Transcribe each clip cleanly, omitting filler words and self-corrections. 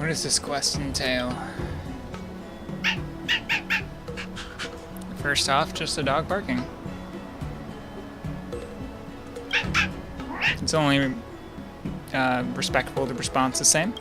What does this quest entail? First off, just a dog barking. It's only respectful. The response the same.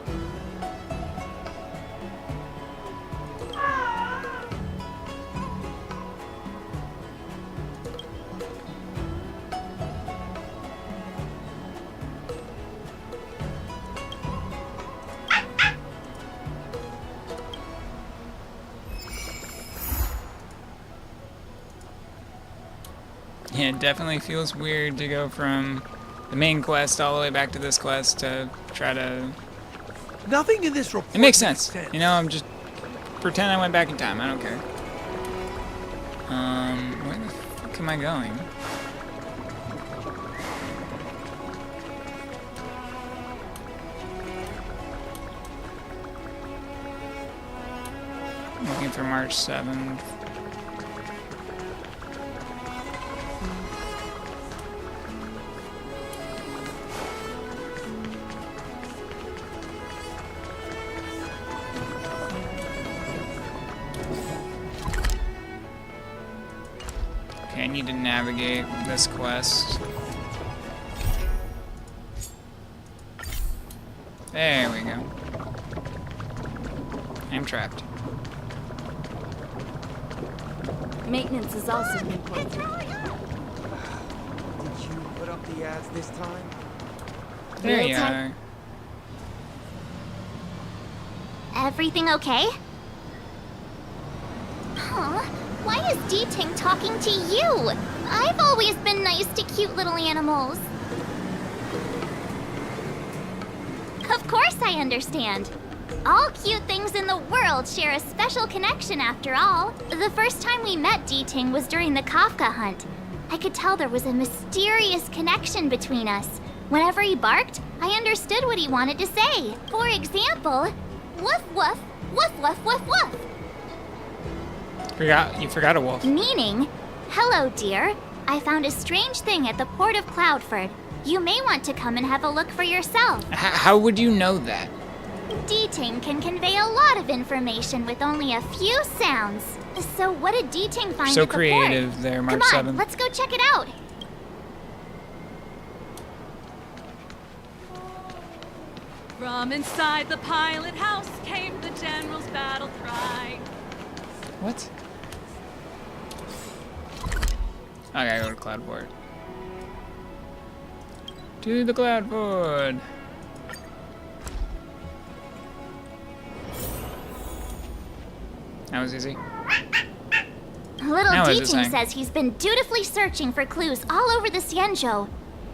Yeah, it definitely feels weird to go from the main quest all the way back to this quest to try to... Nothing in this report It makes sense. You know, I'm just... Pretend I went back in time. I don't care. Where the fuck am I going? Looking for March 7th. Okay, I need to navigate this quest. There we go. I'm trapped. Maintenance is also important. Did you put up the ads this time? There you Real-time- are. Everything okay? Huh? Why is D-Ting talking to you? I've always been nice to cute little animals. Of course I understand. All cute things in the world share a special connection after all. The first time we met D-Ting was during the Kafka hunt. I could tell there was a mysterious connection between us. Whenever he barked, I understood what he wanted to say. For example, woof woof, woof woof woof woof. You forgot a wolf. Meaning, hello dear, I found a strange thing at the port of Cloudford. You may want to come and have a look for yourself. How would you know that? D-Ting can convey a lot of information with only a few sounds. So what did D-Ting find So at the creative port? there, March Come on, 7th. let's go check it out. From inside the pilot house came the general's battle cry. What? I gotta go to Cloudboard. To the Cloudboard. That was easy. Little Now what is it D-Ting saying? says he's been dutifully searching for clues all over the Xianzhou.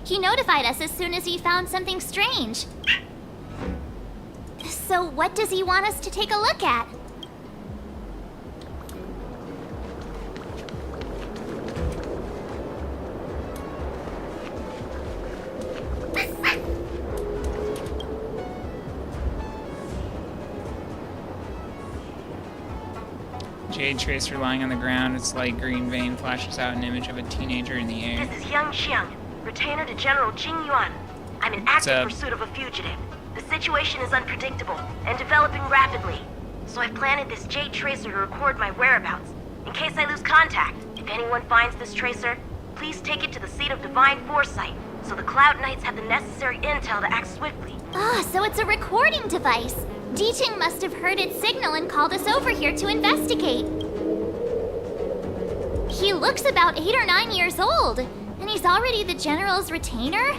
He notified us as soon as he found something strange. So what does he want us to take a look at? Jade tracer lying on the ground, its light green vein flashes out an image of a teenager in the air. This is Yang Xiang, retainer to General Jing Yuan. I'm in active up? pursuit of a fugitive. The situation is unpredictable and developing rapidly. So I've planted this Jade tracer to record my whereabouts, in case I lose contact. If anyone finds this tracer, please take it to the seat of divine foresight, so the Cloud Knights have the necessary intel to act swiftly. Ah, so it's a recording device. D-Ting must have heard its signal and called us over here to investigate. He looks about 8 or 9 years old, and he's already the General's retainer?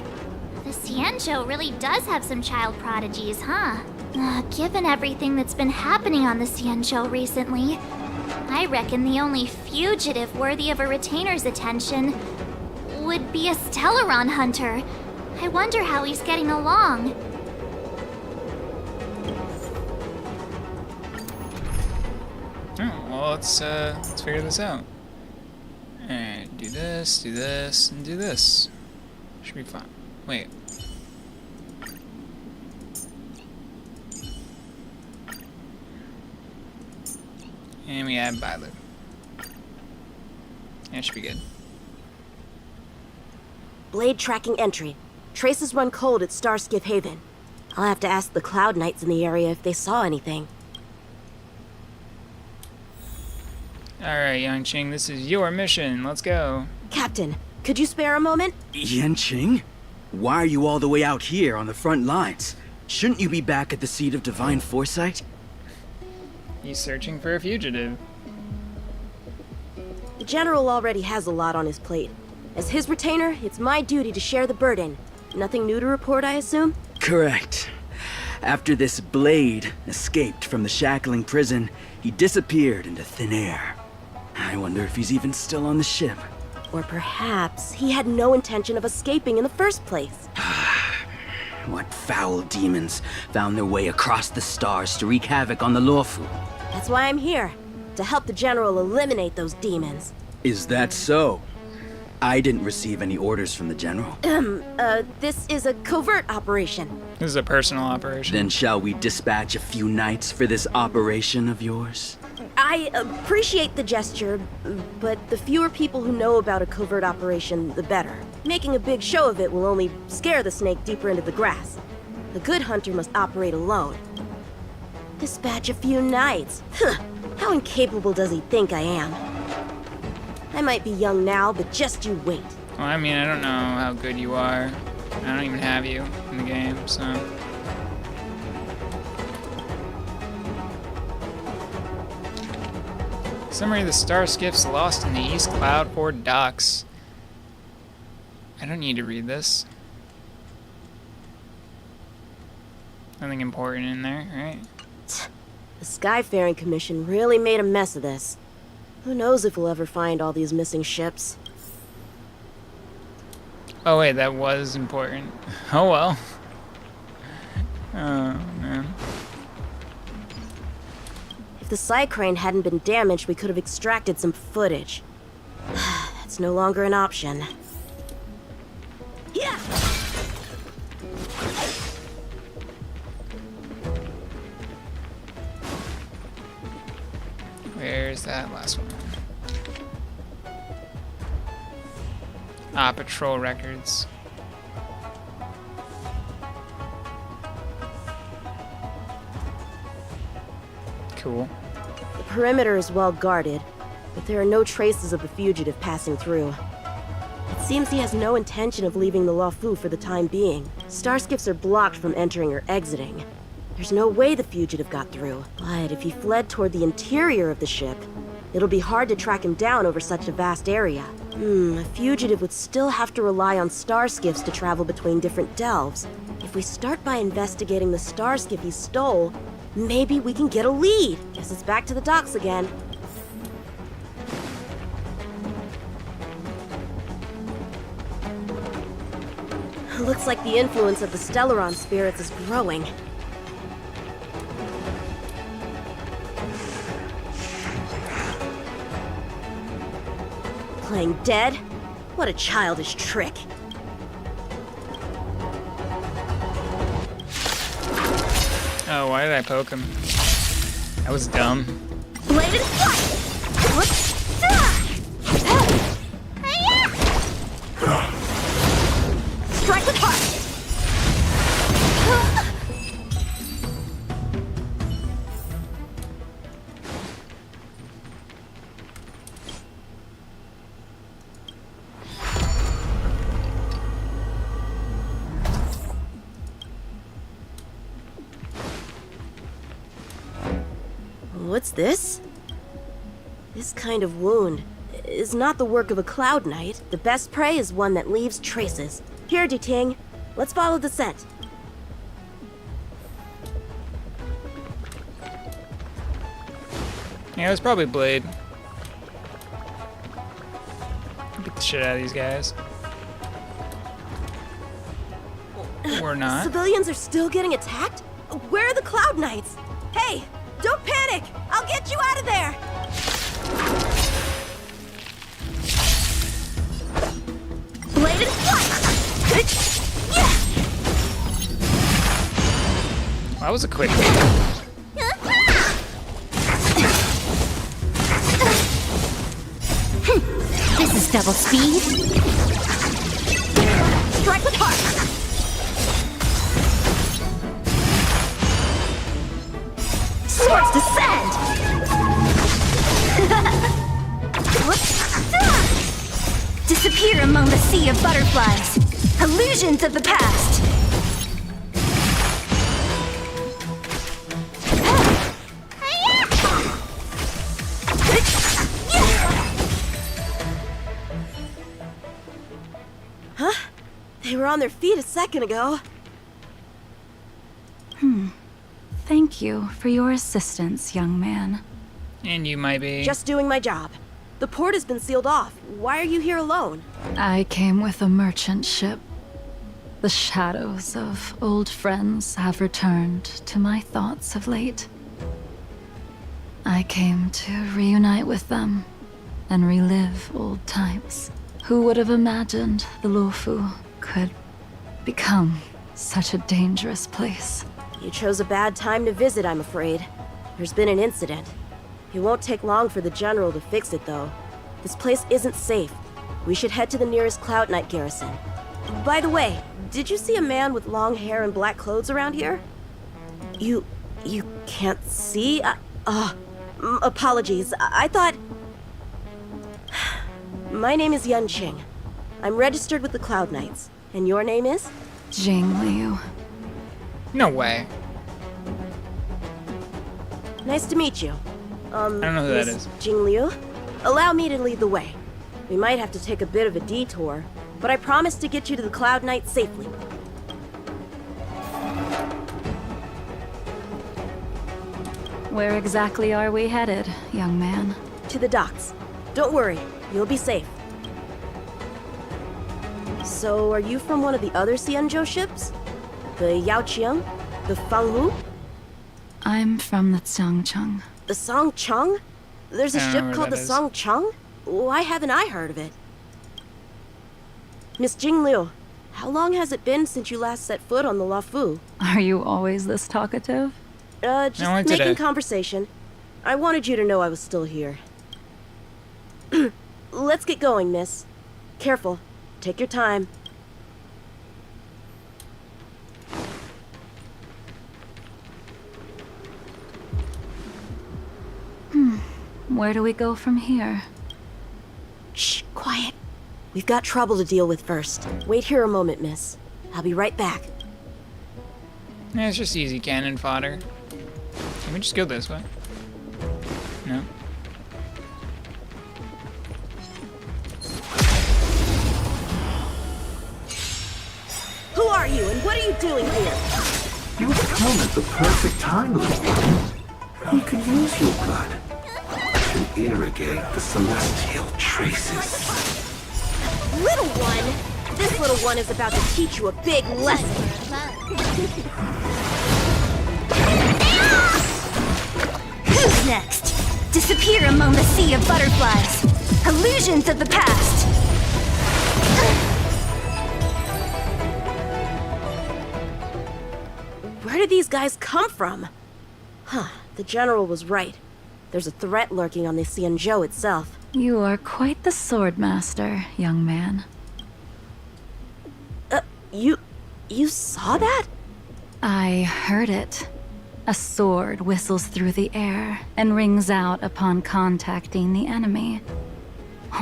The Xianzhou really does have some child prodigies, huh? Given everything that's been happening on the Xianzhou recently, I reckon the only fugitive worthy of a retainer's attention would be a Stellaron hunter. I wonder how he's getting along. Oh, well, let's figure this out. Alright, do this, and do this. Should be fine. Wait. And we add Bailu. That should be good. Blade tracking entry. Traces run cold at Starskiff Haven. I'll have to ask the Cloud Knights in the area if they saw anything. Alright, Yangqing, this is your mission. Let's go. Captain, could you spare a moment? Yanqing? Why are you all the way out here on the front lines? Shouldn't you be back at the seat of divine foresight? He's searching for a fugitive. The General already has a lot on his plate. As his retainer, it's my duty to share the burden. Nothing new to report, I assume? Correct. After this blade escaped from the shackling prison, he disappeared into thin air. I wonder if he's even still on the ship. Or perhaps he had no intention of escaping in the first place. What foul demons found their way across the stars to wreak havoc on the Luofu? That's why I'm here, to help the General eliminate those demons. Is that so? I didn't receive any orders from the General. This is a covert operation. This is a personal operation. Then shall we dispatch a few knights for this operation of yours? I appreciate the gesture, but the fewer people who know about a covert operation, the better. Making a big show of it will only scare the snake deeper into the grass. A good hunter must operate alone. Dispatch a few knights. Huh. How incapable does he think I am? I might be young now, but just you wait. Well, I mean, I don't know how good you are. I don't even have you in the game, so... Summary of the star skiffs lost in the East Cloud Port docks. I don't need to read this. Nothing important in there, right? The Skyfaring Commission really made a mess of this. Who knows if we'll ever find all these missing ships. Oh wait, that was important. Oh well. Oh man. If the Psycrane hadn't been damaged, we could have extracted some footage. That's no longer an option. Yeah! Where's that last one? Ah, patrol records. Cool. The perimeter is well guarded, but there are no traces of the fugitive passing through. It seems he has no intention of leaving the Luofu for the time being. Starskiffs are blocked from entering or exiting. There's no way the fugitive got through. But if he fled toward the interior of the ship, it'll be hard to track him down over such a vast area. A fugitive would still have to rely on starskiffs to travel between different delves. If we start by investigating the starskiff he stole, maybe we can get a lead. Guess it's back to the docks again. Looks like the influence of the Stellaron spirits is growing. Playing dead? What a childish trick. Oh, why did I poke him? That was dumb. Bladed flight! Strike with heart! What's this? This kind of wound is not the work of a Cloud Knight. The best prey is one that leaves traces. Here, Duting. Let's follow the scent. Yeah, it was probably Blade. Beat the shit out of these guys. Or not. Civilians are still getting attacked? Where are the Cloud Knights? Hey, don't panic! I'll get you out of there! Bladed flight! That was a quick. This is double speed. Strike with heart! swords descend! Disappear among the sea of butterflies. Illusions of the past. Huh? They were on their feet a second ago. Thank you for your assistance, young man. And you might be. Just doing my job. The port has been sealed off. Why are you here alone? I came with a merchant ship. The shadows of old friends have returned to my thoughts of late. I came to reunite with them and relive old times. Who would have imagined the Luofu could become such a dangerous place? You chose a bad time to visit, I'm afraid. There's been an incident. It won't take long for the General to fix it, though. This place isn't safe. We should head to the nearest Cloud Knight garrison. By the way, did you see a man with long hair and black clothes around here? You can't see? Apologies. I thought... My name is Yun Qing. I'm registered with the Cloud Knights. And your name is? Jing Liu. No way. Nice to meet you. I don't know who that Miss is. Jing Liu? Allow me to lead the way. We might have to take a bit of a detour, but I promise to get you to the Cloud Knight safely. Where exactly are we headed, young man? To the docks. Don't worry, you'll be safe. So, are you from one of the other Xianzhou ships? The Yaoqiang? The Fanghu? I'm from the Xiangcheng. The Songcheng? There's a I don't know ship where called the that is. Songcheng? Why haven't I heard of it? Miss Jing Liu, how long has it been since you last set foot on the Luofu? Are you always this talkative? Just only making today. conversation. I wanted you to know I was still here. Let's get going, miss. Careful. Take your time. Where do we go from here? Shh, quiet. We've got trouble to deal with first. Wait here a moment, miss. I'll be right back. Yeah, it's just easy cannon fodder. Can we just go this way? No. Who are you and what are you doing here? You've come at the perfect time, little one. We could use your blood to irrigate the celestial traces. Little one? This little one is about to teach you a big lesson. Who's next? Disappear among the sea of butterflies. Illusions of the past. Where did these guys come from? Huh, the General was right. There's a threat lurking on the Xianzhou itself. You are quite the sword master, young man. You saw that? I heard it. A sword whistles through the air and rings out upon contacting the enemy.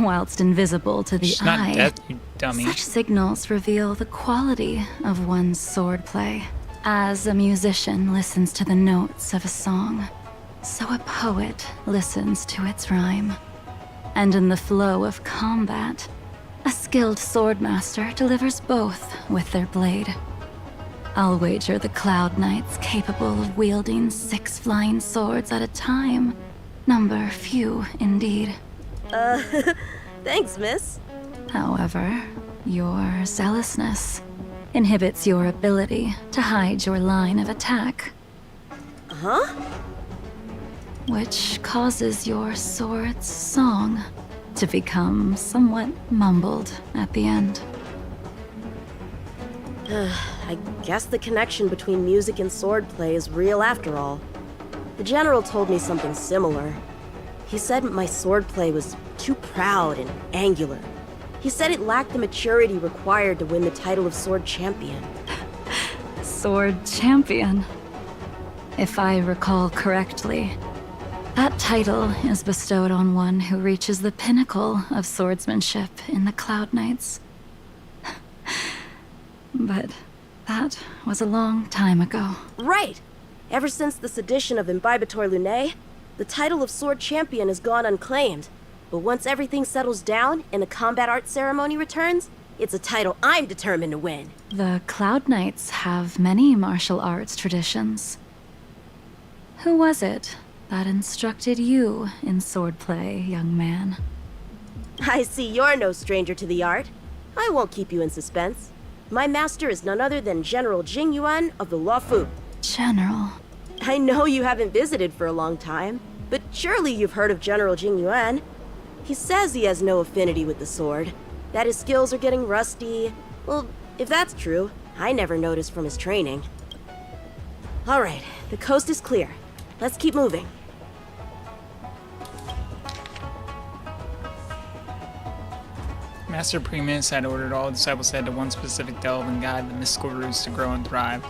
Whilst invisible to the She's eye, not dead, you dummy. such signals reveal the quality of one's swordplay. As a musician listens to the notes of a song, so a poet listens to its rhyme. And in the flow of combat, a skilled swordmaster delivers both with their blade. I'll wager the Cloud Knights capable of wielding 6 flying swords at a time. Number few, indeed. Thanks, miss. However, your zealousness inhibits your ability to hide your line of attack. Huh? Which causes your sword's song to become somewhat mumbled at the end. I guess the connection between music and swordplay is real after all. The General told me something similar. He said my swordplay was too proud and angular. He said it lacked the maturity required to win the title of Sword Champion. Sword champion. if I recall correctly. That title is bestowed on one who reaches the pinnacle of swordsmanship in the Cloud Knights. But that was a long time ago. Right! Ever since the sedition of Imbibitor Lunae, the title of Sword Champion has gone unclaimed. But once everything settles down and the combat art ceremony returns, it's a title I'm determined to win. The Cloud Knights have many martial arts traditions. Who was it that instructed you in swordplay, young man? I see you're no stranger to the art. I won't keep you in suspense. My master is none other than General Jing Yuan of the Luofu. General. I know you haven't visited for a long time, but surely you've heard of General Jing Yuan. He says he has no affinity with the sword, that his skills are getting rusty. Well, if that's true, I never noticed from his training. All right, the coast is clear. Let's keep moving. Master Primus had ordered all disciples to head to one specific delve and guide the mystical roots to grow and thrive.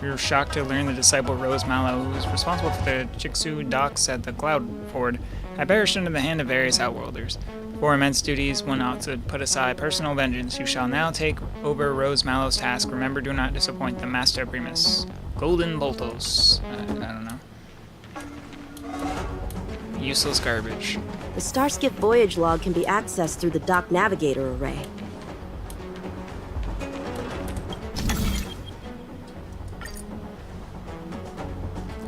We were shocked to learn the disciple Rose Mallow, who was responsible for the Chiksu docks at the Cloud Ford, had perished under the hand of various outworlders. Before immense duties went out to put aside personal vengeance, you shall now take over Rose Mallow's task. Remember, do not disappoint the Master Primus. Golden Boltos. I don't know. Useless garbage. The Starskip voyage log can be accessed through the dock navigator array.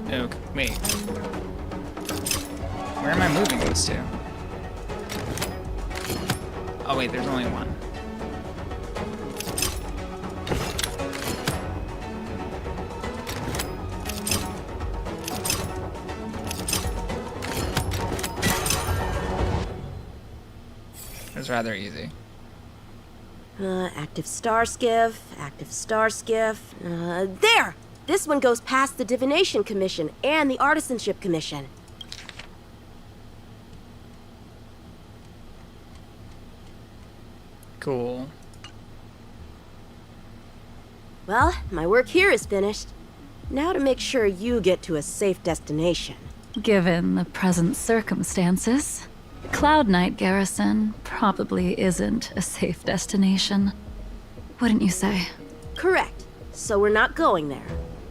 Okay, wait. Where am I moving this to? Oh wait, there's only one. It's rather easy. Active Starskiff, active Starskiff. There! This one goes past the Divination Commission and the Artisanship Commission. Cool. Well, my work here is finished. Now to make sure you get to a safe destination. Given the present circumstances, Cloud Knight Garrison probably isn't a safe destination. Wouldn't you say? Correct. So we're not going there.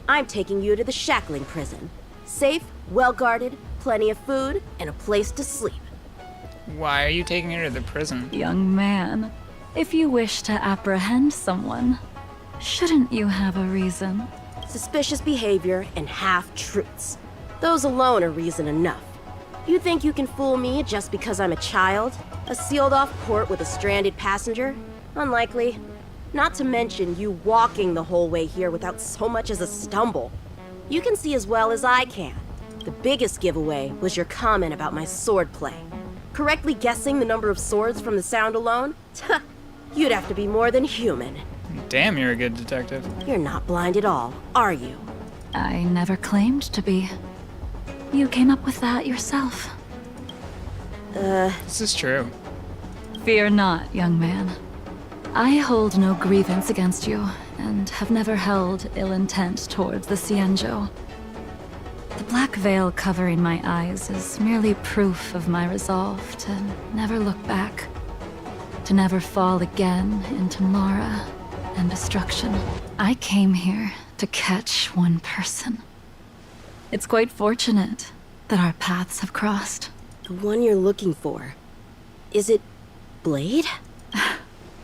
I'm taking you to the shackling prison. Safe, well-guarded, plenty of food, and a place to sleep. Why are you taking her to the prison? Young man, if you wish to apprehend someone, shouldn't you have a reason? Suspicious behavior and half-truths. Those alone are reason enough. You think you can fool me just because I'm a child? A sealed-off port with a stranded passenger? Unlikely. Not to mention you walking the whole way here without so much as a stumble. You can see as well as I can. The biggest giveaway was your comment about my swordplay. Correctly guessing the number of swords from the sound alone? You'd have to be more than human. Damn, you're a good detective. You're not blind at all, are you? I never claimed to be. You came up with that yourself. This is true. Fear not, young man. I hold no grievance against you, and have never held ill intent towards the Xianzhou. The black veil covering my eyes is merely proof of my resolve to never look back, to never fall again into Mara and destruction. I came here to catch one person. It's quite fortunate that our paths have crossed. The one you're looking for. Is it Blade?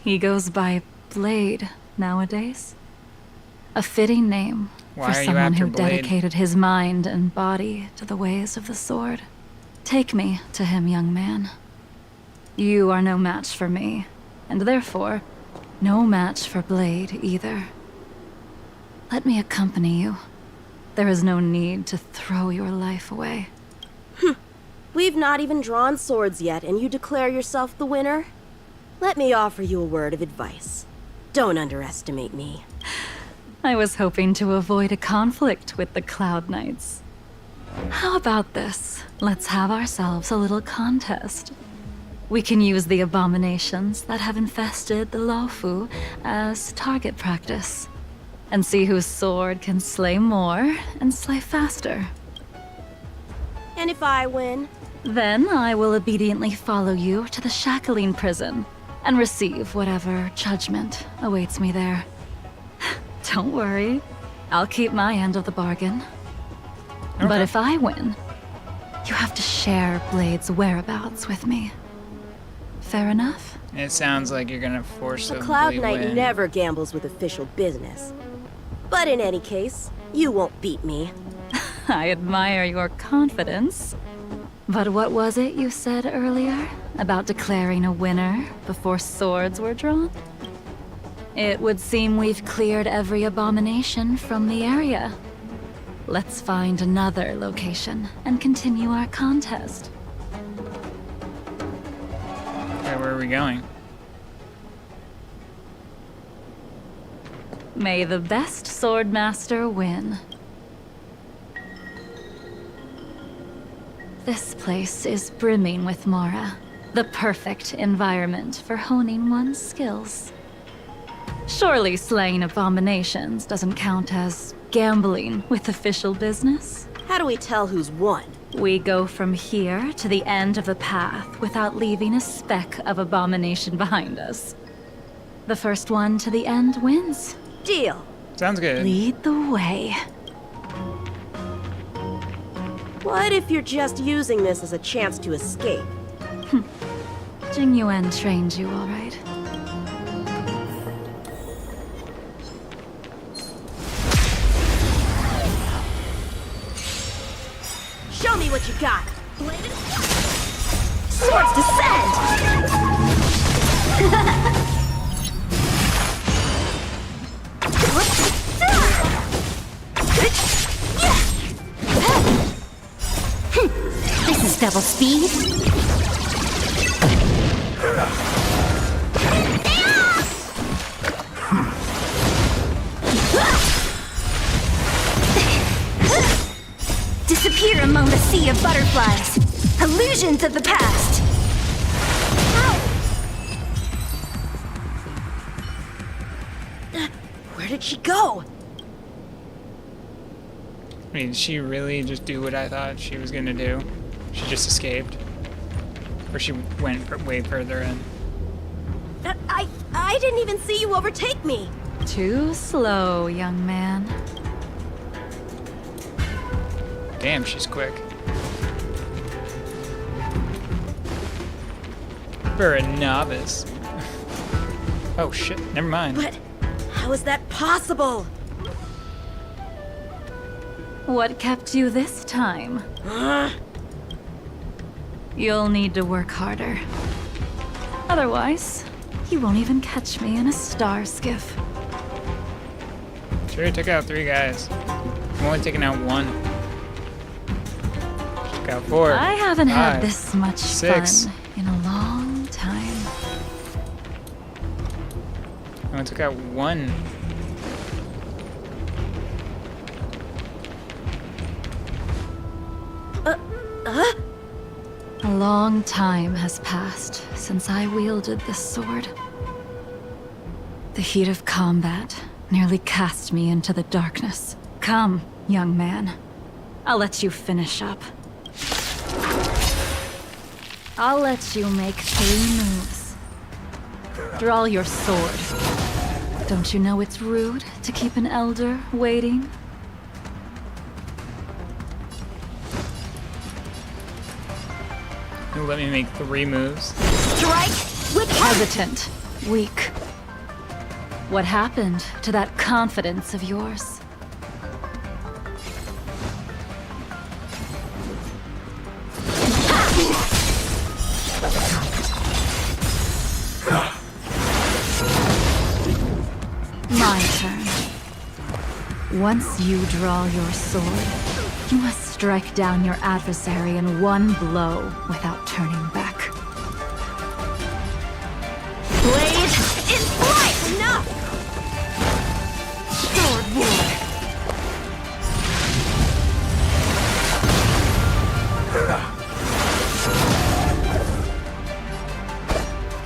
He goes by Blade nowadays. A fitting name Why for are you someone after who Blade? dedicated his mind and body to the ways of the sword. Take me to him, young man. You are no match for me, and therefore, no match for Blade either. Let me accompany you. There is no need to throw your life away. We've not even drawn swords yet, and you declare yourself the winner? Let me offer you a word of advice. Don't underestimate me. I was hoping to avoid a conflict with the Cloud Knights. How about this? Let's have ourselves a little contest. We can use the abominations that have infested the Luofu as target practice. and see whose sword can slay more and slay faster. And if I win? Then I will obediently follow you to the shackling prison and receive whatever judgment awaits me there. Don't worry, I'll keep my end of the bargain. But Okay. if I win, you have to share Blade's whereabouts with me. Fair enough? It sounds like you're gonna force The a Cloud Knight Knight never gambles with official business. But in any case, you won't beat me. I admire your confidence. But what was it you said earlier about declaring a winner before swords were drawn? It would seem we've cleared every abomination from the area. Let's find another location and continue our contest. Okay, where are we going? May the best swordmaster win. This place is brimming with Mara, the perfect environment for honing one's skills. Surely slaying abominations doesn't count as gambling with official business? How do we tell who's won? We go from here to the end of the path without leaving a speck of abomination behind us. The first one to the end wins. Deal. Sounds good. Lead the way. What if you're just using this as a chance to escape? Jing Yuan trained you, all right. Show me what you got! Swords descend! This is double speed. Disappear among the sea of butterflies. Illusions of the past. Where did she go? I mean, did she really just do what I thought she was gonna do? She just escaped? Or she went way further in? I didn't even see you overtake me. Too slow, young man. Damn, she's quick. For a novice. Oh shit, never mind. But how is that possible? What kept you this time? You'll need to work harder. Otherwise, you won't even catch me in a star skiff. Sure, took out 3 guys. I'm only taking out 1. Took out 4. I haven't had 5, this much 6. fun in a long time. I only took out 1. A long time has passed since I wielded this sword. The heat of combat nearly cast me into the darkness. Come, young man. I'll let you finish up. I'll let you make 3 moves. Draw your sword. Don't you know it's rude to keep an elder waiting? You'll let me make 3 moves. Strike with hesitant, weak. What happened to that confidence of yours? My turn. Once you draw your sword, you must strike down your adversary in one blow without turning back. Blade in flight! Enough! Sword war!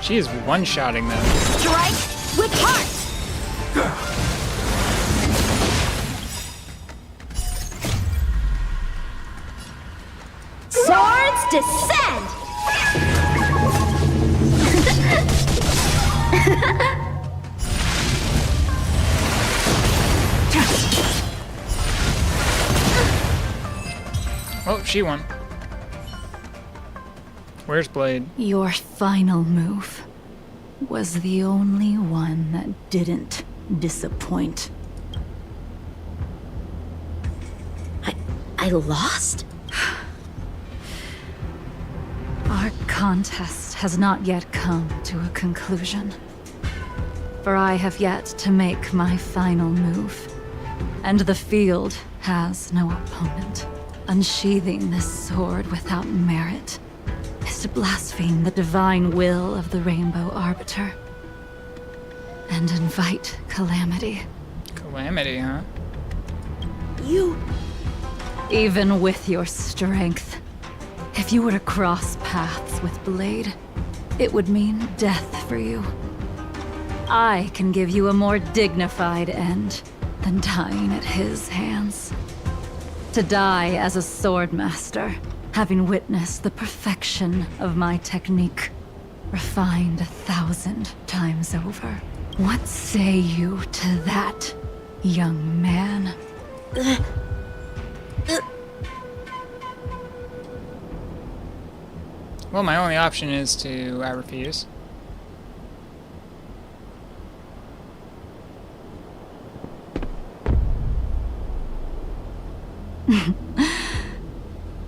She is one-shotting them. Strike with heart! Descend! Oh, she won. Where's Blade? Your final move was the only one that didn't disappoint. I lost? Our contest has not yet come to a conclusion. For I have yet to make my final move. And the field has no opponent. Unsheathing this sword without merit is to blaspheme the divine will of the Rainbow Arbiter. And invite calamity. Calamity, huh? You... Even with your strength, if you were to cross paths with Blade, it would mean death for you. I can give you a more dignified end than dying at his hands. To die as a swordmaster, having witnessed the perfection of my technique, refined 1,000 times over. What say you to that, young man? Well, my only option is to refuse.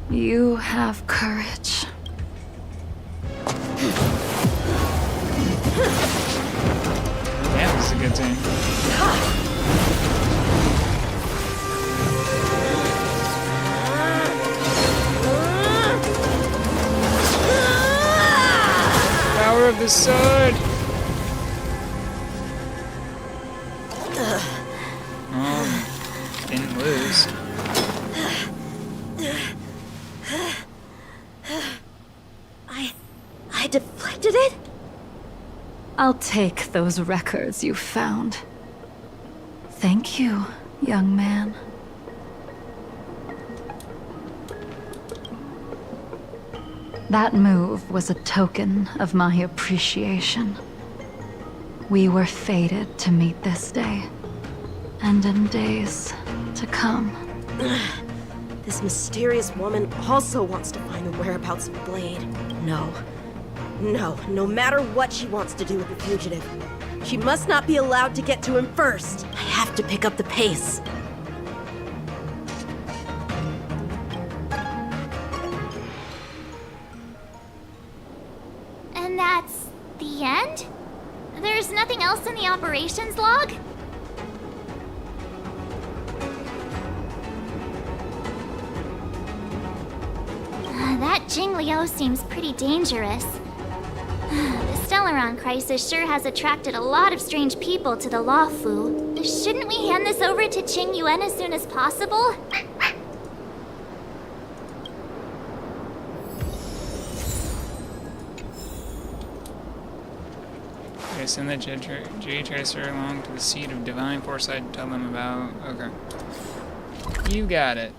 You have courage. Damn, this is a good team. Power of the sword! Didn't lose. I deflected it? I'll take those records you found. Thank you, young man. That move was a token of my appreciation. We were fated to meet this day, and in days to come. This mysterious woman also wants to find the whereabouts of Blade. No matter what she wants to do with the fugitive, she must not be allowed to get to him first. I have to pick up the pace. And that's the end? There's nothing else in the operations log? That Jing Liu seems pretty dangerous. The Stellaron crisis sure has attracted a lot of strange people to the Luofu. Shouldn't we hand this over to Qing Yuan as soon as possible? Okay, send the J Tracer along to the seat of divine foresight and tell them about... Okay. You got it.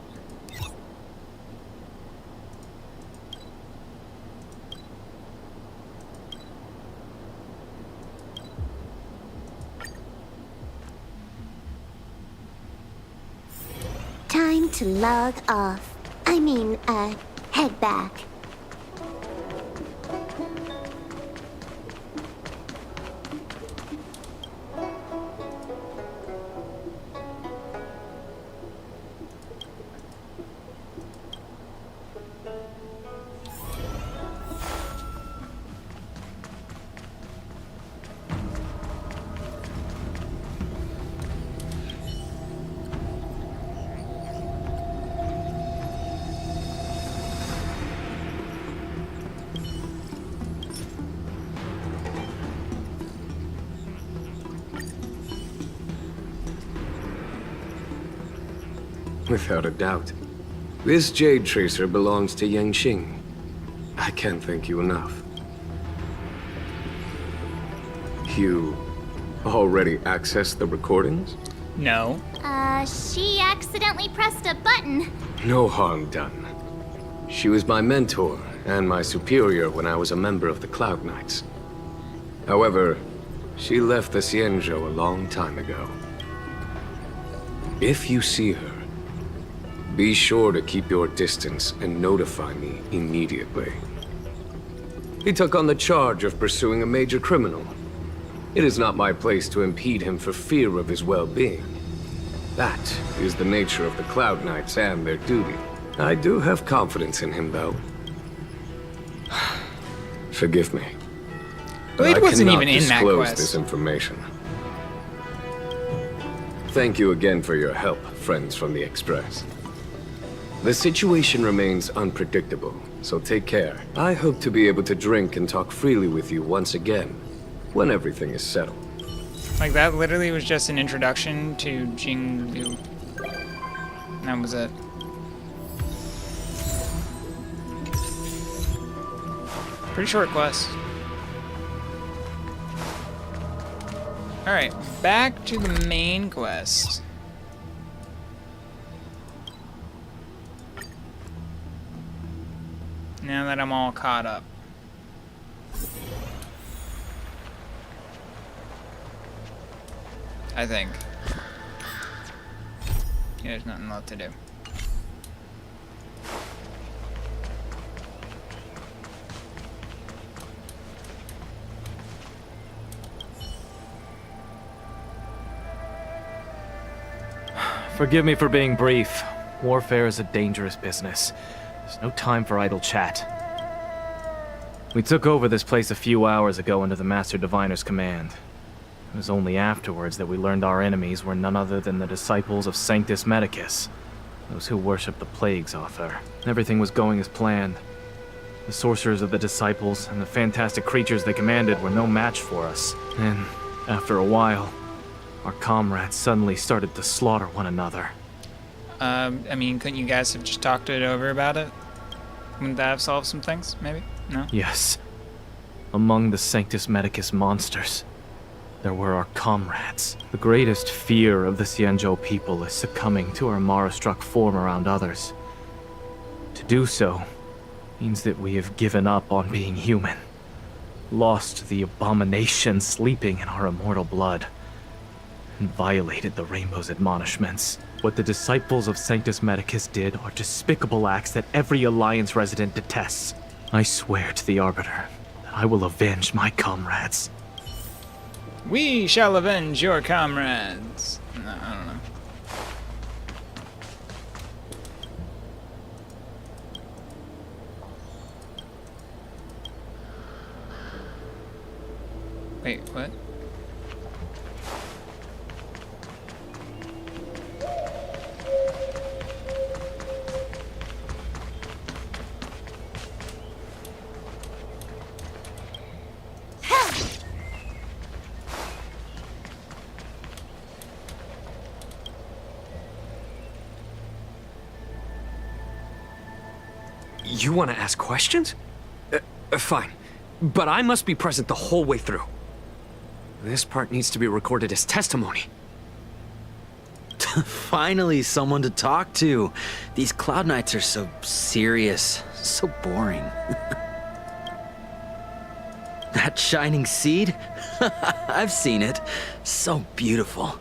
Time to log off. I mean, head back. Without a doubt. This Jade Tracer belongs to Yangqing. I can't thank you enough. You already accessed the recordings? No. She accidentally pressed a button. No harm done. She was my mentor, and my superior when I was a member of the Cloud Knights. However, she left the Xianzhou a long time ago. If you see her, be sure to keep your distance and notify me immediately. He took on the charge of pursuing a major criminal. It is not my place to impede him for fear of his well-being. That is the nature of the Cloud Knights and their duty. I do have confidence in him, though. Forgive me. Blade I wasn't cannot even in that disclose quest. this information. Thank you again for your help, friends from the Express. The situation remains unpredictable, so take care. I hope to be able to drink and talk freely with you once again, when everything is settled. Like, that literally was just an introduction to Jingyu. That was it. Pretty short quest. Alright, back to the main quest. Now that I'm all caught up. I think. Yeah, there's nothing left to do. Forgive me for being brief. Warfare is a dangerous business. There's no time for idle chat. We took over this place a few hours ago under the Master Diviner's command. It was only afterwards that we learned our enemies were none other than the disciples of Sanctus Medicus, those who worship the plague's author. Everything was going as planned. The sorcerers of the disciples and the fantastic creatures they commanded were no match for us. And after a while, our comrades suddenly started to slaughter one another. I mean, couldn't you guys have just talked it over about it? Wouldn't that have solved some things, maybe? No? Yes. Among the Sanctus Medicus monsters, there were our comrades. The greatest fear of the Xianzhou people is succumbing to our Mara-struck form around others. To do so means that we have given up on being human, lost the abomination sleeping in our immortal blood, and violated the Rainbow's admonishments. What the disciples of Sanctus Medicus did are despicable acts that every Alliance resident detests. I swear to the Arbiter that I will avenge my comrades. We shall avenge your comrades. No, I don't know. Wait, what? You want to ask questions? Fine. But I must be present the whole way through. This part needs to be recorded as testimony. Finally, someone to talk to. These Cloud Knights are so serious, so boring. That shining seed? I've seen it. So beautiful.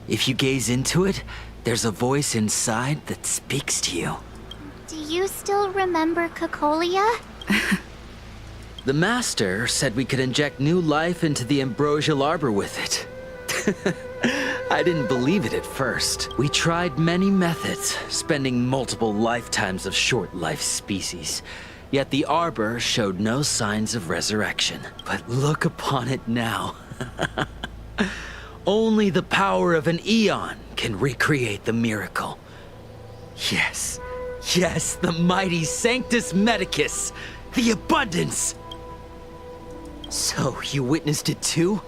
If you gaze into it, there's a voice inside that speaks to you. Do you still remember Cocolia? The Master said we could inject new life into the ambrosial arbor with it. I didn't believe it at first. We tried many methods, spending multiple lifetimes of short-life species. Yet the arbor showed no signs of resurrection. But look upon it now. Only the power of an eon can recreate the miracle. Yes, yes, the mighty Sanctus Medicus, the abundance. So, you witnessed it too?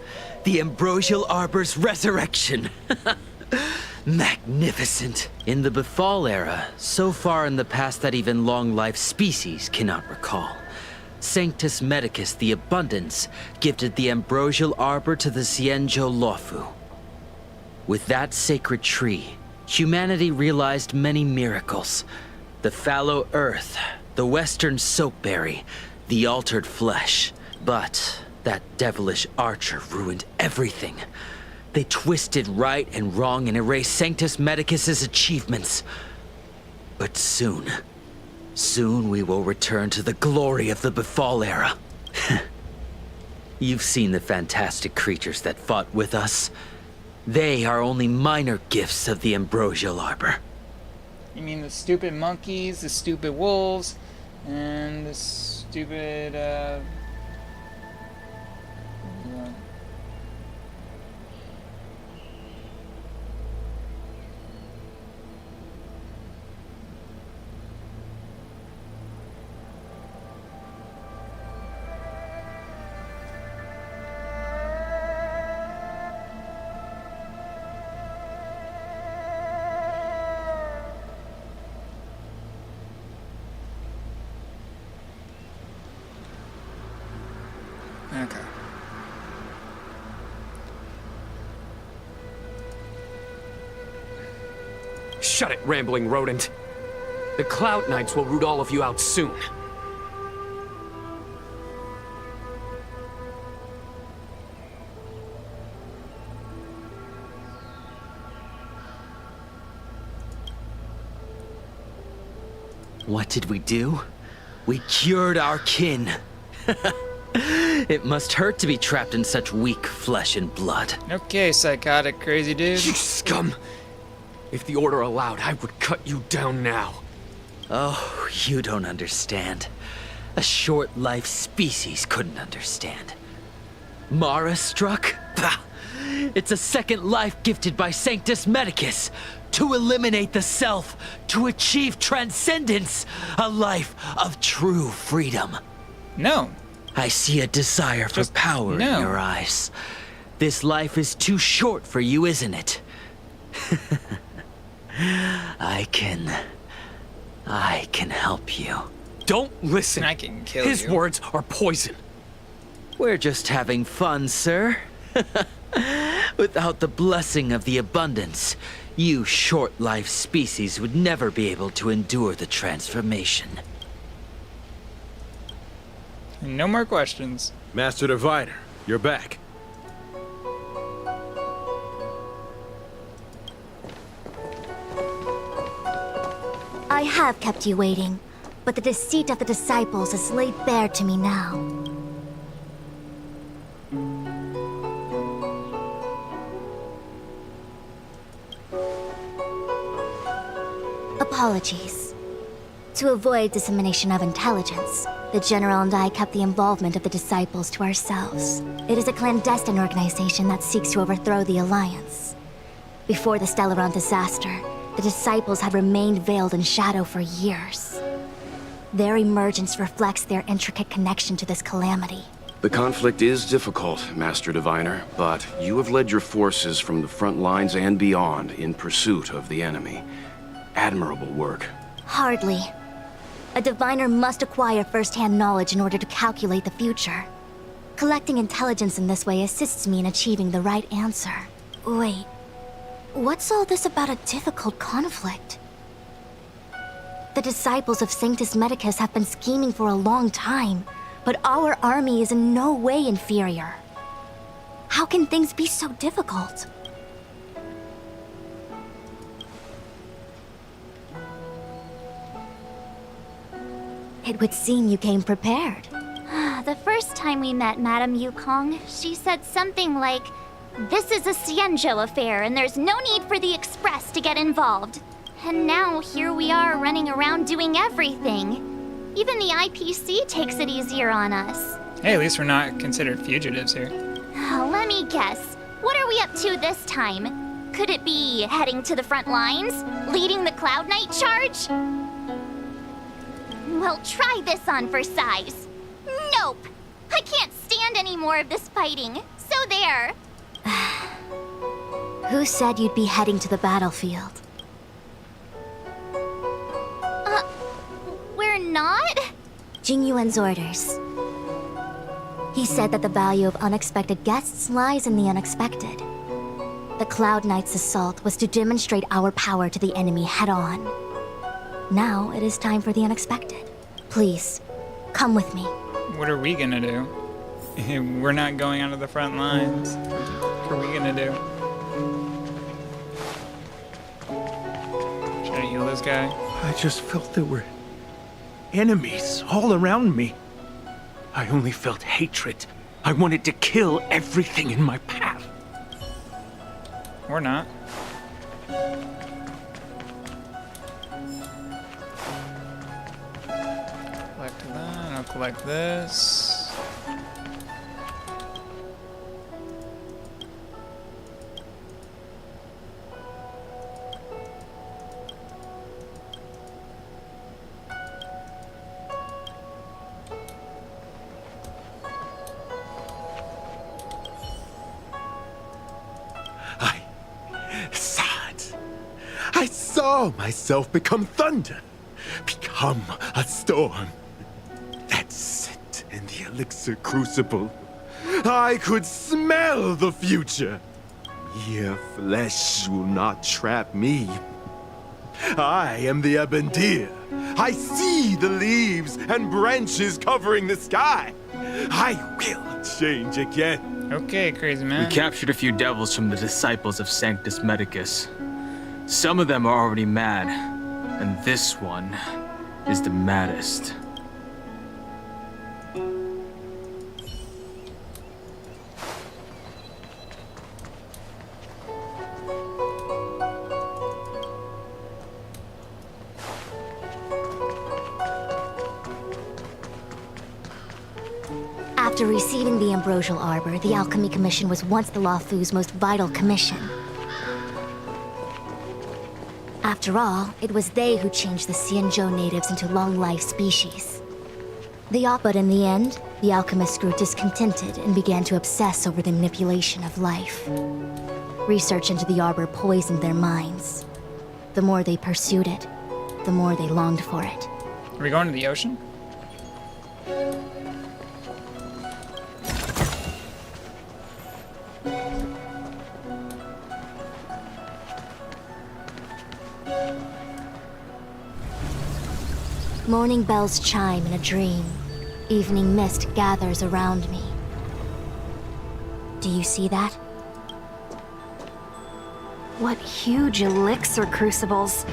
The ambrosial arbor's resurrection. Magnificent. In the Bethal era, so far in the past that even long-life species cannot recall, Sanctus Medicus the Abundance gifted the ambrosial arbor to the Xianzhou Luofu. With that sacred tree, humanity realized many miracles. The fallow earth The Western Soapberry, the altered flesh. But that devilish archer ruined everything. They twisted right and wrong and erased Sanctus Medicus's achievements. But soon we will return to the glory of the Befall era. You've seen the fantastic creatures that fought with us. They are only minor gifts of the ambrosial arbor. You mean the stupid monkeys, the stupid wolves, and the stupid, okay. Shut it, rambling rodent. The Cloud Knights will root all of you out soon. What did we do? We cured our kin. It must hurt to be trapped in such weak flesh and blood. Okay, psychotic crazy dude. You scum! If the Order allowed, I would cut you down now. Oh, you don't understand. A short-life species couldn't understand. Mara struck? Pah! It's a second life gifted by Sanctus Medicus to eliminate the self, to achieve transcendence, a life of true freedom. No. I see a desire for power in your eyes. This life is too short for you, isn't it? I can help you. Don't listen. I can kill His you. words are poison. We're just having fun, sir. Without the blessing of the abundance, you short-life species would never be able to endure the transformation. No more questions. Master Diviner, you're back. I have kept you waiting, but the deceit of the disciples is laid bare to me now. Apologies. To avoid dissemination of intelligence, the General and I kept the involvement of the disciples to ourselves. It is a clandestine organization that seeks to overthrow the Alliance. Before the Stellaron disaster, the disciples had remained veiled in shadow for years. Their emergence reflects their intricate connection to this calamity. The conflict is difficult, Master Diviner, but you have led your forces from the front lines and beyond in pursuit of the enemy. Admirable work. Hardly. A diviner must acquire first-hand knowledge in order to calculate the future. Collecting intelligence in this way assists me in achieving the right answer. Wait, what's all this about a difficult conflict? The disciples of Sanctus Medicus have been scheming for a long time, but our army is in no way inferior. How can things be so difficult? It would seem you came prepared. The first time we met Madame Yukong, she said something like, "This is a Xianzhou affair and there's no need for the Express to get involved." And now here we are running around doing everything. Even the IPC takes it easier on us. Hey, at least we're not considered fugitives here. Let me guess. What are we up to this time? Could it be heading to the front lines? Leading the Cloud Knight charge? Well, try this on for size. Nope! I can't stand any more of this fighting. So there. Who said you'd be heading to the battlefield? We're not? Jing Yuan's orders. He said that the value of unexpected guests lies in the unexpected. The Cloud Knight's assault was to demonstrate our power to the enemy head-on. Now it is time for the unexpected. Please, come with me. What are we gonna do? We're not going onto the front lines. What are we gonna do? Should I heal this guy? I just felt there were enemies all around me. I only felt hatred. I wanted to kill everything in my path. Or not. Collect that, I'll collect this. I saw myself become thunder, become a storm. That sit in the elixir crucible. I could smell the future. Your flesh will not trap me. I am the Ebendir. I see the leaves and branches covering the sky. I will change again. Okay, crazy man. We captured a few devils from the disciples of Sanctus Medicus. Some of them are already mad, and this one is the maddest. After receiving the Ambrosial Arbor, the Alchemy Commission was once the Lafu's most vital commission. After all, it was they who changed the Xianzhou natives into long-life species. But in the end, the alchemists grew discontented and began to obsess over the manipulation of life. Research into the Arbor poisoned their minds. The more they pursued it, the more they longed for it. Are we going to the ocean? Morning bells chime in a dream. Evening mist gathers around me. Do you see that? What huge elixir crucibles.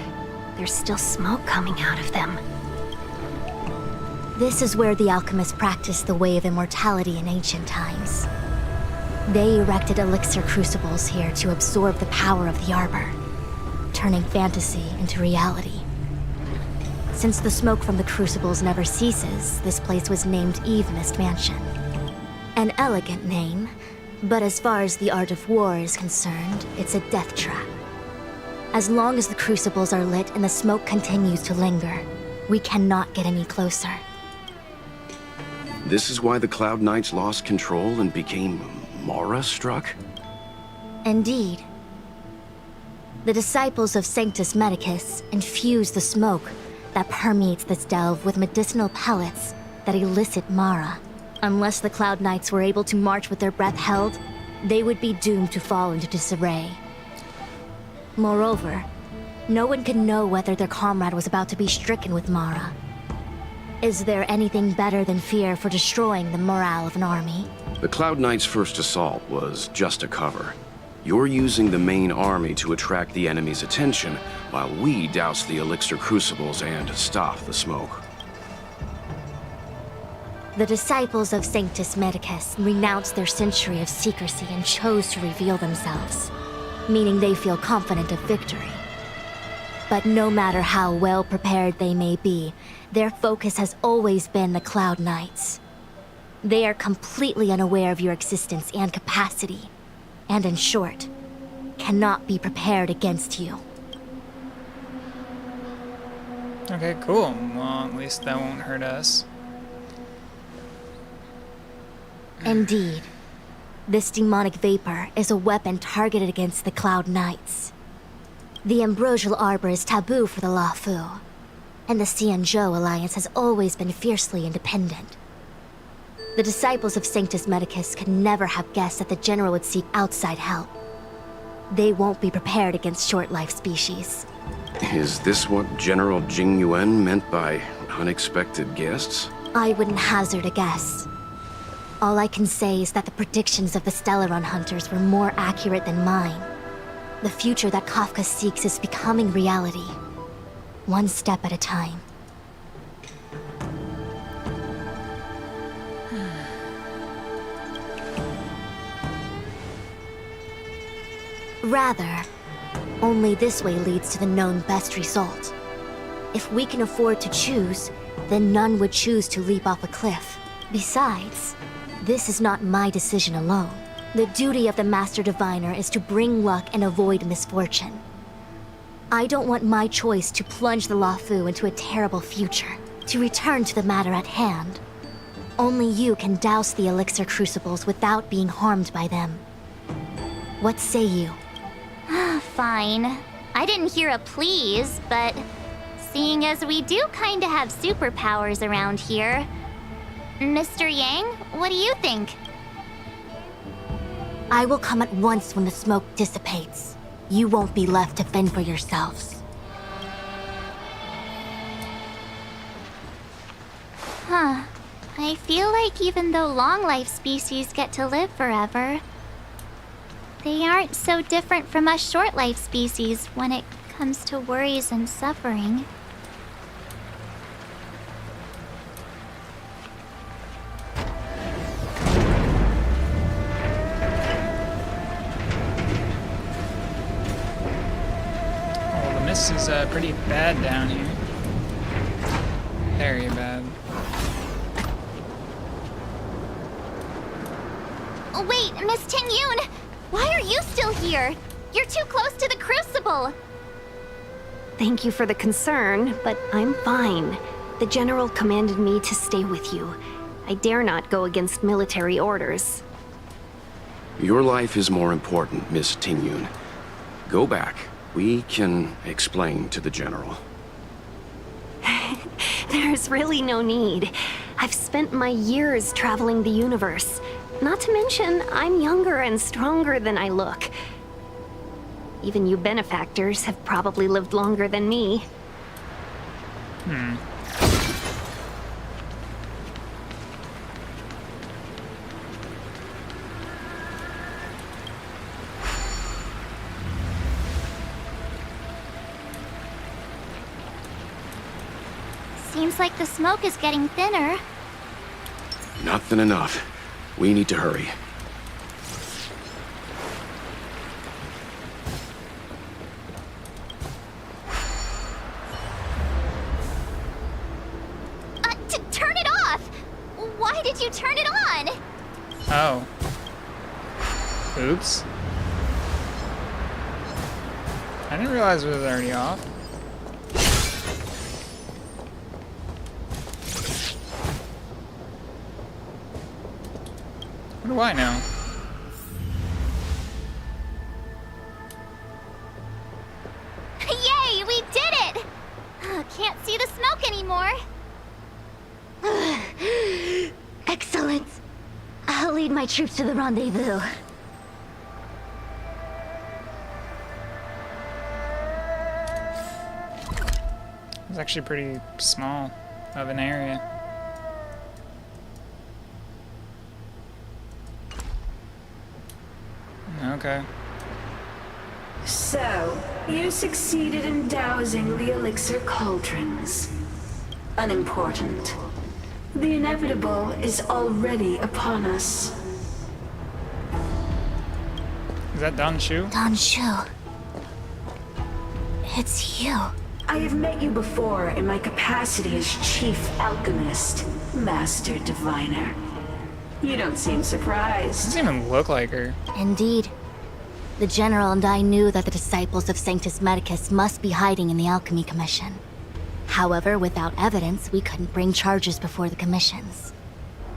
There's still smoke coming out of them. This is where the alchemists practiced the way of immortality in ancient times. They erected elixir crucibles here to absorb the power of the Arbor, turning fantasy into reality. Since the smoke from the crucibles never ceases, this place was named Eve Mist Mansion. An elegant name, but as far as the art of war is concerned, it's a death trap. As long as the crucibles are lit and the smoke continues to linger, we cannot get any closer. This is why the Cloud Knights lost control and became Mara-struck? Indeed. The disciples of Sanctus Medicus infuse the smoke that permeates this delve with medicinal pellets that elicit Mara. Unless the Cloud Knights were able to march with their breath held, they would be doomed to fall into disarray. Moreover, no one could know whether their comrade was about to be stricken with Mara. Is there anything better than fear for destroying the morale of an army? The Cloud Knights' first assault was just a cover. You're using the main army to attract the enemy's attention, while we douse the elixir crucibles and stop the smoke. The disciples of Sanctus Medicus renounced their century of secrecy and chose to reveal themselves, meaning they feel confident of victory. But no matter how well prepared they may be, their focus has always been the Cloud Knights. They are completely unaware of your existence and capacity, and in short, cannot be prepared against you. Okay, cool. Well, at least that won't hurt us. Indeed. This demonic vapor is a weapon targeted against the Cloud Knights. The Ambrosial Arbor is taboo for the Lafu, and the Xianzhou Alliance has always been fiercely independent. The disciples of Sanctus Medicus could never have guessed that the General would seek outside help. They won't be prepared against short-life species. Is this what General Jing Yuan meant by Unexpected guests? I wouldn't hazard a guess. All I can say is that the predictions of the Stellaron hunters were more accurate than mine. The future that Kafka seeks is becoming reality. One step at a time. Rather, only this way leads to the known best result. If we can afford to choose, then none would choose to leap off a cliff. Besides, this is not my decision alone. The duty of the Master Diviner is to bring luck and avoid misfortune. I don't want my choice to plunge the Luofu into a terrible future. To return to the matter at hand, only you can douse the elixir crucibles without being harmed by them. What say you? Fine. I didn't hear a please, but seeing as we do kinda have superpowers around here, Mr. Yang, what do you think? I will come at once when the smoke dissipates. You won't be left to fend for yourselves. Huh. I feel like even though long-life species get to live forever, they aren't so different from us short-life species when it comes to worries and suffering. Well, the mist is pretty bad down here. Very bad. Oh, wait, Miss Ting-Yun! Why are you still here? You're too close to the Crucible! Thank you for the concern, but I'm fine. The General commanded me to stay with you. I dare not go against military orders. Your life is more important, Miss Ting-Yun. Go back. We can explain to the General. There's really no need. I've spent my years traveling the universe. Not to mention, I'm younger and stronger than I look. Even you benefactors have probably lived longer than me. Seems like the smoke is getting thinner. Not thin enough. We need to hurry. Turn it off! Why did you turn it on? Oh. Oops. I didn't realize it was already off. What do I know? Yay, we did it! Can't see the smoke anymore. Excellent. I'll lead my troops to the rendezvous. It's actually pretty small of an area. Okay. So, you succeeded in dousing the elixir cauldrons. Unimportant. The inevitable is already upon us. Is that Don Shu? Don Shu. It's you. I have met you before in my capacity as Chief Alchemist, Master Diviner. You don't seem surprised. Doesn't even look like her. Indeed. The General and I knew that the disciples of Sanctus Medicus must be hiding in the Alchemy Commission. However, without evidence, we couldn't bring charges before the commissions.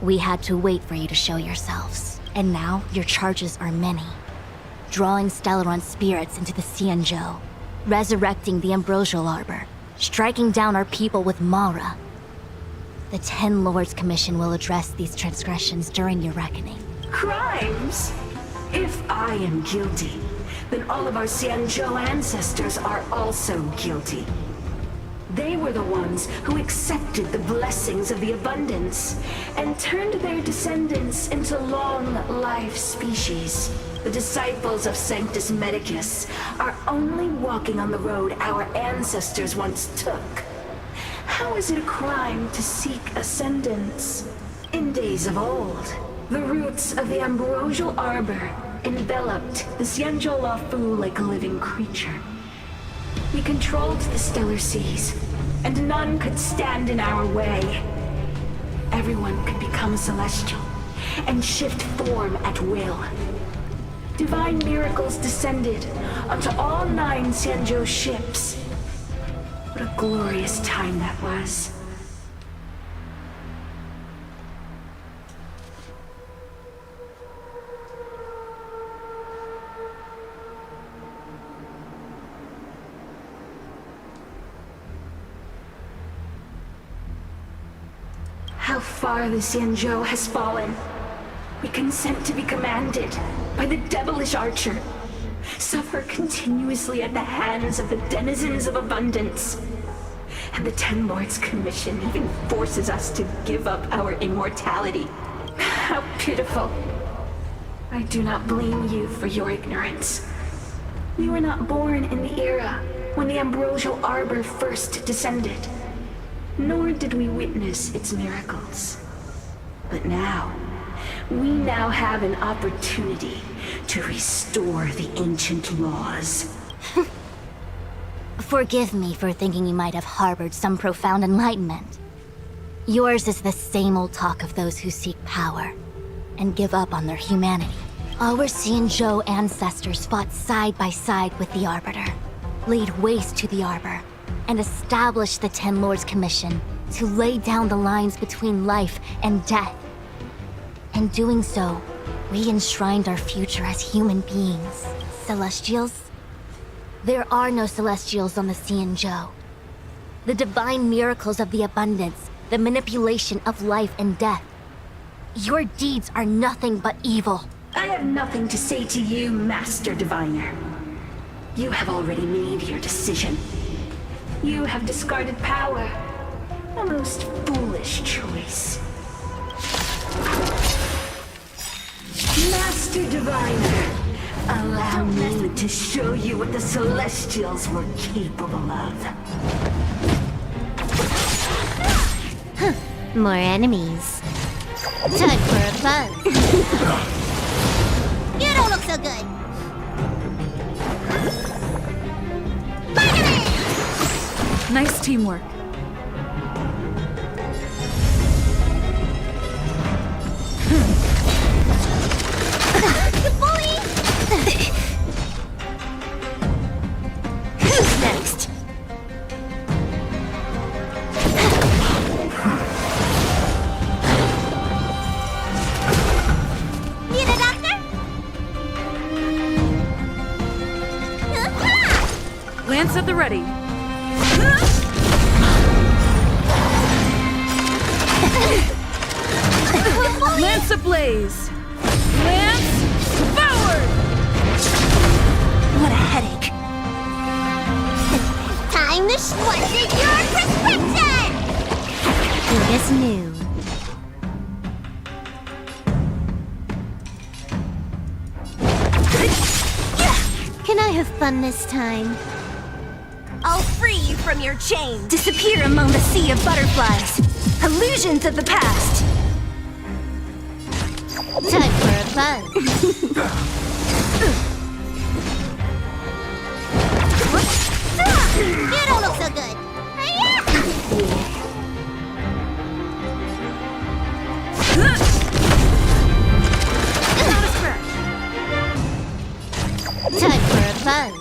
We had to wait for you to show yourselves. And now, your charges are many. Drawing Stellaron spirits into the Xianzhou, resurrecting the Ambrosial Arbor, striking down our people with Mara. The Ten Lords Commission will address these transgressions during your reckoning. Crimes? If I am guilty, then all of our Xianzhou ancestors are also guilty. They were the ones who accepted the blessings of the abundance and turned their descendants into long-life species. The disciples of Sanctus Medicus are only walking on the road our ancestors once took. How is it a crime to seek ascendance? In days of old, the roots of the ambrosial arbor enveloped the Xianzhou Lafu like a living creature. We controlled the stellar seas, and none could stand in our way. Everyone could become celestial and shift form at will. Divine miracles descended onto all 9 Xianzhou ships. What a glorious time that was. How far the Xianzhou has fallen. We consent to be commanded by the devilish archer. Suffer continuously at the hands of the denizens of abundance. And the Ten Lords' Commission even forces us to give up our immortality. How pitiful. I do not blame you for your ignorance. We were not born in the era when the ambrosial arbor first descended. Nor did we witness its miracles. But now, we now have an opportunity to restore the ancient laws. Forgive me for thinking you might have harbored some profound enlightenment. Yours is the same old talk of those who seek power and give up on their humanity. Our Xianzhou ancestors fought side by side with the Arbiter, laid waste to the Arbor, and established the Ten Lords' Commission to lay down the lines between life and death. In doing so, we enshrined our future as human beings. Celestials? There are no Celestials on the Xianzhou. The divine miracles of the abundance, the manipulation of life and death. Your deeds are nothing but evil. I have nothing to say to you, Master Diviner. You have already made your decision. You have discarded power. A most foolish choice. Master Diviner, allow me to show you what the Celestials were capable of. More enemies. Time for a buzz. You don't look so good. Nice teamwork. You bully! Who's next? Need a doctor? Lance at the ready. Lance ablaze! Lance forward! What a headache. Time to switch your prescription! Good as new. Can I have fun this time? I'll free you from your chains. Disappear among the sea of butterflies. Illusions of the past. Time for a buzz. You don't look so good. Time for a buzz.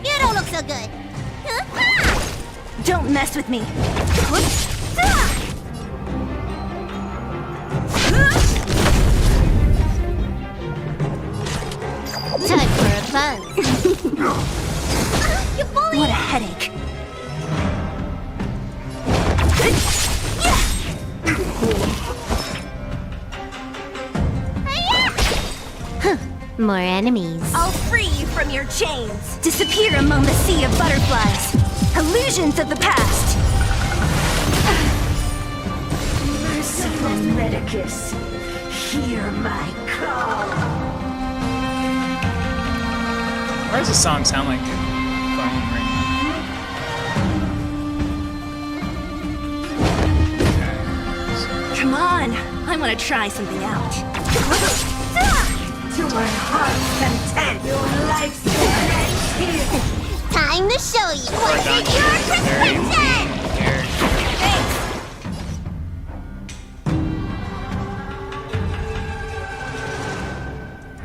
You don't look so good. Don't mess with me. Time for a buzz. You bully! What a headache. More enemies. I'll free you from your chains. Disappear among the sea of butterflies. Illusions of the past. Merciful Medicus, hear my call. Why does this song sound like a phone right Come on, I want to try something out. To my heart's content, your life's here. Time to show you what's in your prescription!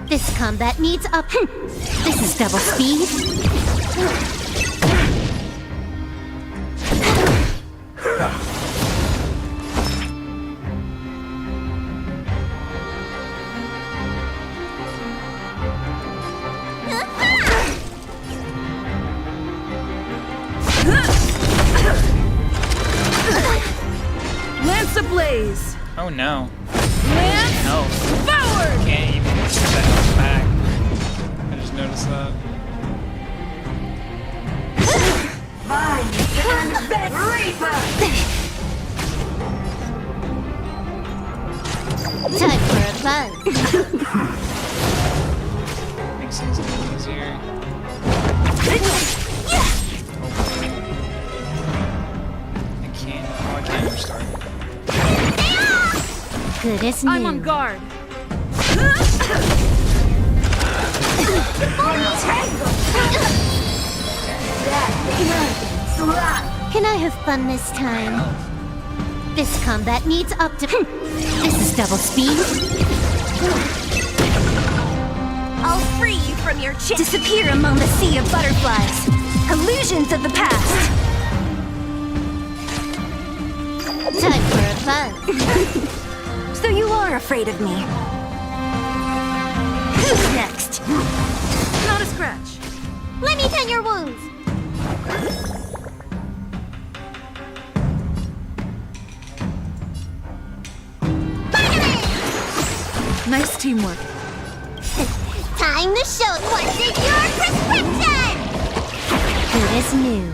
This combat needs up. This is double speed. Lance ablaze. Oh no. Lance No. forward. Can't even get that health back. I just noticed that. Mine and Vet Reaper. Time for a fun. Makes things a little easier. I can't restart. Good as new. I'm on guard. Can I have fun this time? This combat needs up to. This is double speed. I'll free you from your chains. Disappear among the sea of butterflies. Illusions of the past. Time for a fun. So you are afraid of me. Who's next? Not a scratch. Let me tend your wounds. Nice teamwork. Time to show what's in your prescription. Good as new.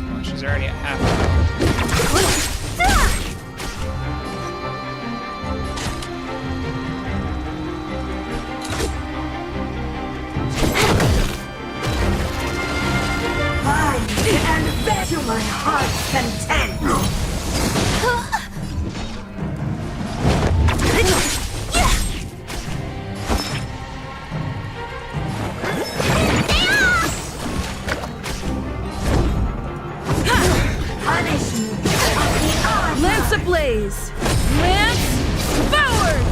Well, she's already at half. Mine and Vet to my heart's content. Punish me. Lance ablaze. Lance forward.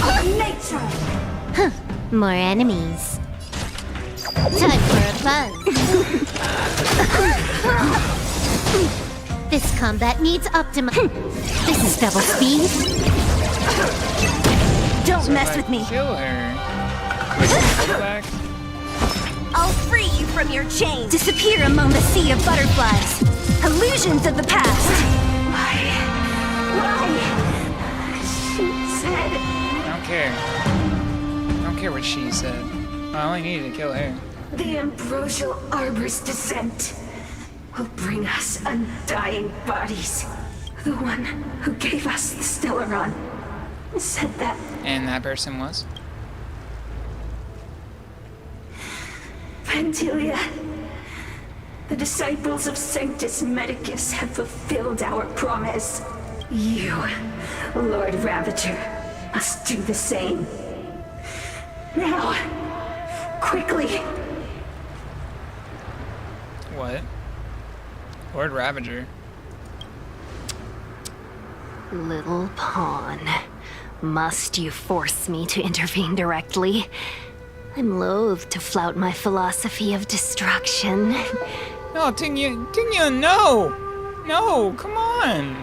Of nature. More enemies. Time for a fun. This combat needs optima. This is double speed. Don't mess with me. Kill her. Go back. I'll free you from your chains. Disappear among the sea of butterflies. Illusions of the past. Why? She said. I don't care. I don't care what she said. I only needed to kill her. The ambrosial arbor's descent will bring us undying bodies. The one who gave us the Stellaron said that. And that person was? Pantilia, the disciples of Sanctus Medicus have fulfilled our promise. You, Lord Ravager, must do the same. Now, quickly. What? Lord Ravager. Little pawn. Must you force me to intervene directly? I'm loath to flout my philosophy of destruction. No, Tingya, no! No, come on!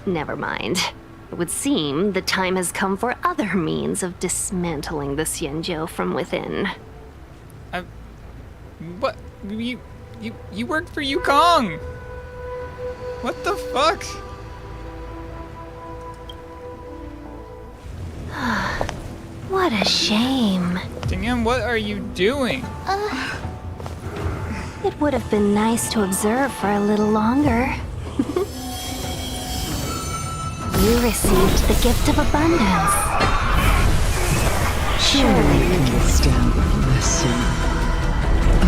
Never mind. It would seem the time has come for other means of dismantling the Xianzhou from within. What? You... You worked for Yukong. What the fuck? What a shame. Damn, what are you doing? It would have been nice to observe for a little longer. You received the gift of abundance. Surely you can withstand the blessing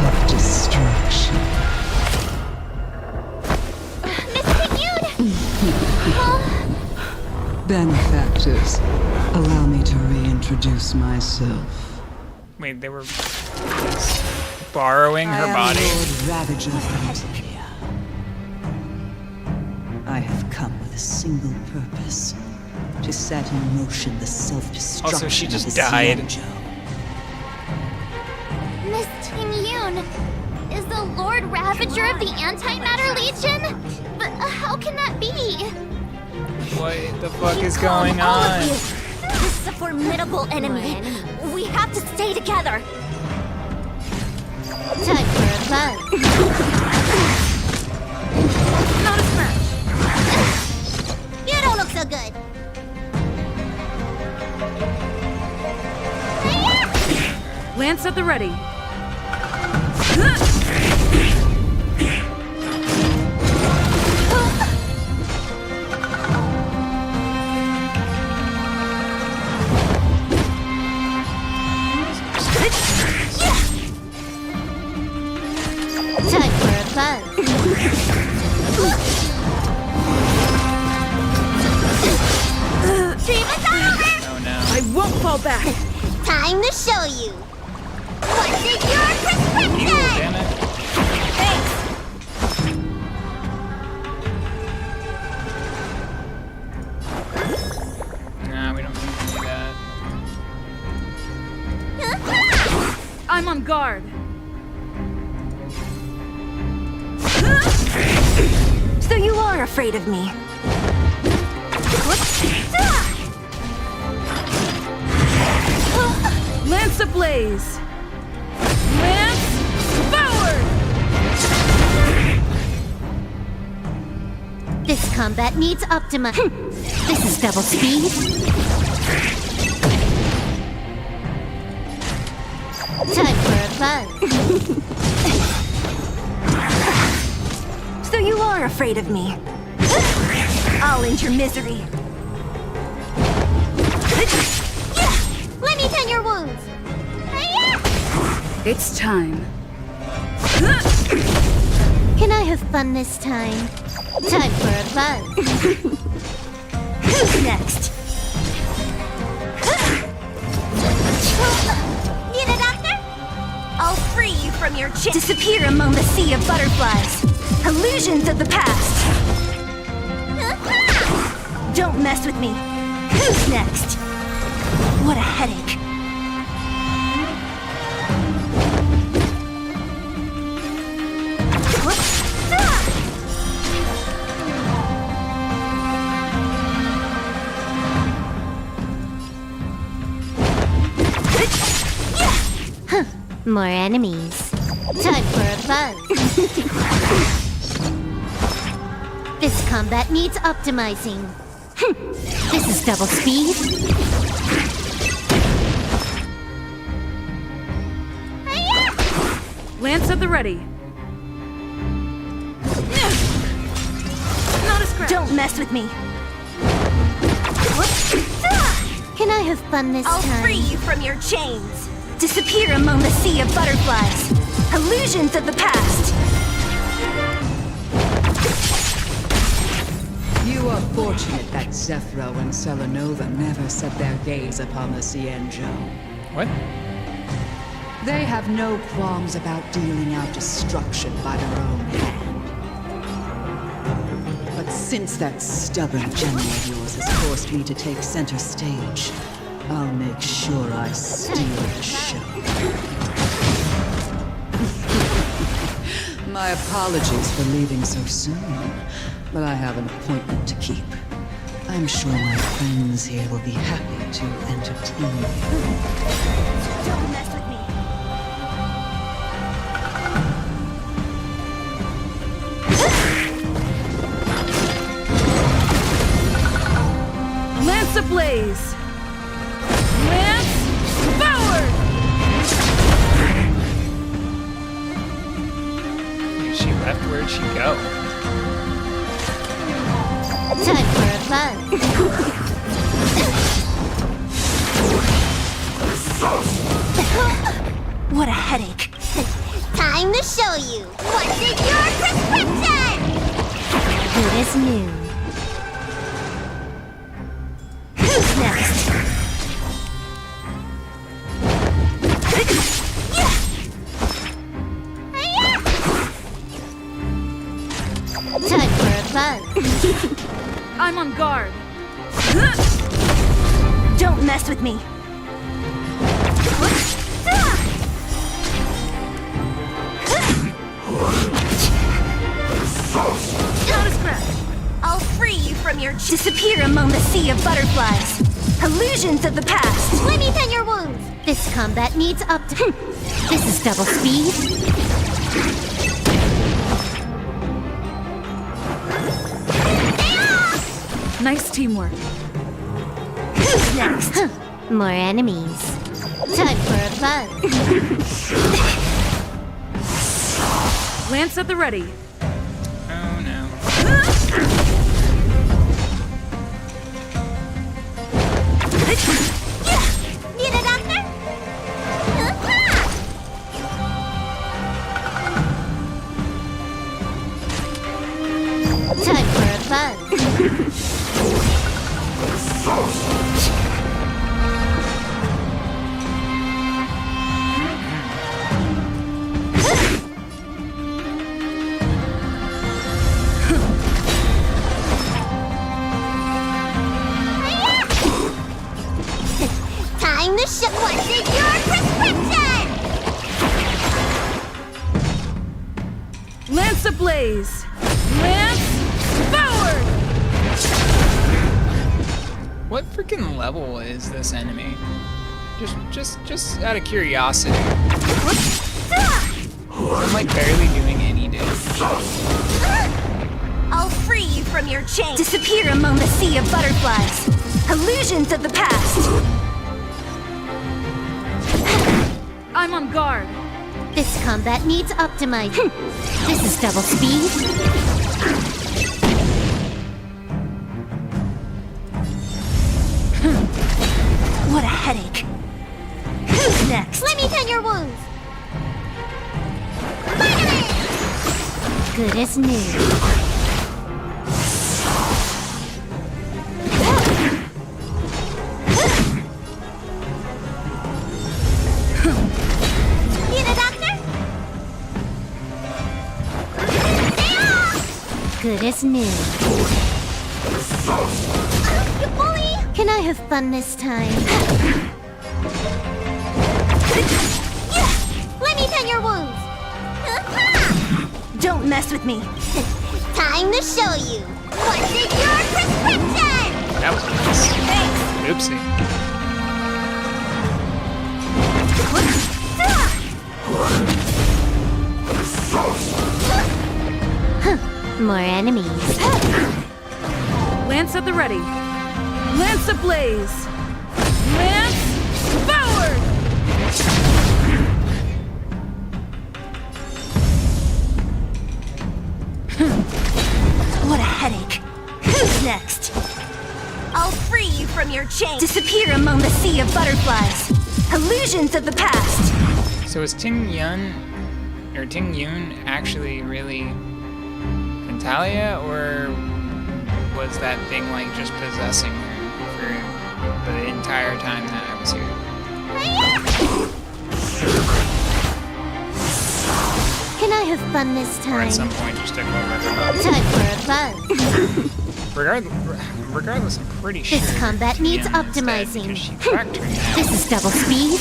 of destruction. Benefactors, allow me to reintroduce myself. Wait, they were borrowing her body? Lord Ravager of Antilia. I have come with a single purpose. To set in motion the self-destruction Also, she just of the died. Xianzhou. Miss Ting-Yun, is the Lord Ravager of the Antimatter Legion? But how can that be? What the fuck is going All of on? you. This is a formidable enemy. We have to stay together. Time for a fun. Not a smash. You don't look so good. Lance at the ready. Time for a fun. Treatment's over! Oh no. I won't fall back. Time to show you. What's in your prescription? Damn it. Nah, we don't need to do that. I'm on guard. So you are afraid of me. Lance ablaze. Lance forward. This combat needs Optima. This is double speed. Time for a fun. So you are afraid of me. I'll end your misery. Let me tend your wounds. It's time. Can I have fun this time? Time for a fun. Who's next? Need a doctor? I'll free you from your chain. Disappear among the sea of butterflies. Illusions of the past. Don't mess with me. Who's next? What a headache. More enemies. Time for a fun. This combat needs optimizing. This is double speed. Lance at the ready. Not a scratch. Don't mess with me. Can I have fun this I'll time? free you from your chains. Disappear among the sea of butterflies. Illusions of the past. You are fortunate that Zephyro and Selenova never set their gaze upon the Xianzhou. What? They have no qualms about dealing out destruction by their own hand. But since that stubborn general of yours has forced me to take center stage, I'll make sure I steal the show. My apologies for leaving so soon, but I have an appointment to keep. I'm sure my friends here will be happy to entertain you. Don't mess with me. did she go? Time for a buzz. What a headache. Time to show you what's in your prescription! Good as new. Who's next? Time for a buzz. I'm on guard. Don't mess with me. I'll free you from your disappear among the sea of butterflies. Illusions of the past. Let me tend your wounds. This combat needs up to. This is double speed. Nice teamwork. Who's next? More enemies. Time for a buzz. Lance at the ready. Oh no. Need a doctor? Time for a buzz. Time to show what's in your prescription! Lance ablaze. Lance forward. What freaking level is this enemy? Just out of curiosity. I'm like barely doing any damage. I'll free you from your chains. Disappear among the sea of butterflies. Illusions of the past. I'm on guard. This combat needs optimizing. This is double speed. What a headache. Who's next? Let me tend your wounds. Good as new. Need a doctor? Good as new. You bully! Can I have fun this time? Let me tend your wounds. Don't mess with me. Time to show you what's in your prescription! That was nice. Oopsie. More enemies. Lance at the ready. Lance ablaze. Lance forward. What a headache. Who's next? I'll free you from your chains. Disappear among the sea of butterflies. Illusions of the past. So is Ting Yun actually really Natalia, or was that thing like just possessing her for the entire time that I was here? Can I have fun this Or time? at some point just took over her body? Time for a buzz. Regardless, I'm pretty sure This combat needs Yun is dead optimizing. because she cracked her neck. This is double speed.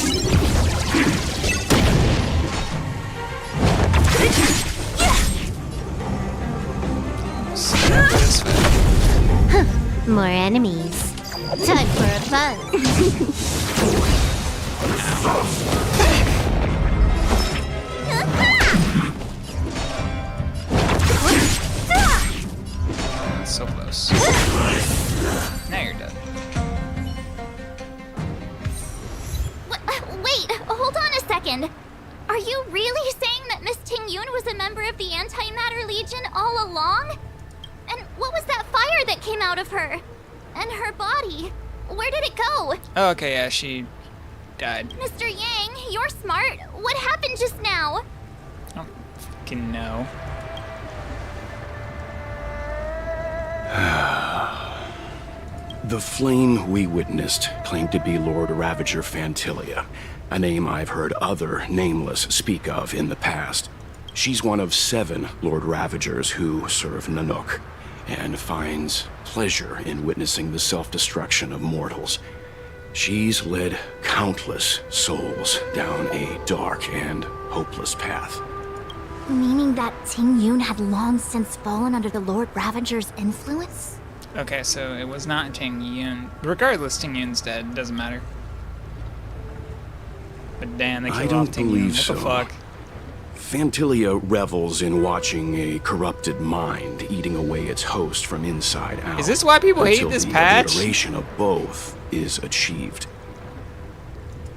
More enemies. Time for a buzz. So close. Now you're dead. Wait, hold on a second. Are you really saying that Miss Ting-Yun was a member of the Antimatter Legion all along? And what was that fire that came out of her? And her body? Where did it go? Oh, okay, yeah, she died. Mr. Yang, you're smart. What happened just now? I don't fucking know. The flame we witnessed claimed to be Lord Ravager Fantilia, a name I've heard other Nameless speak of in the past. She's one of 7 Lord Ravagers who serve Nanook, and finds pleasure in witnessing the self-destruction of mortals. She's led countless souls down a dark and hopeless path. Meaning that Ting-Yun had long since fallen under the Lord Ravager's influence? Okay, so it was not Ting-Yun. Regardless, Ting-Yun's dead. Doesn't matter. But damn, they I killed don't off Ting-Yun. believe What so. the fuck? Fantilia revels in watching a corrupted mind eating away its host from inside out. Is this why people hate until this the patch? obliteration of both is achieved.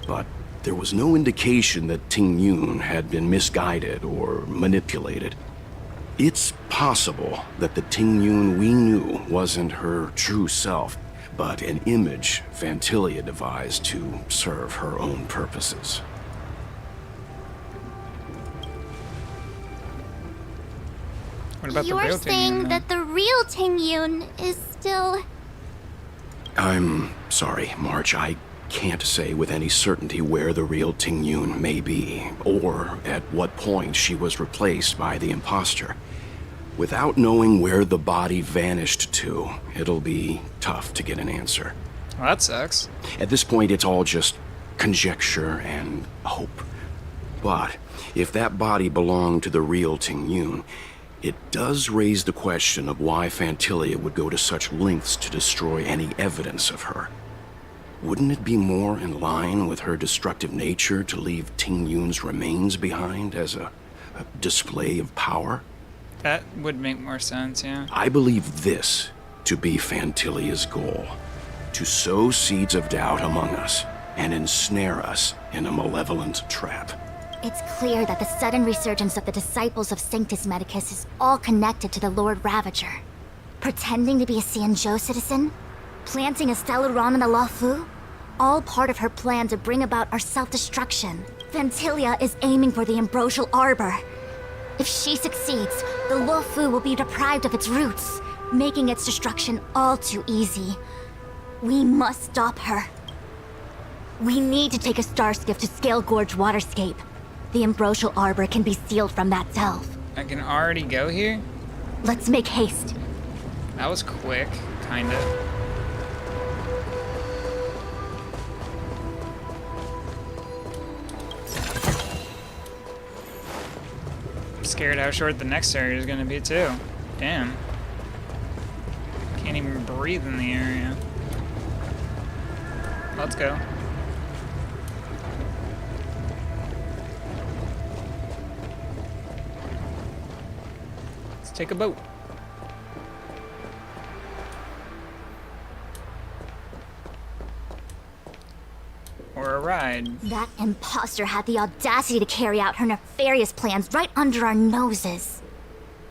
But there was no indication that Ting-Yun had been misguided or manipulated. It's possible that the Ting-Yun we knew wasn't her true self, but an image Fantilia devised to serve her own purposes. What about the You're real saying Ting-Yun, that the real Ting-Yun is still... I'm sorry, March. I can't say with any certainty where the real Ting-Yun may be, or at what point she was replaced by the imposter. Without knowing where the body vanished to, it'll be tough to get an answer. Well, that sucks. At this point, it's all just conjecture and hope. But if that body belonged to the real Ting-Yun, it does raise the question of why Fantilia would go to such lengths to destroy any evidence of her. Wouldn't it be more in line with her destructive nature to leave Ting-Yun's remains behind as a display of power? That would make more sense, yeah. I believe this to be Fantilia's goal: to sow seeds of doubt among us and ensnare us in a malevolent trap. It's clear that the sudden resurgence of the disciples of Sanctus Medicus is all connected to the Lord Ravager. Pretending to be a Xianzhou citizen? Planting a Stellaron in the Luofu? All part of her plan to bring about our self-destruction. Fantilia is aiming for the Ambrosial Arbor. If she succeeds, the Luofu will be deprived of its roots, making its destruction all too easy. We must stop her. We need to take a star skiff to Scale Gorge Waterscape. The Ambrosial Arbor can be sealed from that delve. I can already go here? Let's make haste. That was quick, kinda. I'm scared how short the next area is gonna be too. Damn. Can't even breathe in the area. Let's go. Let's take a boat. Or a ride. That imposter had the audacity to carry out her nefarious plans right under our noses.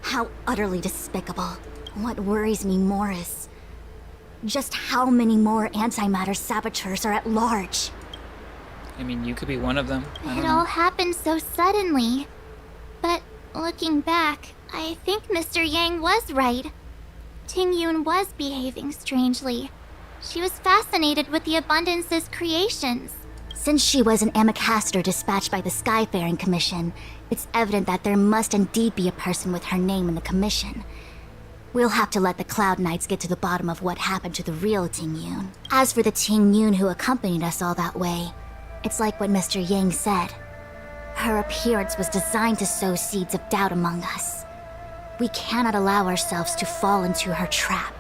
How utterly despicable. What worries me more is just how many more antimatter saboteurs are at large. I mean, you could be one of them. I It don't all know. happened so suddenly. But looking back, I think Mr. Yang was right. Ting-Yun was behaving strangely. She was fascinated with the Abundance's creations. Since she was an Amicastor dispatched by the Skyfaring Commission, it's evident that there must indeed be a person with her name in the commission. We'll have to let the Cloud Knights get to the bottom of what happened to the real Ting-Yun. As for the Ting-Yun who accompanied us all that way, it's like what Mr. Yang said. Her appearance was designed to sow seeds of doubt among us. We cannot allow ourselves to fall into her trap.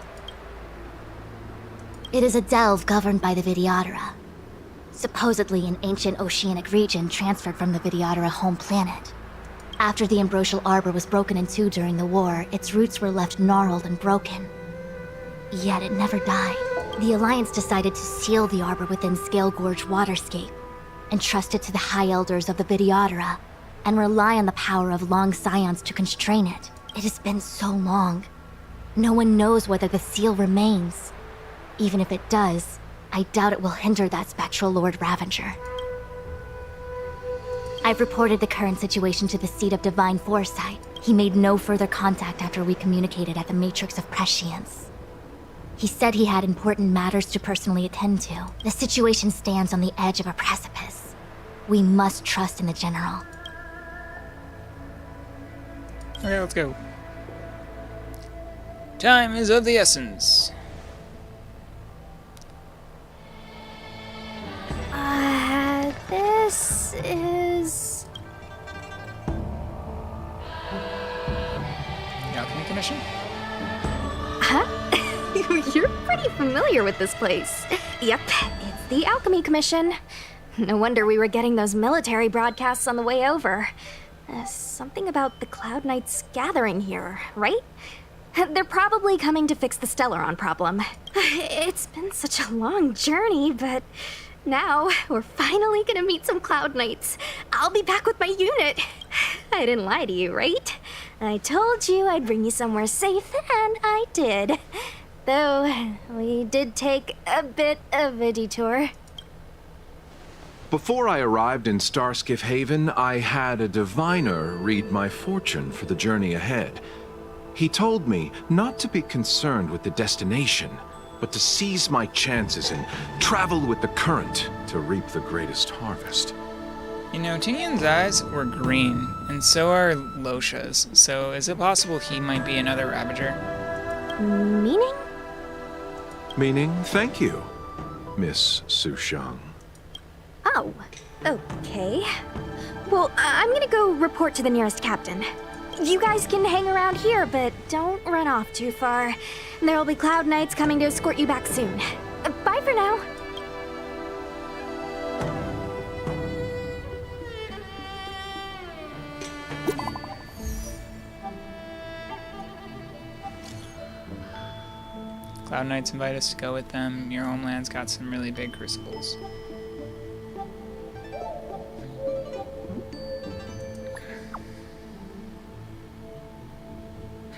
It is a delve governed by the Vidyadhara. Supposedly an ancient oceanic region transferred from the Vidyadhara home planet. After the Ambrosial Arbor was broken in two during the war, its roots were left gnarled and broken. Yet it never died. The Alliance decided to seal the Arbor within Scale Gorge Waterscape, entrust it to the High Elders of the Vidyadhara, and rely on the power of long scions to constrain it. It has been so long. No one knows whether the seal remains. Even if it does, I doubt it will hinder that spectral Lord Ravager. I've reported the current situation to the Seat of Divine Foresight. He made no further contact after we communicated at the Matrix of Prescience. He said he had important matters to personally attend to. The situation stands on the edge of a precipice. We must trust in the General. Okay, let's go. Time is of the essence. This is... The Alchemy Commission? Huh? You're pretty familiar with this place. Yep, it's the Alchemy Commission. No wonder we were getting those military broadcasts on the way over. Something about the Cloud Knights gathering here, right? They're probably coming to fix the Stellaron problem. It's been such a long journey, but now we're finally gonna meet some Cloud Knights. I'll be back with my unit. I didn't lie to you, right? I told you I'd bring you somewhere safe, and I did. Though, we did take a bit of a detour. Before I arrived in Starskiff Haven, I had a diviner read my fortune for the journey ahead. He told me not to be concerned with the destination, but to seize my chances and travel with the current to reap the greatest harvest. You know, Tinian's eyes were green, and so are Losha's, so is it possible he might be another Ravager? Meaning? Meaning, thank you, Miss Sushang. Oh, okay. Well, I'm gonna go report to the nearest captain. You guys can hang around here, but don't run off too far. There'll be Cloud Knights coming to escort you back soon. Bye for now. Cloud Knights invite us to go with them. Your homeland's got some really big crucibles.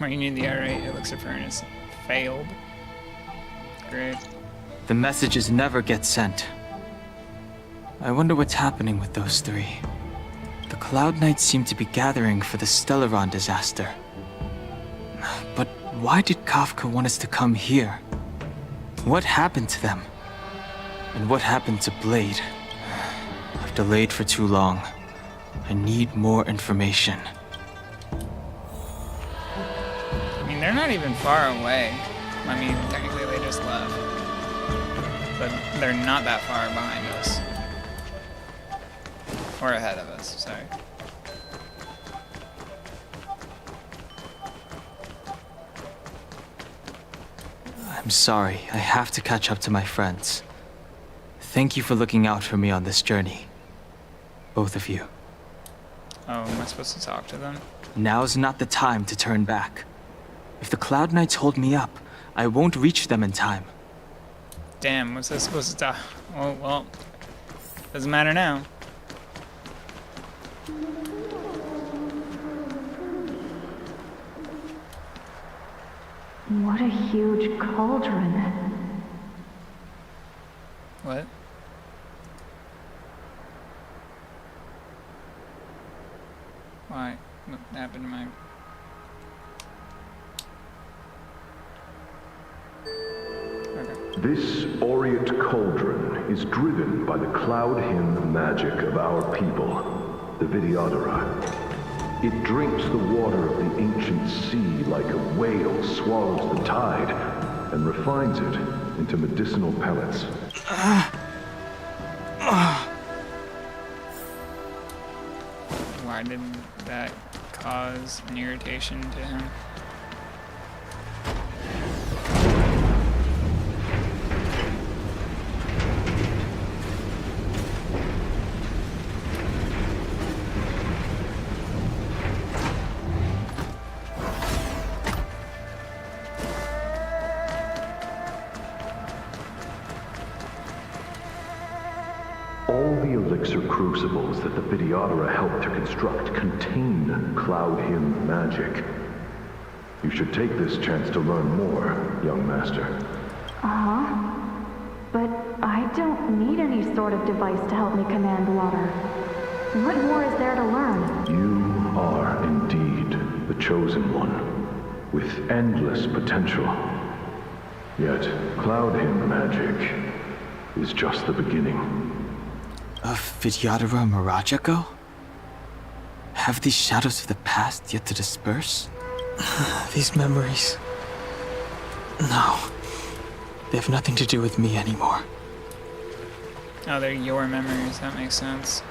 You need the R8 elixir furnace. Failed. Great. The messages never get sent. I wonder what's happening with those three. The Cloud Knights seem to be gathering for the Stellaron disaster. But why did Kafka want us to come here? What happened to them? And what happened to Blade? I've delayed for too long. I need more information. They're not even far away. I mean, technically they just left. But they're not that far behind us. Or ahead of us, sorry. I'm sorry, I have to catch up to my friends. Thank you for looking out for me on this journey. Both of you. Oh, am I supposed to talk to them? Now's not the time to turn back. If the Cloud Knights hold me up, I won't reach them in time. Damn, what's that supposed to do? Oh, well, doesn't matter now. What a huge cauldron. What? Why? What happened to my... This aureate cauldron is driven by the cloud hymn magic of our people, the Vidyadhara. It drinks the water of the ancient sea like a whale swallows the tide, and refines it into medicinal pellets. Why did that cause an irritation to him? elixir crucibles that the Videodora helped to construct contain Cloud Hymn magic. You should take this chance to learn more, young master. Uh-huh. But I don't need any sort of device to help me command water. What more is there to learn? You are indeed the chosen one, with endless potential. Yet, Cloud Hymn magic is just the beginning. Of Vidyadhara Mirajago? Have these shadows of the past yet to disperse? These memories... No. They have nothing to do with me anymore. Oh, they're your memories. That makes sense.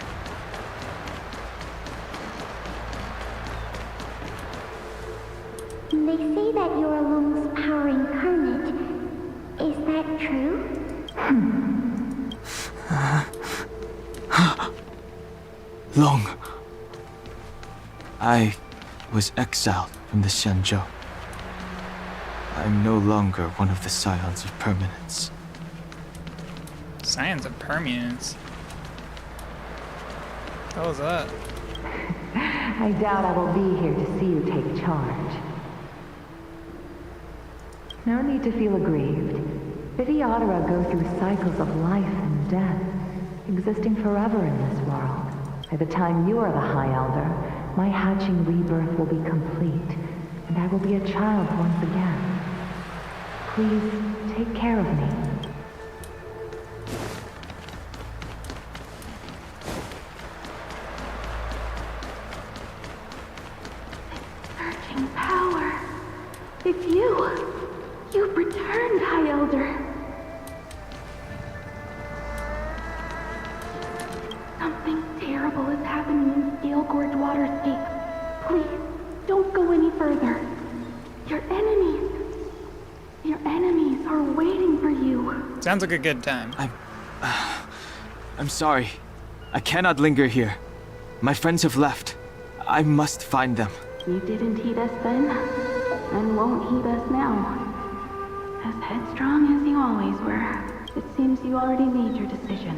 They say that you're Lung's power incarnate. Is that true? Long. I was exiled from the Xianzhou. I'm no longer one of the Scions of Permanence. Scions of Permanence? What the hell is that? I doubt I will be here to see you take charge. No need to feel aggrieved. Videodara go through cycles of life and death, existing forever in this world. By the time you are the High Elder, my hatching rebirth will be complete, and I will be a child once again. Please, take care of me. Surging power. It's you. You've returned, High Elder. Something terrible is happening in Scale Gorge Waterscape. Please, don't go any further. Your enemies are waiting for you. Sounds like a good time. I'm sorry. I cannot linger here. My friends have left. I must find them. You didn't heed us then, and won't heed us now. As headstrong as you always were, it seems you already made your decision.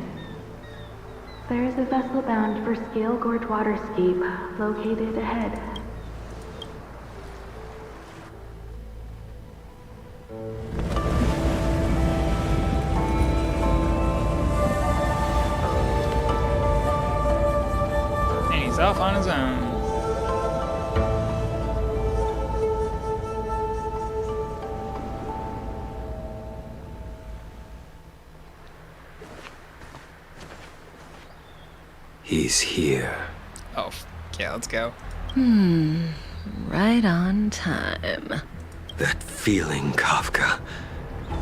There is a vessel bound for Scale Gorge Waterscape, located ahead. And he's off on his own. He's here. Oh, yeah, let's go. Right on time. That feeling, Kafka.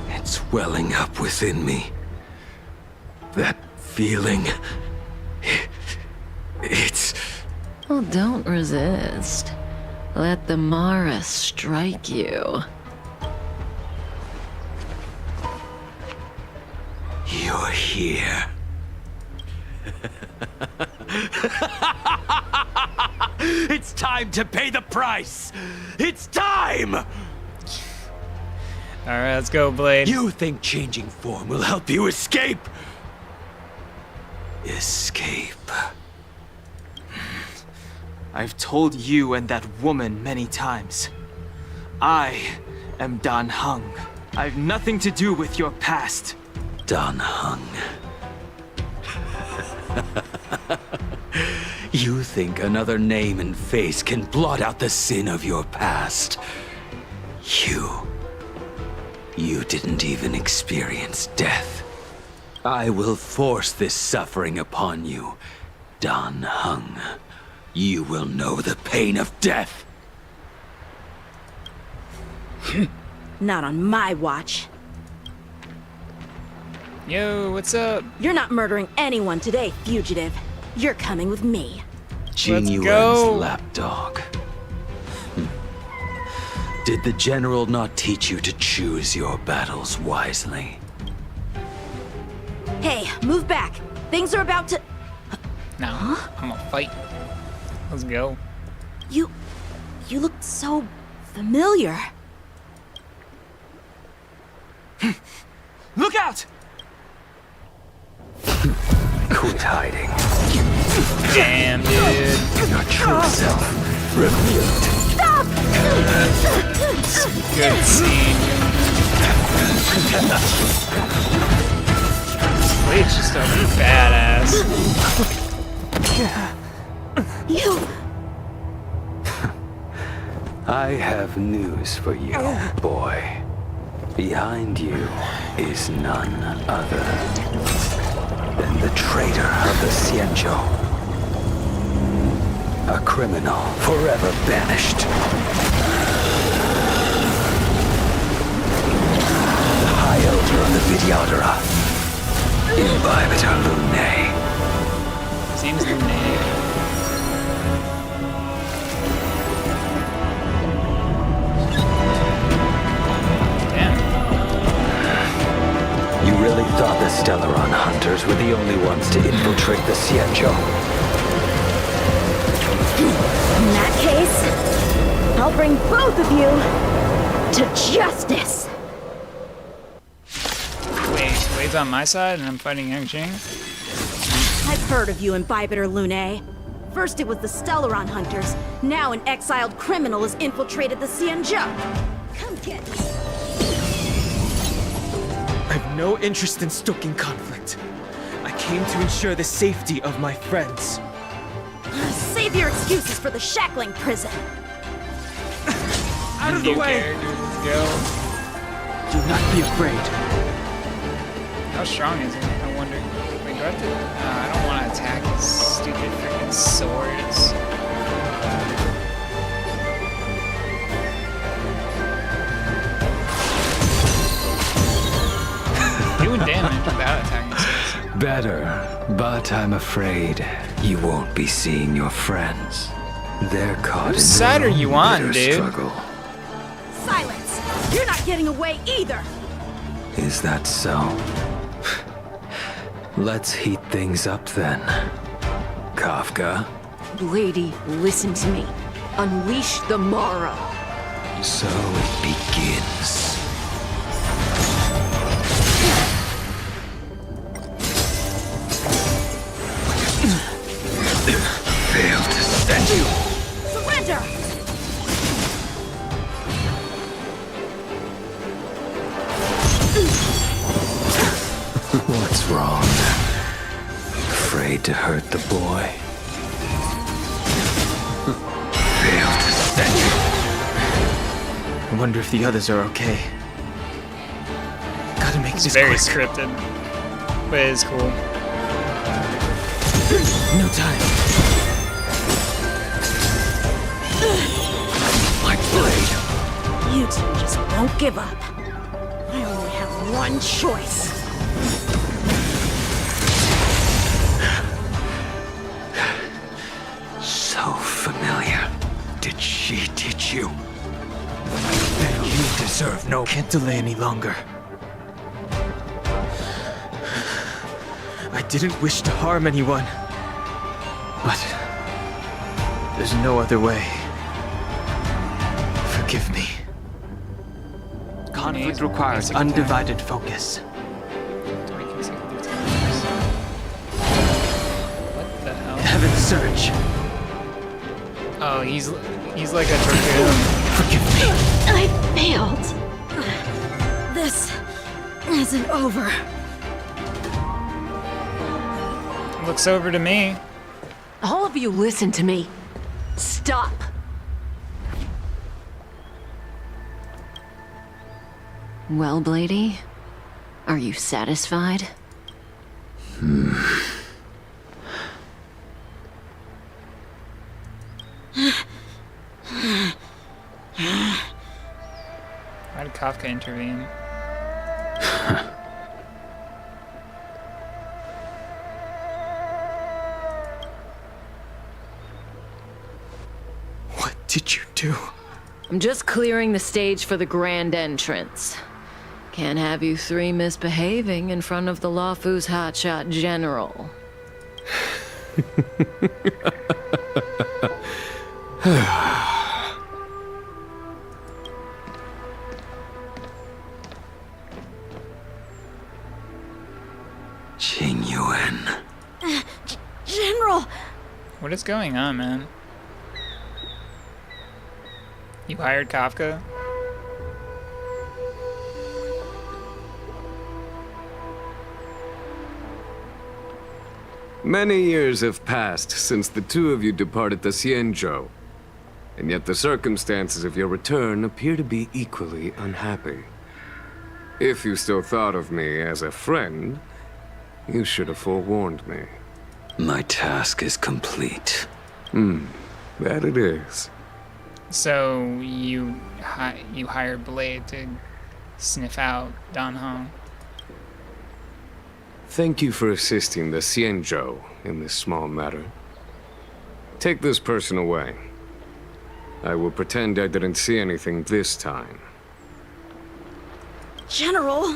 It's welling up within me. That feeling... It's... Well, don't resist. Let the Mara strike you. You're here. It's time to pay the price! It's time! Alright, let's go, Blade. You think changing form will help you escape? Escape. I've told you and that woman many times. I am Dan Heng. I've nothing to do with your past. Dan Heng. You think another name and face can blot out the sin of your past? You didn't even experience death. I will force this suffering upon you, Dan Heng. You will know the pain of death. Not on my watch. Yo, what's up? You're not murdering anyone today, fugitive. You're coming with me. Jinyuan's lapdog. Did the general not teach you to choose your battles wisely? Hey, move back. Things are about to... No, I'm gonna fight. Let's go. You looked so familiar. Look out! Quit hiding. Damn, dude. Your true self revealed. Stop! Good scene. Blade's just a badass. You... I have news for you, boy. Behind you is none other than the traitor of the Xianzhou. A criminal forever banished. High Elder of the Vidyadhara. Imbibitor Lunae. Seems Lunae. You really thought the Stellaron hunters were the only ones to infiltrate the Xianzhou? In that case, I'll bring both of you to justice. Wait, Wade's on my side and I'm fighting Yang Jing? I've heard of you, Imbibitor Lunae. First it was the Stellaron hunters, now an exiled criminal has infiltrated the Xianzhou. Come get me. I have no interest in stoking conflict. I came to ensure the safety of my friends. Save your excuses for the shackling prison. Out of the way! Do not be afraid. How strong is he? I wonder. Wait, do I have to? I don't want to attack his stupid freaking swords. Doing damage without attacking swords. Better, but I'm afraid you won't be seeing your friends. They're caught Whose in side their are you own on, bitter dude? struggle. Silence! You're not getting away either! Is that so? Let's heat things up then. Kafka. Lady, listen to me. Unleash the Mara. So it begins. Failed to send you. Surrender! What's wrong? Afraid to hurt the boy? Failed to send you. I wonder if the others are okay. Gotta make It's this very quick. scripted, but it's cool. No time. My blade. You two just won't give up. I only have one choice. So familiar. Did she teach you? Then you deserve no... Can't delay any longer. I didn't wish to harm anyone. But there's no other way. Forgive me. Conflict requires undivided focus. What the hell? Heaven's Surge. Oh, he's like a torpedo. Forgive me. I failed. This isn't over. Looks over to me. All of you listen to me. Stop. Well, Blady, are you satisfied? Why did Kafka intervene? What did you do? I'm just clearing the stage for the grand entrance. Can't have you three misbehaving in front of the Lafu's hotshot general. Qing Yuan. What is going on, man? You hired Kafka? Many years have passed since the two of you departed the Xianzhou, and yet the circumstances of your return appear to be equally unhappy. If you still thought of me as a friend, you should have forewarned me. My task is complete. That it is. So you hired Blade to sniff out Dan Heng. Thank you for assisting the Xianzhou in this small matter. Take this person away. I will pretend I didn't see anything this time. General,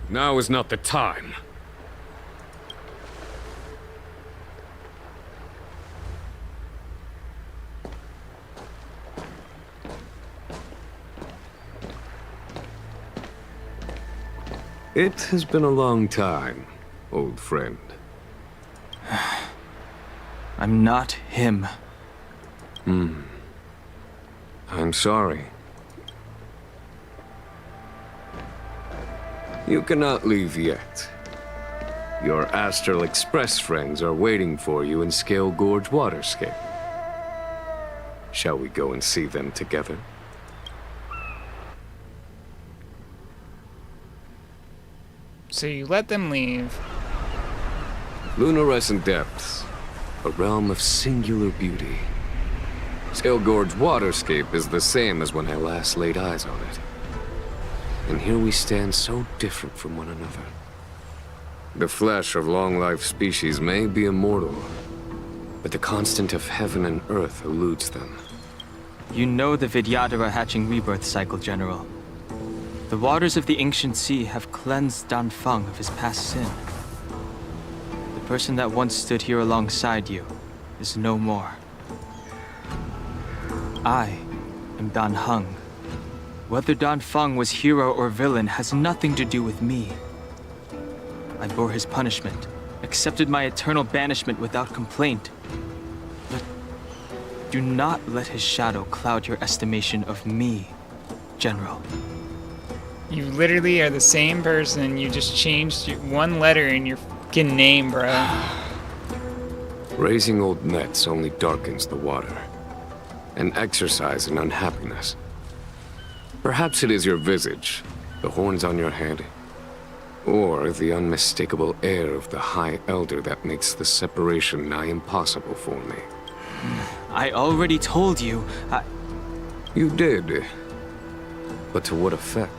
Now is not the time. It has been a long time, old friend. I'm not him. I'm sorry. You cannot leave yet. Your Astral Express friends are waiting for you in Scale Gorge Waterscape. Shall we go and see them together? So you let them leave. Lunarescent Depths, a realm of singular beauty. Scale Gorge Waterscape is the same as when I last laid eyes on it. And here we stand so different from one another. The flesh of long-life species may be immortal, but the constant of heaven and earth eludes them. You know the Vidyadhara hatching rebirth cycle, General. The waters of the ancient sea have cleansed Dan Feng of his past sin. The person that once stood here alongside you is no more. I am Dan Heng. Whether Dan Feng was hero or villain has nothing to do with me. I bore his punishment, accepted my eternal banishment without complaint. But do not let his shadow cloud your estimation of me, General. You literally are the same person. You just changed one letter in your fucking name, bro. Raising old nets only darkens the water. An exercise in unhappiness. Perhaps it is your visage, the horns on your head, or the unmistakable air of the High Elder that makes the separation nigh impossible for me. I already told you, You did. But to what effect?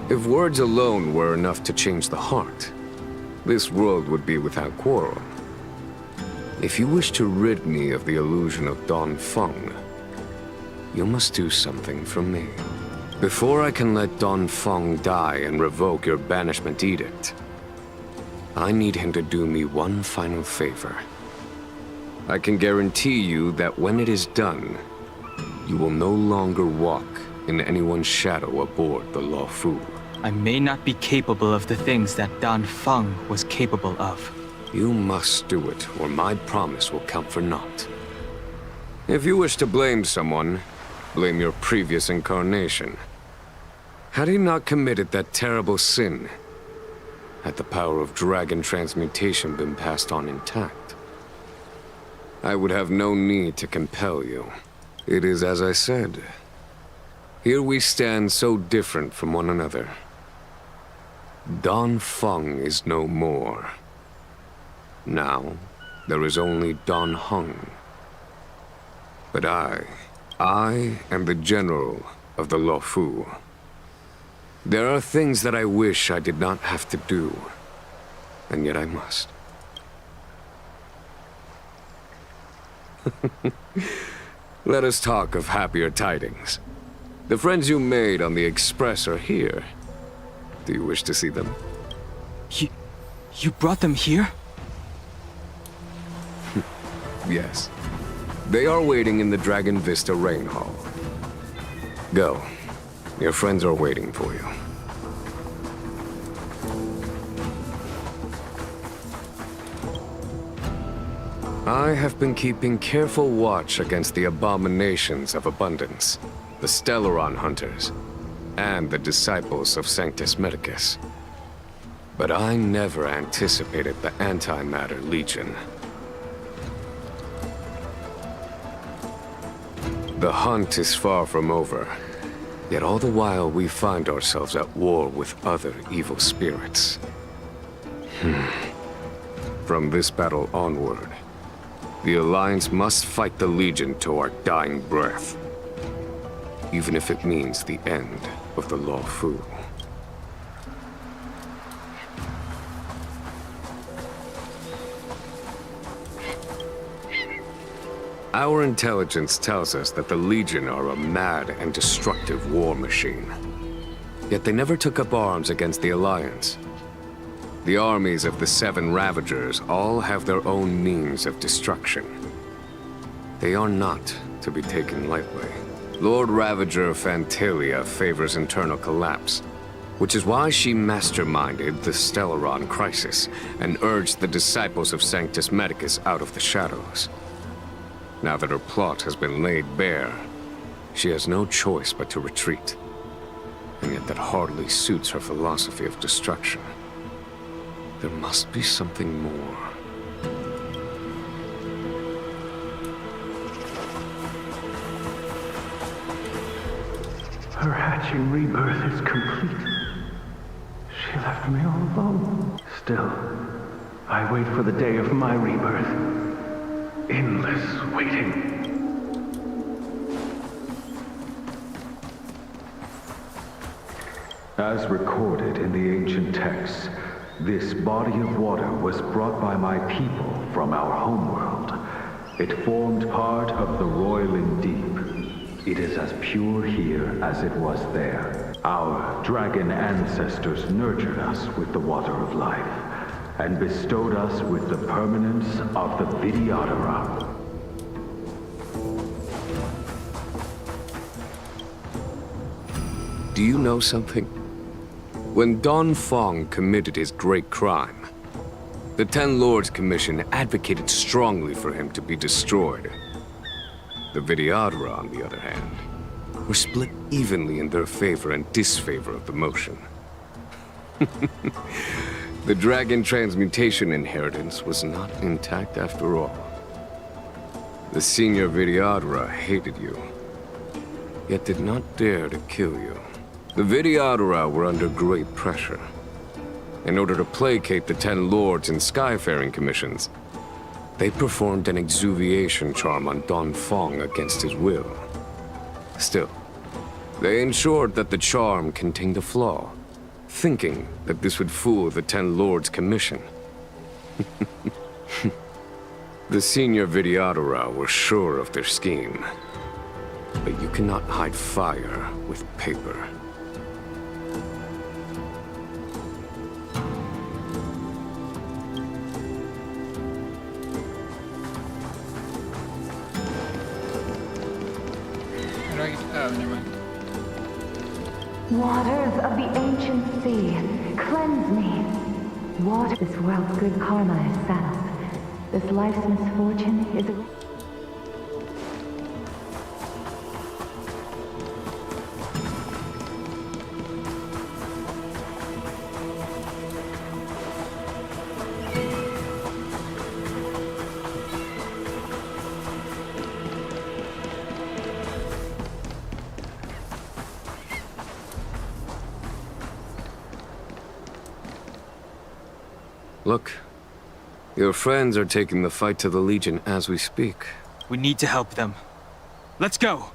If words alone were enough to change the heart, this world would be without quarrel. If you wish to rid me of the illusion of Dan Feng, you must do something for me. Before I can let Dan Feng die and revoke your banishment edict, I need him to do me one final favor. I can guarantee you that when it is done, you will no longer walk in anyone's shadow aboard the Luofu. I may not be capable of the things that Dan Feng was capable of. You must do it, or my promise will count for naught. If you wish to blame someone, blame your previous incarnation. Had he not committed that terrible sin, had the power of dragon transmutation been passed on intact, I would have no need to compel you. It is as I said. Here we stand so different from one another. Dan Feng is no more. Now, there is only Dan Heng. But I am the general of the Luofu. There are things that I wish I did not have to do, and yet I must. Let us talk of happier tidings. The friends you made on the Express are here. Do you wish to see them? You brought them here? Yes. They are waiting in the Dragon Vista Rain Hall. Go. Your friends are waiting for you. I have been keeping careful watch against the abominations of abundance, the Stellaron hunters, and the disciples of Sanctus Medicus. But I never anticipated the Antimatter Legion. The hunt is far from over, yet all the while we find ourselves at war with other evil spirits. From this battle onward, the Alliance must fight the Legion to our dying breath, even if it means the end of the Law Fu. Our intelligence tells us that the Legion are a mad and destructive war machine. Yet they never took up arms against the Alliance. The armies of the Seven Ravagers all have their own means of destruction. They are not to be taken lightly. Lord Ravager Fantilia favors internal collapse, which is why she masterminded the Stellaron crisis and urged the disciples of Sanctus Medicus out of the shadows. Now that her plot has been laid bare, she has no choice but to retreat. And yet that hardly suits her philosophy of destruction. There must be something more. Her hatching rebirth is complete. She left me all alone. Still, I wait for the day of my rebirth. Endless waiting. As recorded in the ancient texts, this body of water was brought by my people from our homeworld. It formed part of the roiling deep. It is as pure here as it was there. Our dragon ancestors nurtured us with the water of life, and bestowed us with the permanence of the Vidyadhara. Do you know something? When Don Fong committed his great crime, the Ten Lords Commission advocated strongly for him to be destroyed. The Vidyadhara, on the other hand, were split evenly in their favor and disfavor of the motion. The dragon transmutation inheritance was not intact after all. The senior Vidyadhara hated you, yet did not dare to kill you. The Vidyadhara were under great pressure. In order to placate the Ten Lords and Skyfaring Commissions, they performed an exuviation charm on Don Fong against his will. Still, they ensured that the charm contained a flaw, thinking that this would fool the Ten Lords Commission. The senior Vidyadhara were sure of their scheme. But you cannot hide fire with paper. Oh, never mind. Waters of the ancient sea, cleanse me. Water, this world's good karma is settled. This life's misfortune is a... Look, your friends are taking the fight to the Legion as we speak. We need to help them. Let's go!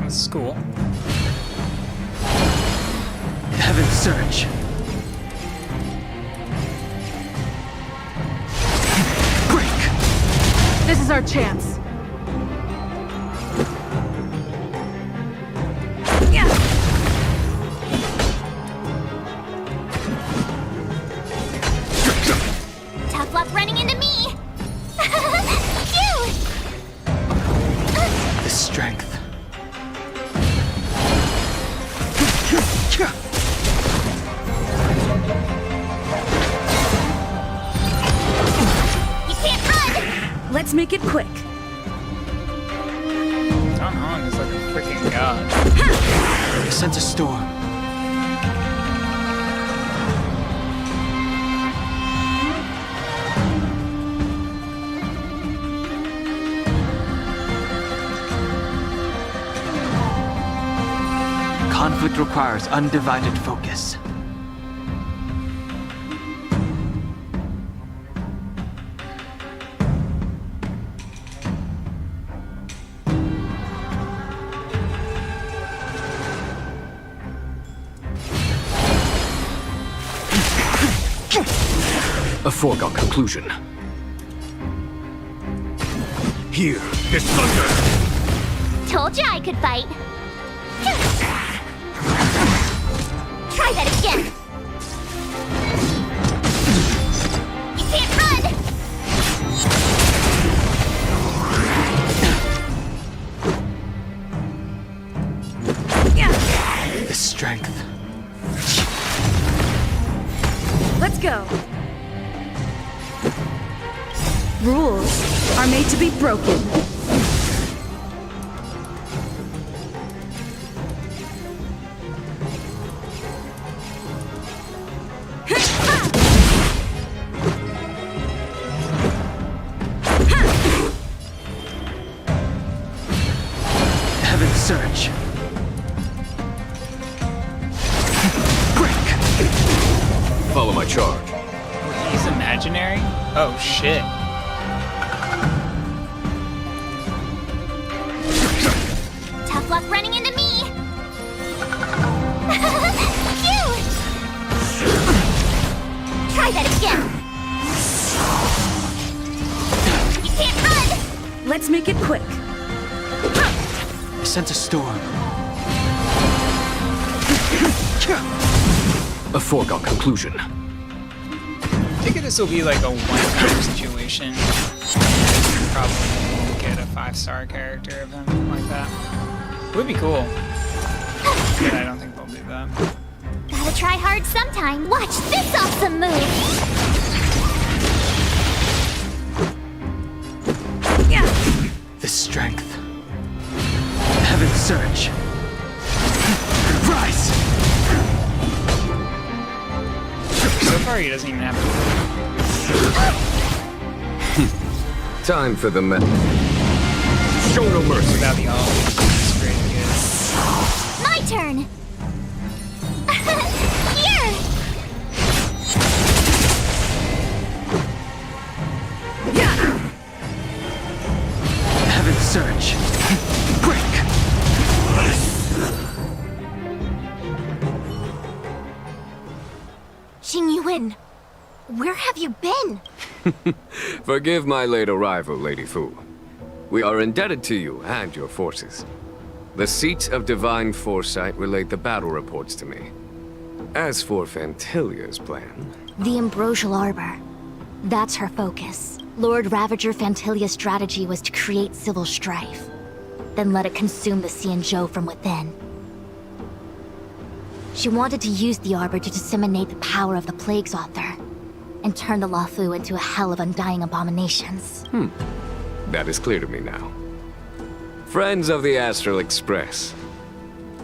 This is cool. Heaven's Surge. Break! This is our chance. Tough luck running into me! Cute! The strength. Let's make it quick. Don Hong is like a freaking god. I sense a storm. Conflict requires undivided focus. A foregone conclusion. Here is thunder! Told you I could fight. Try that again. You can't run! The strength. Let's go. Rules are made to be broken. Heaven's Surge. Follow my charge. He's imaginary? Oh shit. Tough luck running into me. Phew! Try that again. You can't run. Let's make it quick. I sense a storm. A foregone conclusion. I think this will be like a one-time situation. Probably won't get a 5-star character of him like that. Would be cool. But I don't think they'll do that. Gotta try hard sometime. Watch this awesome move. The strength. Heaven's Surge. Rise! So far, he doesn't even have to. Time for the men. Show no mercy. Without the all. It's pretty good. My turn. Here. Heaven's Surge. Break! Jing Yuan, where have you been? Forgive my late arrival, Lady Fu. We are indebted to you and your forces. The Seat of Divine Foresight relayed the battle reports to me. As for Fantilia's plan... The Ambrosial Arbor. That's her focus. Lord Ravager Fantilia's strategy was to create civil strife, then let it consume the Xianzhou from within. She wanted to use the Arbor to disseminate the power of the Plague's author, and turn the Luofu into a hell of undying abominations. That is clear to me now. Friends of the Astral Express,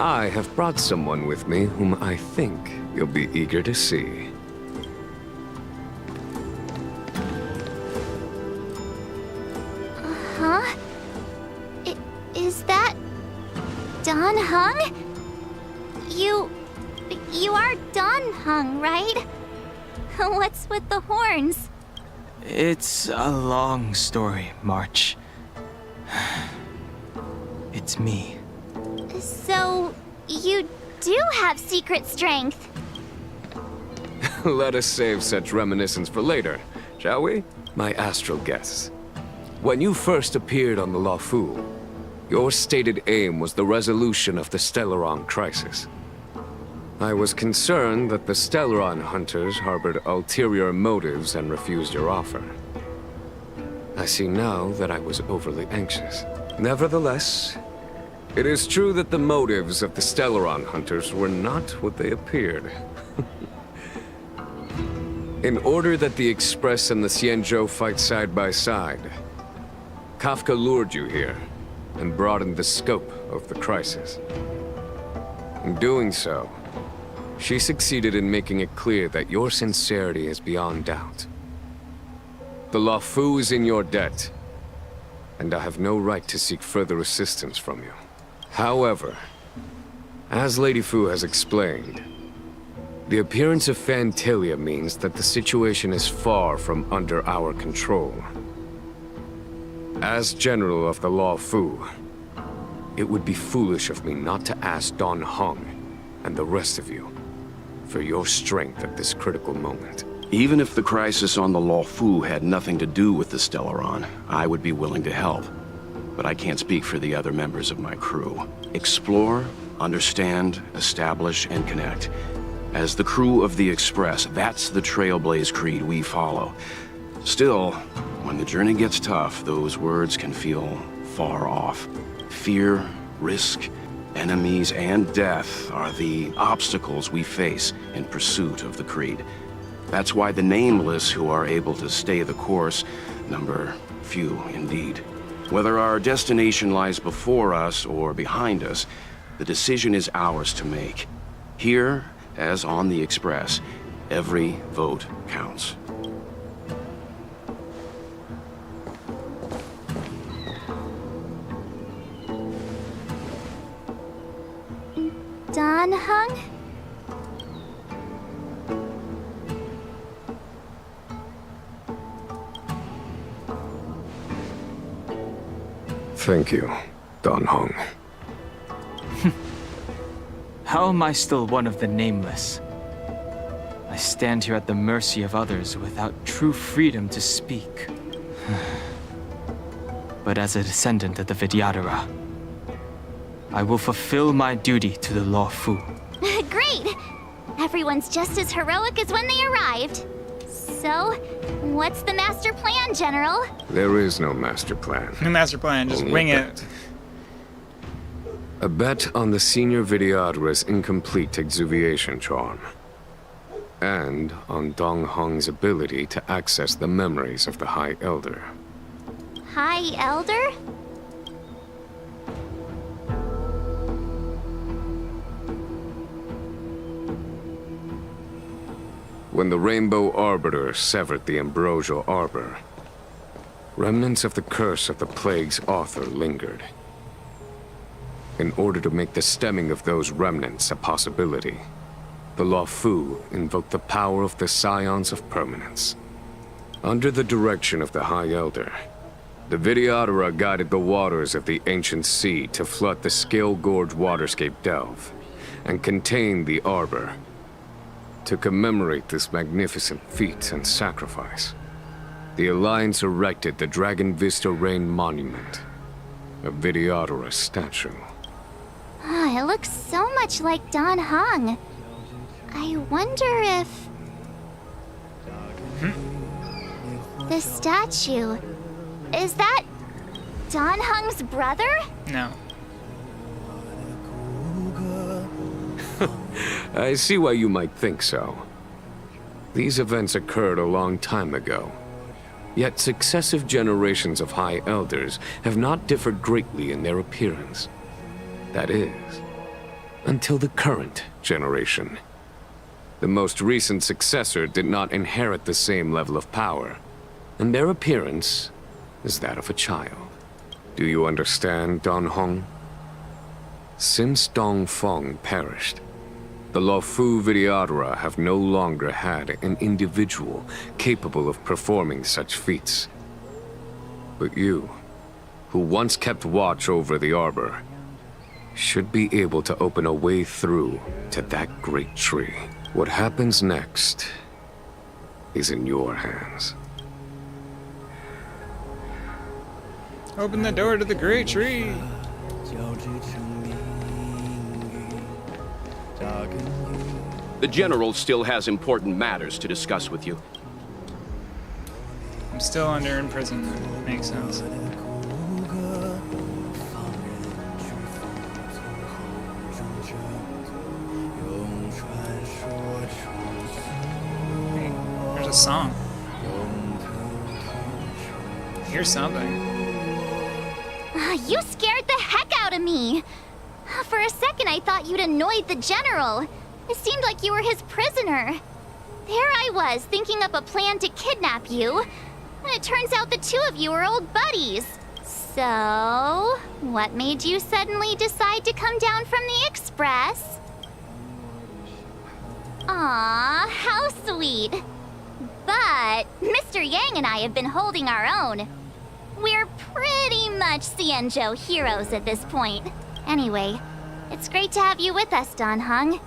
I have brought someone with me whom I think you'll be eager to see. Huh? Is that... Don Hung? You are Don Hung, right? What's with the horns? It's a long story, March. It's me. So, you do have secret strength. Let us save such reminiscence for later, shall we? My astral guests. When you first appeared on the Luofu, your stated aim was the resolution of the Stellaron crisis. I was concerned that the Stellaron hunters harbored ulterior motives and refused your offer. I see now that I was overly anxious. Nevertheless, it is true that the motives of the Stellaron hunters were not what they appeared. In order that the Express and the Xianzhou fight side by side, Kafka lured you here and broadened the scope of the crisis. In doing so, she succeeded in making it clear that your sincerity is beyond doubt. The Luofu is in your debt, and I have no right to seek further assistance from you. However, as Lady Fu has explained, the appearance of Fantilia means that the situation is far from under our control. As General of the Luofu, it would be foolish of me not to ask Don Hong and the rest of you for your strength at this critical moment. Even if the crisis on the Luofu had nothing to do with the Stellaron, I would be willing to help. But I can't speak for the other members of my crew. Explore, understand, establish, and connect. As the crew of the Express, that's the Trailblaze creed we follow. Still, when the journey gets tough, those words can feel far off. Fear, risk, enemies, and death are the obstacles we face in pursuit of the creed. That's why the nameless who are able to stay the course number few indeed. Whether our destination lies before us or behind us, the decision is ours to make. Here, as on the Express, every vote counts. Don Hung? Thank you, Don Hong. How am I still one of the nameless? I stand here at the mercy of others without true freedom to speak. But as a descendant of the Vidyadhara, I will fulfill my duty to the Luofu. Great! Everyone's just as heroic as when they arrived. So, what's the master plan, General? There is no master plan. No master plan, just Only wing a it. bet. A bet on the senior Vidyadhara's incomplete exuviation charm. And on Dong Hong's ability to access the memories of the High Elder. High Elder? When the Rainbow Arbiter severed the Ambrosial Arbor, remnants of the curse of the Plague's author lingered. In order to make the stemming of those remnants a possibility, the Luofu invoked the power of the Scions of Permanence. Under the direction of the High Elder, the Vidyadhara guided the waters of the ancient sea to flood the Scale Gorge waterscape delve and contain the Arbor. To commemorate this magnificent feat and sacrifice, the Alliance erected the Dragon Vista Rain Monument, a Vidyadhara statue. It looks so much like Don Hong. I wonder if... The statue... Is that... Don Hong's brother? No. I see why you might think so. These events occurred a long time ago. Yet successive generations of High Elders have not differed greatly in their appearance. That is, until the current generation. The most recent successor did not inherit the same level of power, and their appearance is that of a child. Do you understand, Don Hong? Since Dong Feng perished, the Luofu Vidyadhara have no longer had an individual capable of performing such feats. But you, who once kept watch over the Arbor, should be able to open a way through to that great tree. What happens next is in your hands. Open the door to the great tree. The General still has important matters to discuss with you. I'm still under imprisonment. Makes sense. Hey, there's a song. Here's something. You scared the heck out of me! For a second, I thought you'd annoyed the general. It seemed like you were his prisoner. There I was, thinking up a plan to kidnap you. And it turns out the two of you are old buddies. So, what made you suddenly decide to come down from the express? Aw, how sweet. But Mr. Yang and I have been holding our own. We're pretty much Xianzhou heroes at this point. Anyway, it's great to have you with us, Dan Heng.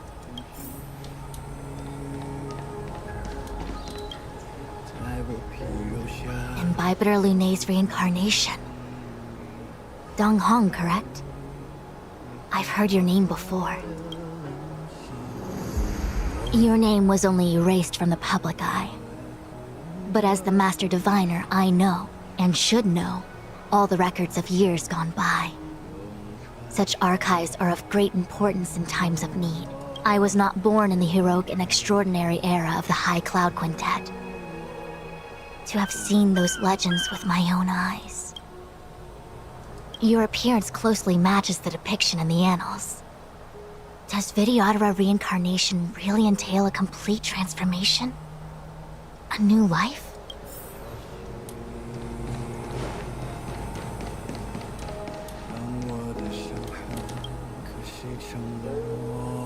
Imbibitor Lunay's reincarnation. Dong Hong, correct? I've heard your name before. Your name was only erased from the public eye. But as the Master Diviner, I know, and should know, all the records of years gone by. Such archives are of great importance in times of need. I was not born in the heroic and extraordinary era of the High Cloud Quintet. To have seen those legends with my own eyes. Your appearance closely matches the depiction in the annals. Does Vidyadhara reincarnation really entail a complete transformation? A new life?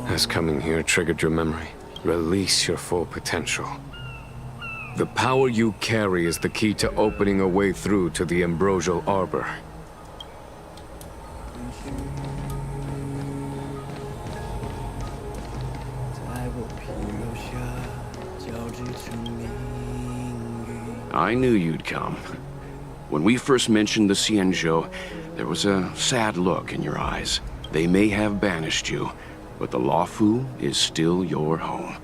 Has coming here triggered your memory? Release your full potential. The power you carry is the key to opening a way through to the Ambrosial Arbor. I knew you'd come. When we first mentioned the Xianzhou, there was a sad look in your eyes. They may have banished you, but the Luofu is still your home.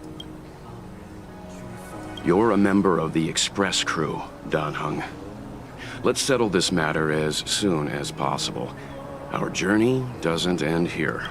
You're a member of the Express crew, Dan Heng. Let's settle this matter as soon as possible. Our journey doesn't end here.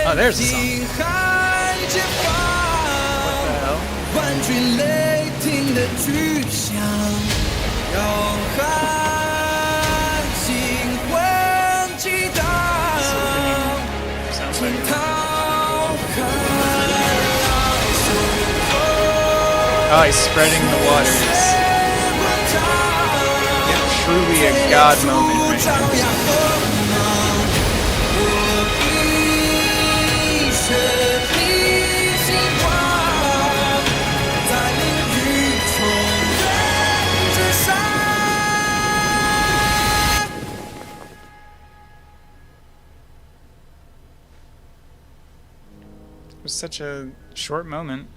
Oh, there's the song. What Oh, he's spreading the waters. Yeah, truly a god moment right here. It was such a short moment.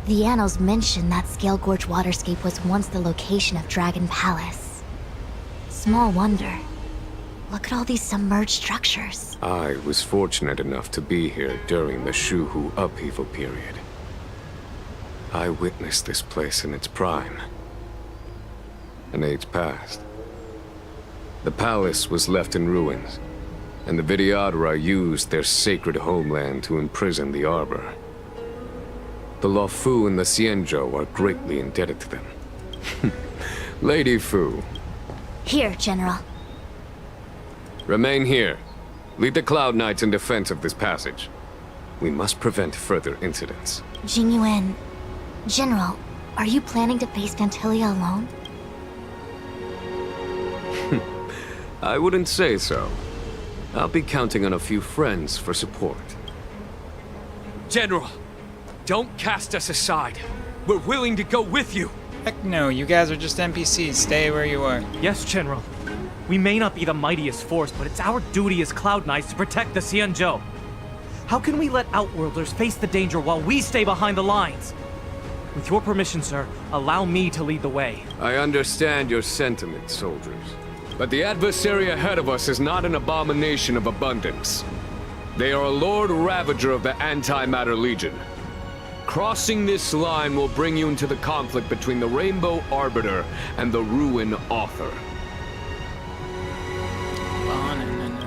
The annals mention that Scale Gorge waterscape was once the location of Dragon Palace. Small wonder. Look at all these submerged structures. I was fortunate enough to be here during the Shuhu upheaval period. I witnessed this place in its prime. An age passed. The palace was left in ruins, and the Vidyadhara used their sacred homeland to imprison the Arbor. The Luofu and the Xianzhou are greatly indebted to them. Lady Fu. Here, General. Remain here. Lead the Cloud Knights in defense of this passage. We must prevent further incidents. Jingyuan, General, are you planning to face Fantilia alone? I wouldn't say so. I'll be counting on a few friends for support. General, don't cast us aside. We're willing to go with you. Heck no, you guys are just NPCs. Stay where you are. Yes, General. We may not be the mightiest force, but it's our duty as Cloud Knights to protect the Xianzhou. How can we let Outworlders face the danger while we stay behind the lines? With your permission, sir, allow me to lead the way. I understand your sentiments, soldiers. But the adversary ahead of us is not an abomination of abundance. They are a Lord Ravager of the Antimatter Legion. Crossing this line will bring you into the conflict between the Rainbow Arbiter and the Ruin Author.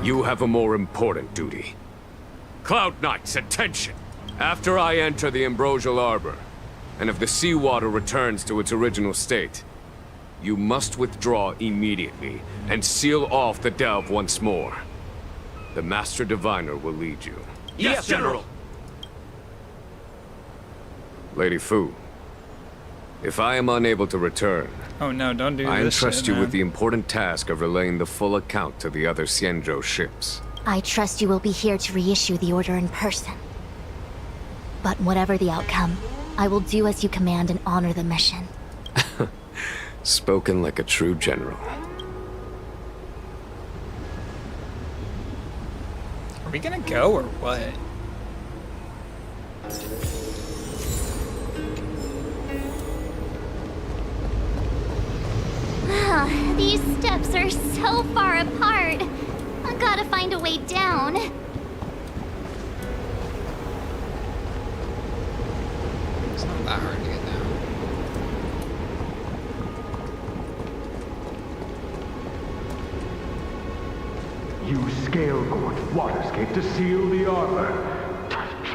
You have a more important duty. Cloud Knights, attention! After I enter the Ambrosial Arbor, and if the seawater returns to its original state, you must withdraw immediately and seal off the delve once more. The Master Diviner will lead you. Yes, General! Lady Fu, if I am unable to return, Oh no, don't do I this entrust shit, you man. with the important task of relaying the full account to the other Xianzhou ships. I trust you will be here to reissue the order in person. But whatever the outcome, I will do as you command and honor the mission. Spoken like a true general. Are we gonna go or what? These steps are so far apart. I gotta find a way down. It's not that hard to get down. You scale-gorged waterscape to seal the arbor.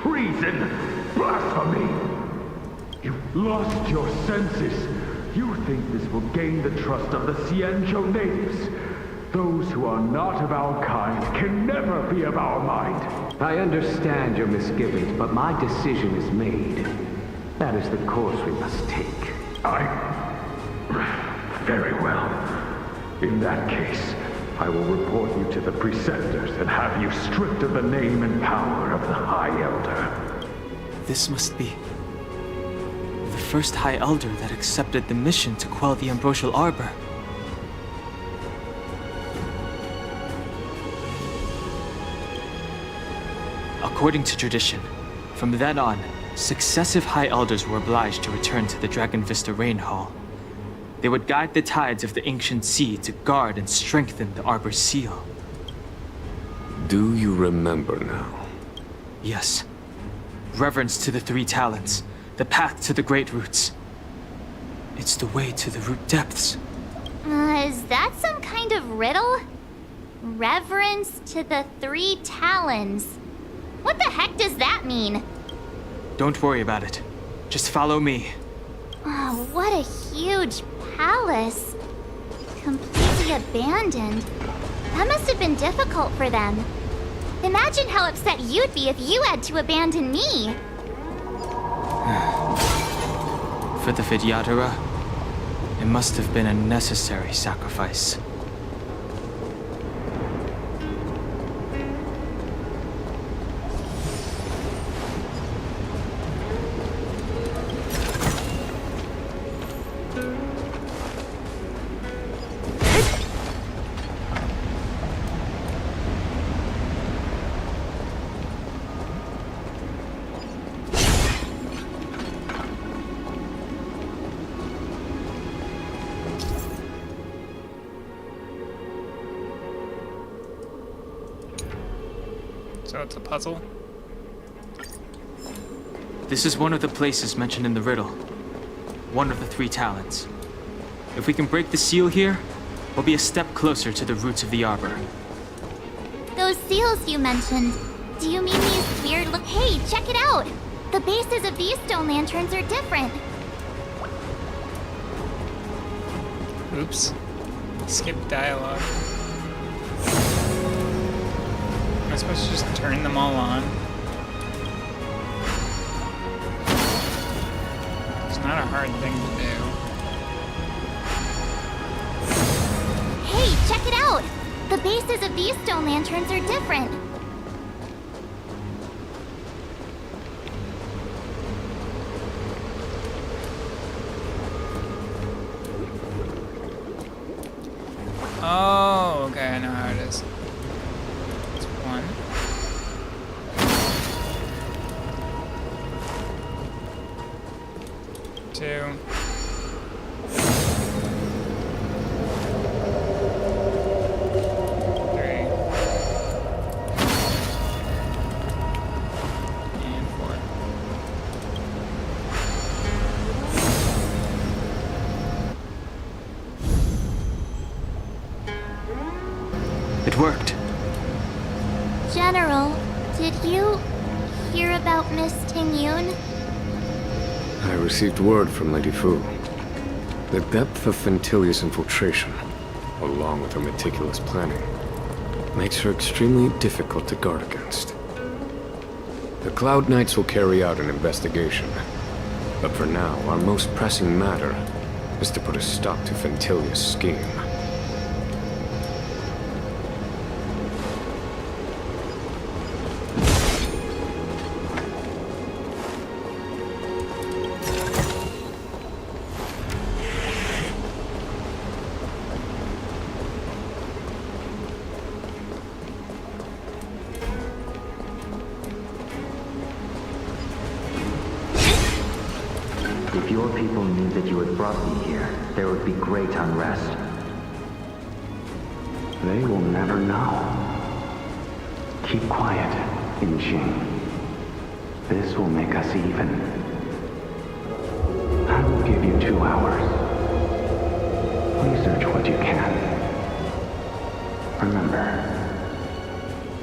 Treason! Blasphemy! You've lost your senses. You think this will gain the trust of the Xianzhou natives. Those who are not of our kind can never be of our mind. I understand your misgivings, but my decision is made. That is the course we must take. Very well. In that case, I will report you to the Preceptors and have you stripped of the name and power of the High Elder. This must be the first High Elder that accepted the mission to quell the Ambrosial Arbor. According to tradition, from then on, successive High Elders were obliged to return to the Dragon Vista Rain Hall. They would guide the tides of the ancient sea to guard and strengthen the Arbor's seal. Do you remember now? Yes. Reverence to the three talents, the path to the great roots. It's the way to the root depths. Is that some kind of riddle? Reverence to the three talons. What the heck does that mean? Don't worry about it. Just follow me. Oh, what a huge palace. Completely abandoned. That must have been difficult for them. Imagine how upset you'd be if you had to abandon me. For the Vidyadhara, it must have been a necessary sacrifice. So it's a puzzle? This is one of the places mentioned in the riddle. One of the three talents. If we can break the seal here, we'll be a step closer to the roots of the arbor. Those seals you mentioned, do you mean these weird look? Hey, check it out! The bases of these stone lanterns are different. Oops. Skip dialogue. Am I supposed to just turn them all on? It's not a hard thing to do. Hey, check it out! The bases of these stone lanterns are different. Oh, okay, I know how it is. It's 1. 2. 3. And 4. It worked. General, did you hear about Miss Tingyun? I received word from Lady Fu. The depth of Fentilia's infiltration, along with her meticulous planning, makes her extremely difficult to guard against. The Cloud Knights will carry out an investigation, but for now, our most pressing matter is to put a stop to Fentilia's scheme. If your people knew that you had brought me here, there would be great unrest. They will never know. Keep quiet, Injing. This will make us even. I will give you 2 hours. Research what you can. Remember,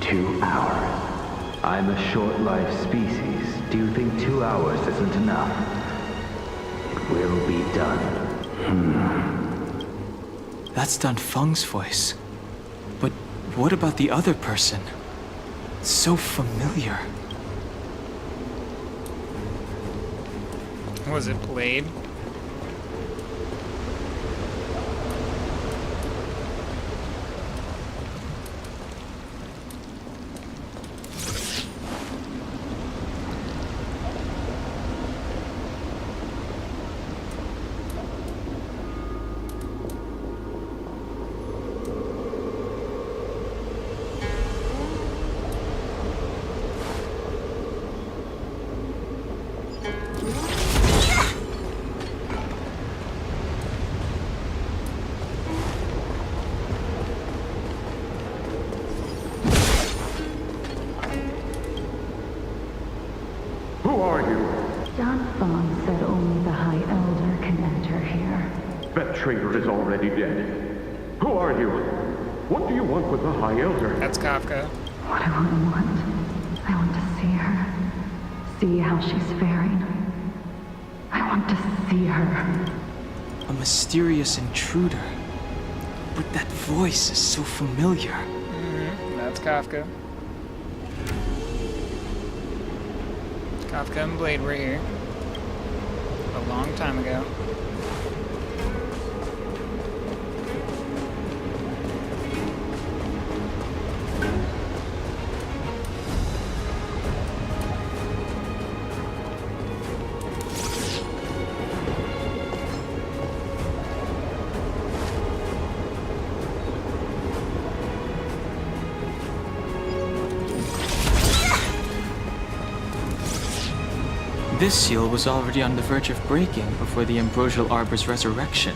2 hours. I'm a short-lived species. Do you think 2 hours isn't enough? Will be done. That's Dun Feng's voice. But what about the other person? It's so familiar. Was it Blade? Who are you? Dun Feng said only the High Elder can enter here. That traitor is already dead. Who are you? What do you want with the High Elder? That's Kafka. What do I want? I want to see her. See how she's faring. I want to see her. A mysterious intruder. But that voice is so familiar. That's Kafka. Kafka and Blade were here a long time ago. This seal was already on the verge of breaking before the Ambrosial Arbor's resurrection.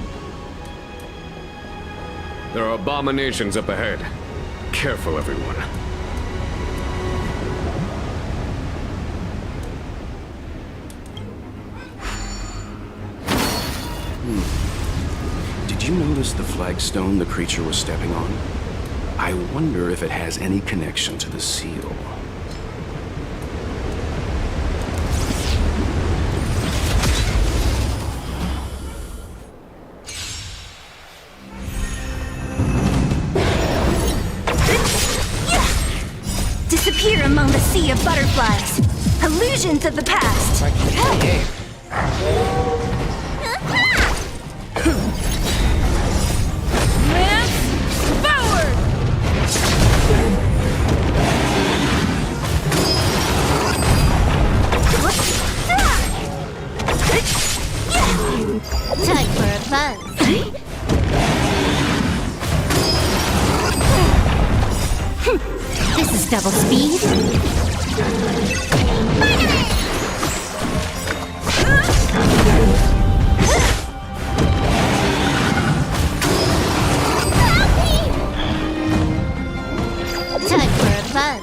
There are abominations up ahead. Careful, everyone. Did you notice the flagstone the creature was stepping on? I wonder if it has any connection to the seal. Disappear among the sea of butterflies. Illusions of the past. Lance, forward! Time for a buzz. This is double speed. Time for a buzz.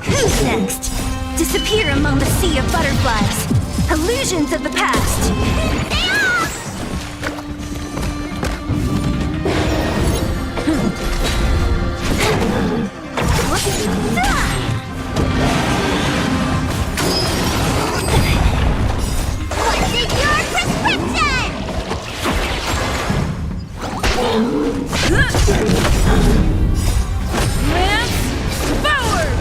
Who's next? Disappear among the sea of butterflies. Illusions of the past. What's in your prescription? Forward!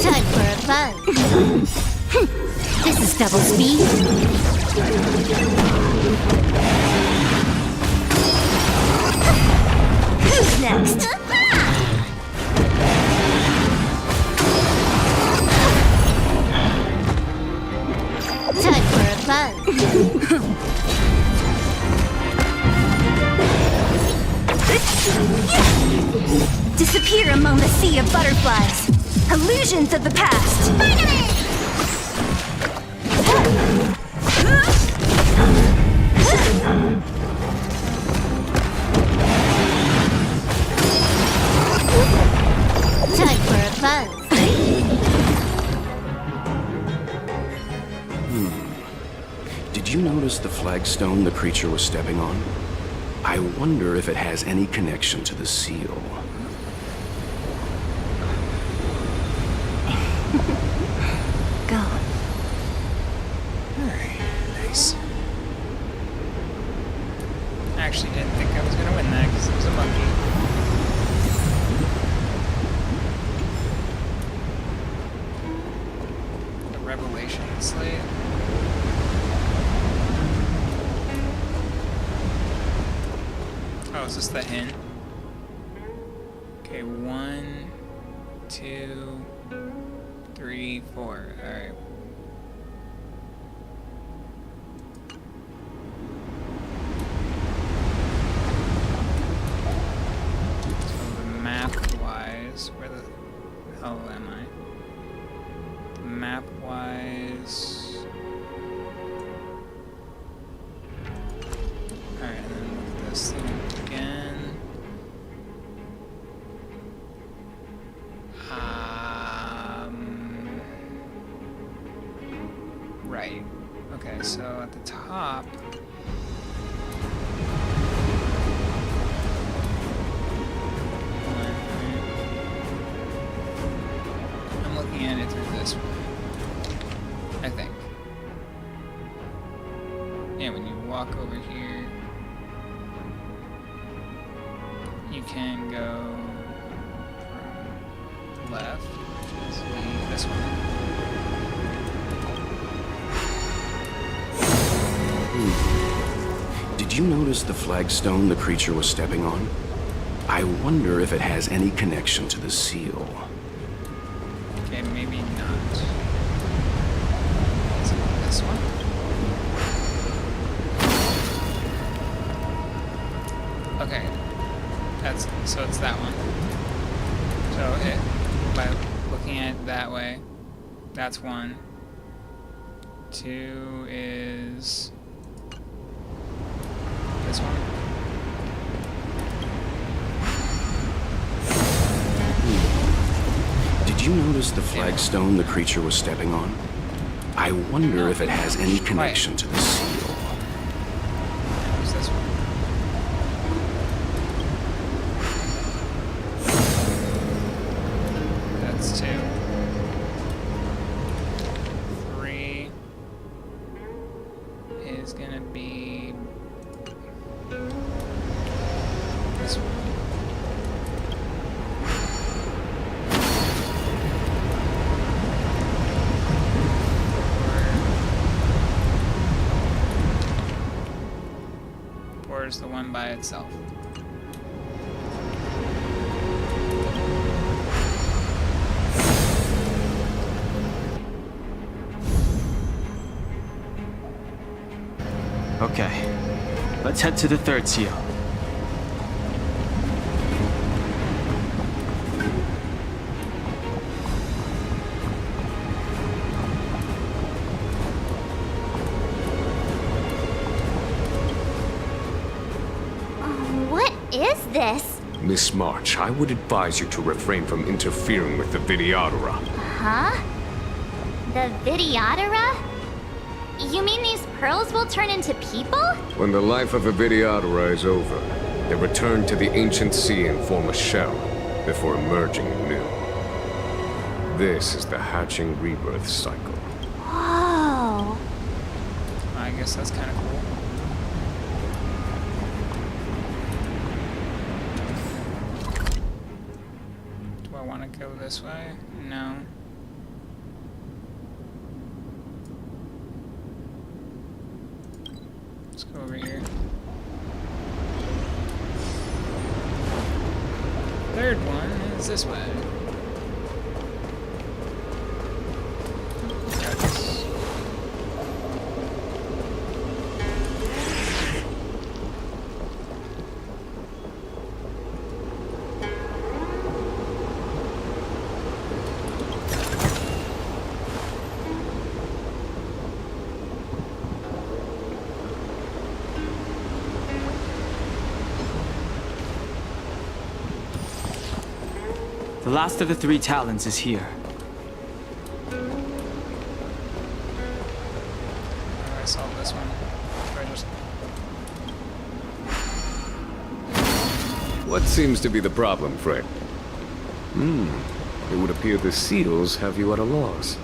Time for a buzz. This is double speed. Who's next? Time for a buzz. Disappear among the sea of butterflies. Illusions of the past. Time for a buzz. Did you notice the flagstone the creature was stepping on? I wonder if it has any connection to the seal. Go. Alright, nice. I actually didn't think I was gonna win that because it was a monkey. The Revelation Slate. Oh, is this the hint? Okay, 1, 2, 3, 4. Alright. So the map-wise, where the hell am I? The map-wise... Alright, and then look at this thing again. Right. Okay, so at the top... I'm looking at it through this way. I think. Yeah, when you walk over here, you can go from left, which is this one. Did you notice the flagstone the creature was stepping on? I wonder if it has any connection to the seal. Okay, maybe not. Is it this one? Okay. So it's that one. So by looking at it that way, that's 1. 2 is this one. Did you notice the flagstone the creature was stepping on? I wonder if it has any connection to the seal. Who's this one? That's 2. 3 is gonna be this one. Four is the one by itself. Okay. Let's head to the third seal. What is this? Miss March, I would advise you to refrain from interfering with the Videodora. Huh? The Videodora? You mean these pearls will turn into people? When the life of a Videodora is over, they return to the ancient sea and form a shell before emerging anew. This is the hatching rebirth cycle. Whoa. I guess that's kind of cool. Do I want to go this way? No. Let's go over here. Third one is this way. Got this. The last of the 3 talons is here. I solved this one. I just... What seems to be the problem, Fred? It would appear the seals have you at a loss.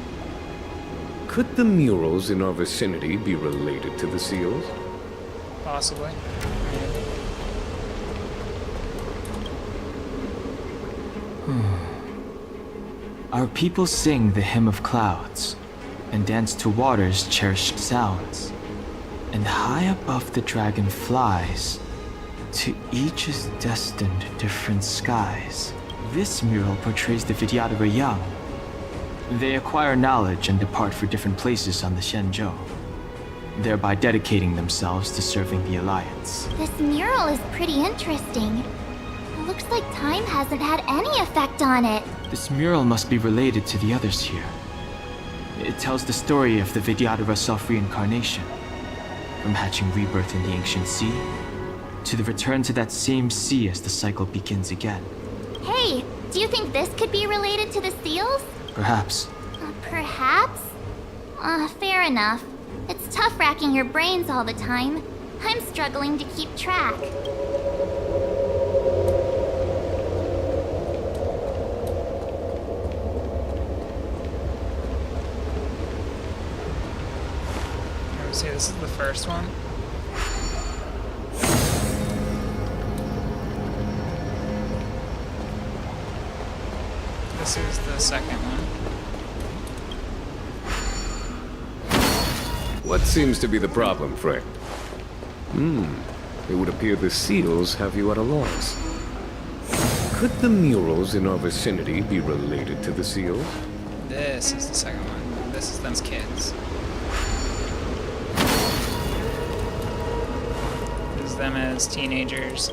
Could the murals in our vicinity be related to the seals? Possibly. Our people sing the hymn of clouds and dance to water's cherished sounds. And high above the dragon flies, to each is destined different skies. This mural portrays the Videodora young. They acquire knowledge and depart for different places on the Xianzhou, thereby dedicating themselves to serving the Alliance. This mural is pretty interesting. It looks like time hasn't had any effect on it. This mural must be related to the others here. It tells the story of the Videodora self-reincarnation, from hatching rebirth in the ancient sea, to the return to that same sea as the cycle begins again. Hey, do you think this could be related to the seals? Perhaps. Perhaps? Fair enough. It's tough racking your brains all the time. I'm struggling to keep track. See, this is the first one. This is the second one. What seems to be the problem, Fred? It would appear the seals have you at a loss. Could the murals in our vicinity be related to the seals? This is the second one. This is them kids. This is them as teenagers.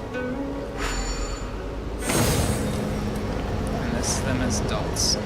And this is them as adults.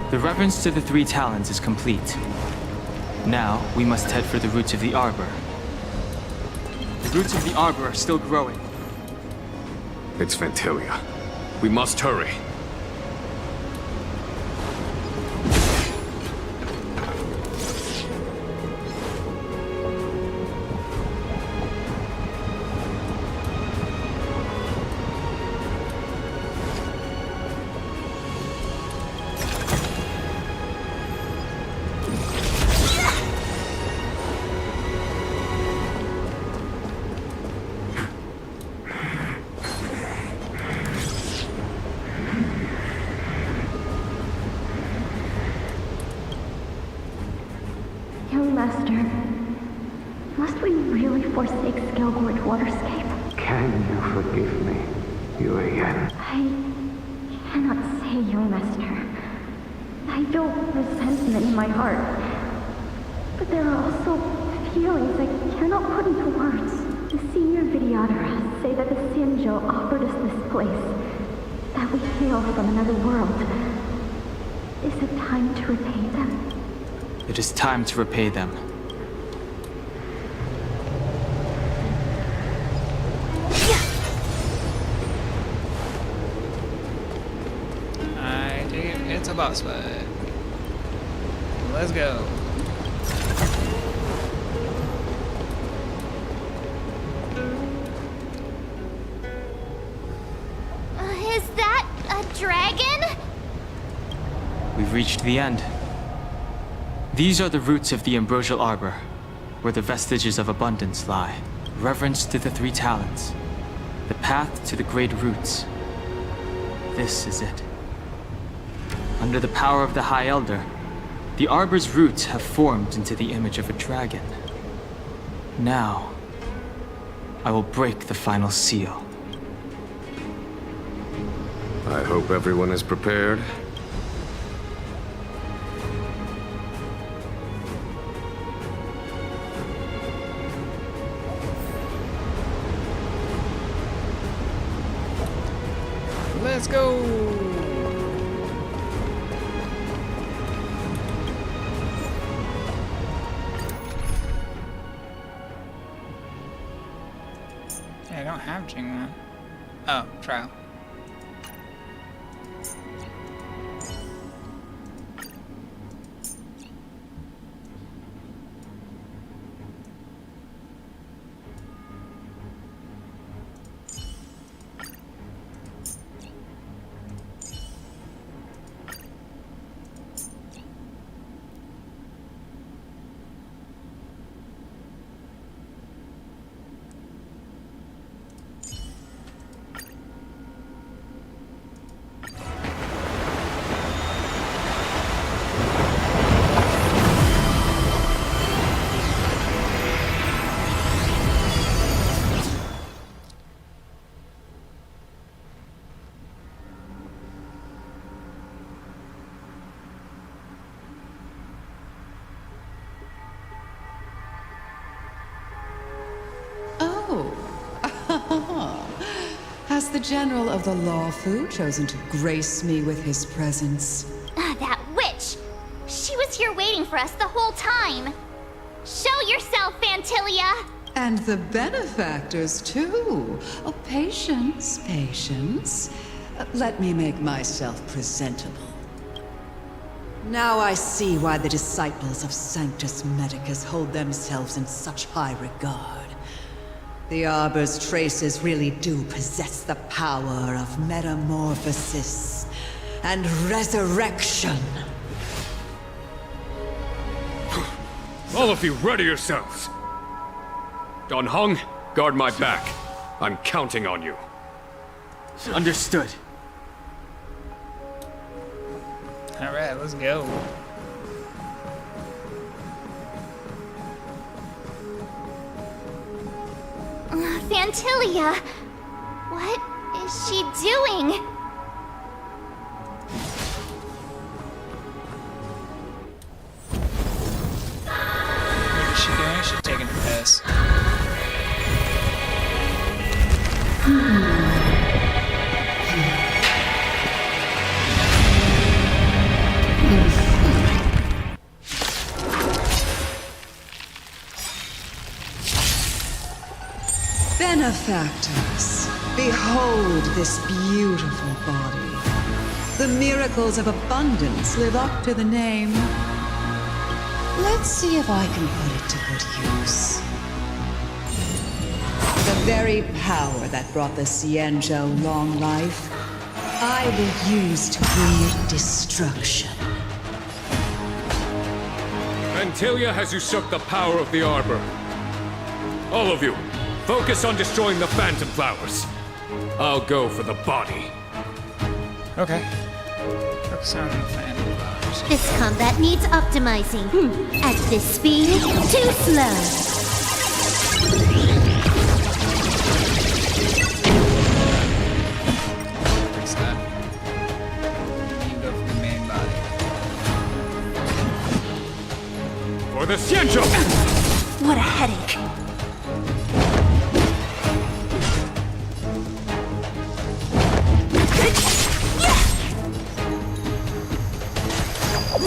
The reverence to the 3 talons is complete. Now, we must head for the roots of the arbor. The roots of the arbor are still growing. It's Fantilia. We must hurry. Master. Must we really forsake Skelgort Waterscape? Can you forgive me, Yuan? I cannot say, young Master. I feel resentment in my heart. But there are also feelings I cannot put into words. The senior Videodara say that the Xianzhou offered us this place, that we hail from another world. Is it time to repay them? It is time to repay them. I take it it's a boss fight. Let's go. Is that a dragon? We've reached the end. These are the roots of the ambrosial arbor, where the vestiges of abundance lie. Reverence to the three talents. The path to the great roots. This is it. Under the power of the High Elder, the arbor's roots have formed into the image of a dragon. Now, I will break the final seal. I hope everyone is prepared. Let's go. Yeah, I don't have Jingwan. Oh, trial. Has the General of the Lawfu chosen to grace me with his presence? That witch! She was here waiting for us the whole time! Show yourself, Fantilia! And the benefactors, too. Oh, patience, patience. Let me make myself presentable. Now I see why the disciples of Sanctus Medicus hold themselves in such high regard. The Arbor's traces really do possess the power of metamorphosis and resurrection. All of you, ready yourselves! Don Hong, guard my back. I'm counting on you. Understood. Alright, let's go. Fantilia! What is she doing? What is she doing? She's taking a piss. Benefactors, behold this beautiful body. The miracles of abundance live up to the name. Let's see if I can put it to good use. The very power that brought the Xianzhou long life, I will use to create destruction. Fantilia has usurped the power of the Arbor. All of you, focus on destroying the Phantom Flowers. I'll go for the body. Okay. Focus on the Phantom Flowers. This combat needs optimizing. At this speed, too slow. Fix that. You go for the main body. For the Xianzhou! What a headache.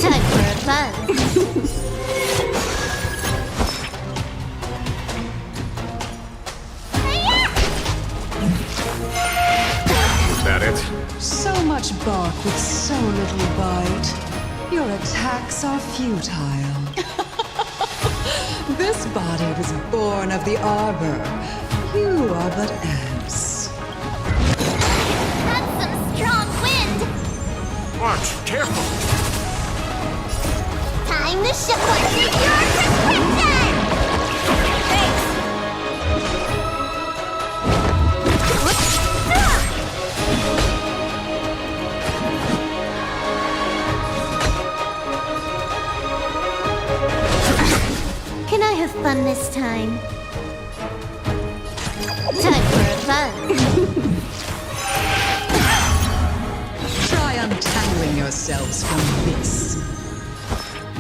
Time for a buzz. Is that it? So much bark with so little bite. Your attacks are futile. This body was born of the arbor. You are but ants. That's some strong wind! Watch, careful! Time to show what's in your prescription! Thanks! Can I have fun this time? Time for a buzz. Try untangling yourselves from this.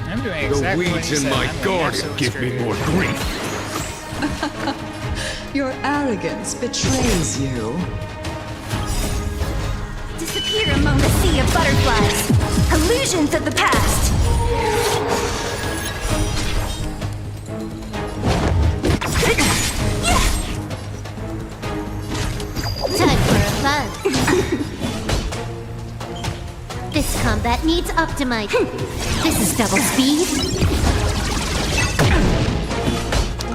I'm doing The exactly what weeds you in said. my I'm an garden absolute give me screw. more grief. Your arrogance betrays you. Disappear among the sea of butterflies. Illusions of the past. Time for a buzz. This combat needs optimizing. This is double speed.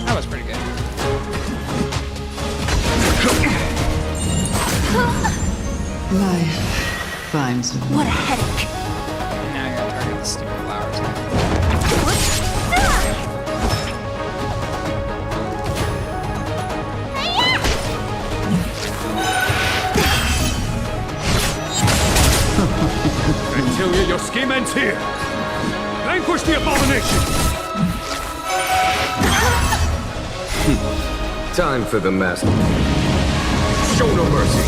That was pretty good. Life finds me. What a headache. Now I gotta target the stupid flowers. Antilia, your scheme ends here! Vanquish the abomination! Time for the master. Show no mercy.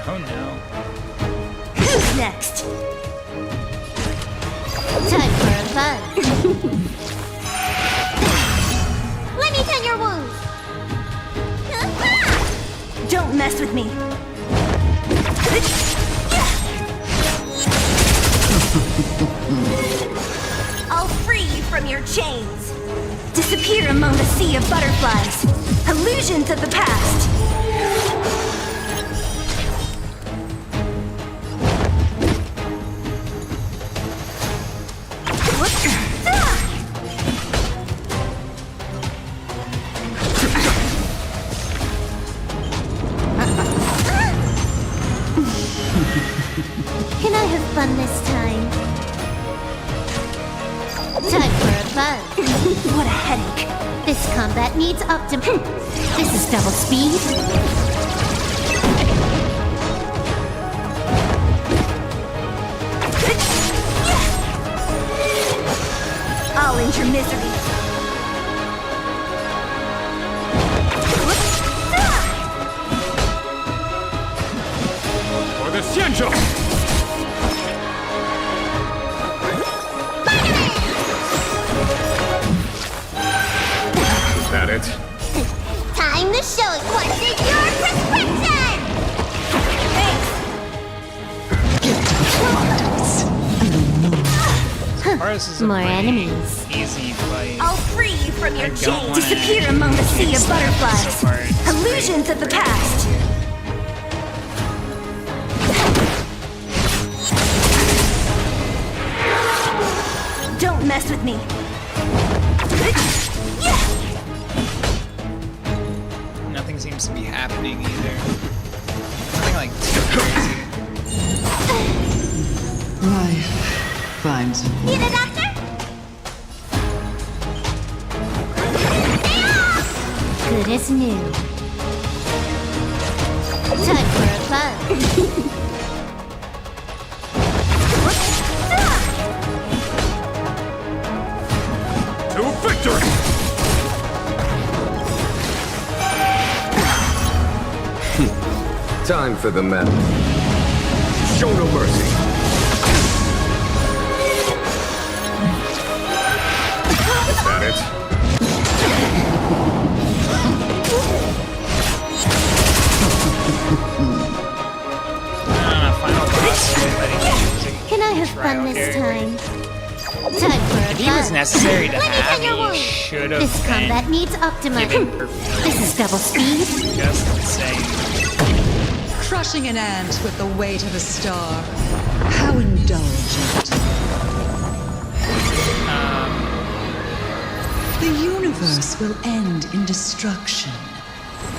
Oh no. Who's next? Time for a buzz. Let me tend your wounds! Don't mess with me. I'll free you from your chains. Disappear among the sea of butterflies. Illusions of the past. Can I have fun this time? Time for a buzz. What a headache. This combat needs This is double speed. I'll end your misery. For the Xianzhou! Is that it? Time to show what's in your prescription! As far as this is a More pretty enemies. easy fight. I'll free you from your I don't chains. wanna Disappear among the sea of mix that up butterflies. so far. It's Illusions of the past. Don't mess with me. Nothing seems to be happening either. Nothing like too crazy. Life finds me. Need a doctor? Good as new. Time for a fun. To victory! Time for the medal. Show no mercy. Is that it? Final boss. Can I have fun this time? Time for a If he was fun. necessary to Let me have, tell your he wound. should have This combat needs given optimizing. her This is double speed. just saying. Crushing an ant with the weight of a star. How indulgent. The universe will end in destruction.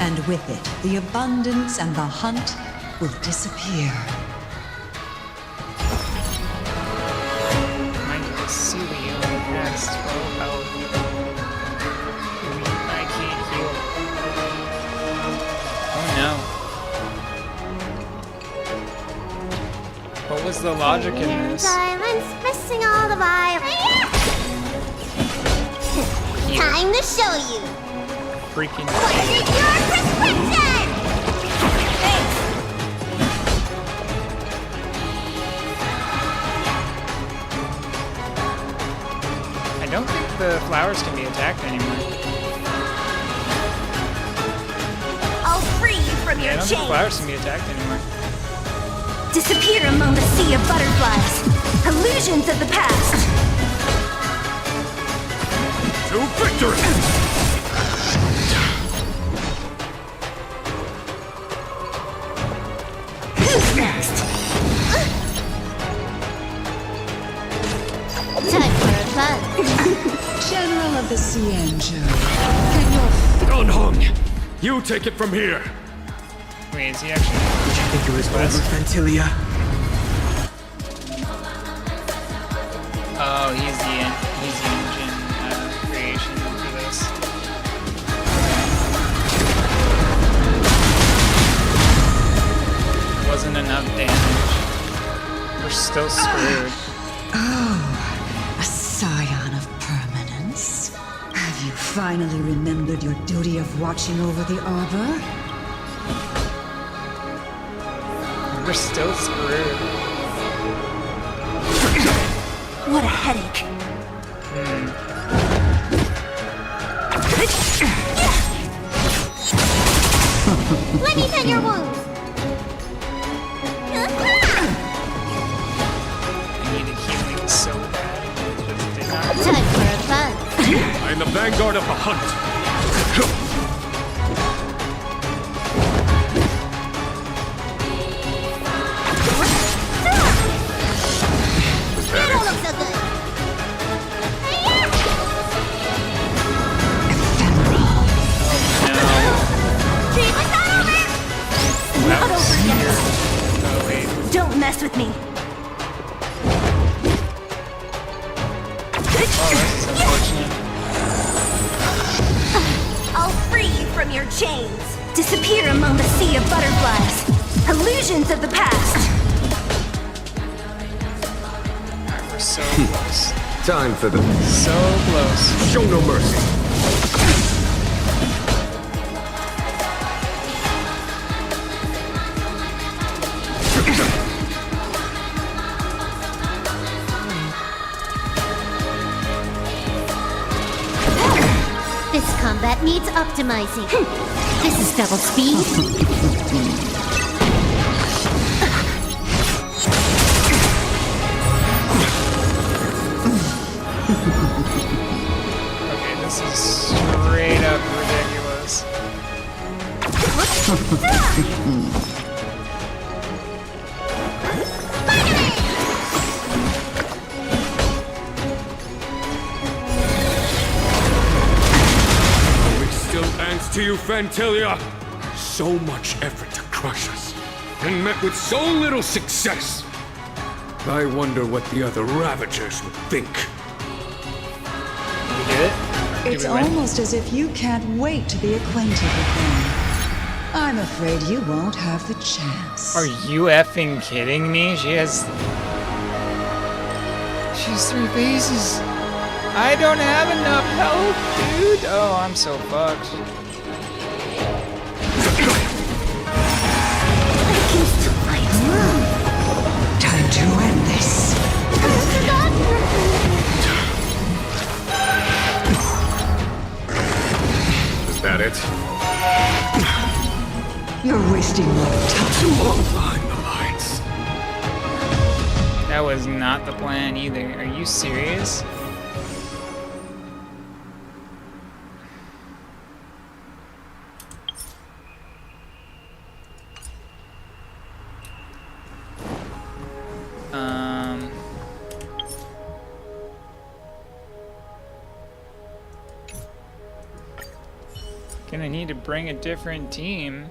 And with it, the abundance and the hunt will disappear. Might see the only has 12 health. I can't heal. Oh no. What was the logic in this? Diamonds missing all the vibe. Time to show you. Freaking. What's in your prescription? I don't think the flowers can be attacked anymore. I'll free you from I your don't think the chains. flowers can be attacked anymore. Disappear among the sea of butterflies. Illusions of the past. To victory! Who's next? Time for a fun. General of the Cienjo, can your Unhung! You take it from here! Wait, is he actually? Did you think it was over, Fantilia? Oh, he's the engine creation for this. Wasn't enough damage. We're still screwed. Oh, a scion of permanence. Have you finally remembered your duty of watching over the arbor? We're still screwed. What a headache. Let me tend your wounds. I needed healing so bad. Just did not. Time for a fun. I am the vanguard of the hunt. That don't look so good. Dream is not over. Not over yet. Oh wait. Don't mess with me. Oh, this is unfortunate. I'll free you from your chains. Disappear among the sea of butterflies. Illusions of the past. We're so close. Time for the... So close. Show no mercy. This combat needs optimizing. This is double speed. Okay, this is straight up ridiculous. We still ants to you, Fantilia! So much effort to crush us, and met with so little success! I wonder what the other Ravagers would think. Did we do it? Did It's we win? almost as if you can't wait to be acquainted with them. I'm afraid you won't have the chance. Are you effing kidding me? She has 3 phases. I don't have enough health, dude. Oh, I'm so fucked. Time to end this. Is that it? You're wasting my time. Too long behind the lines. That was not the plan either. Are you serious? Gonna need to bring a different team.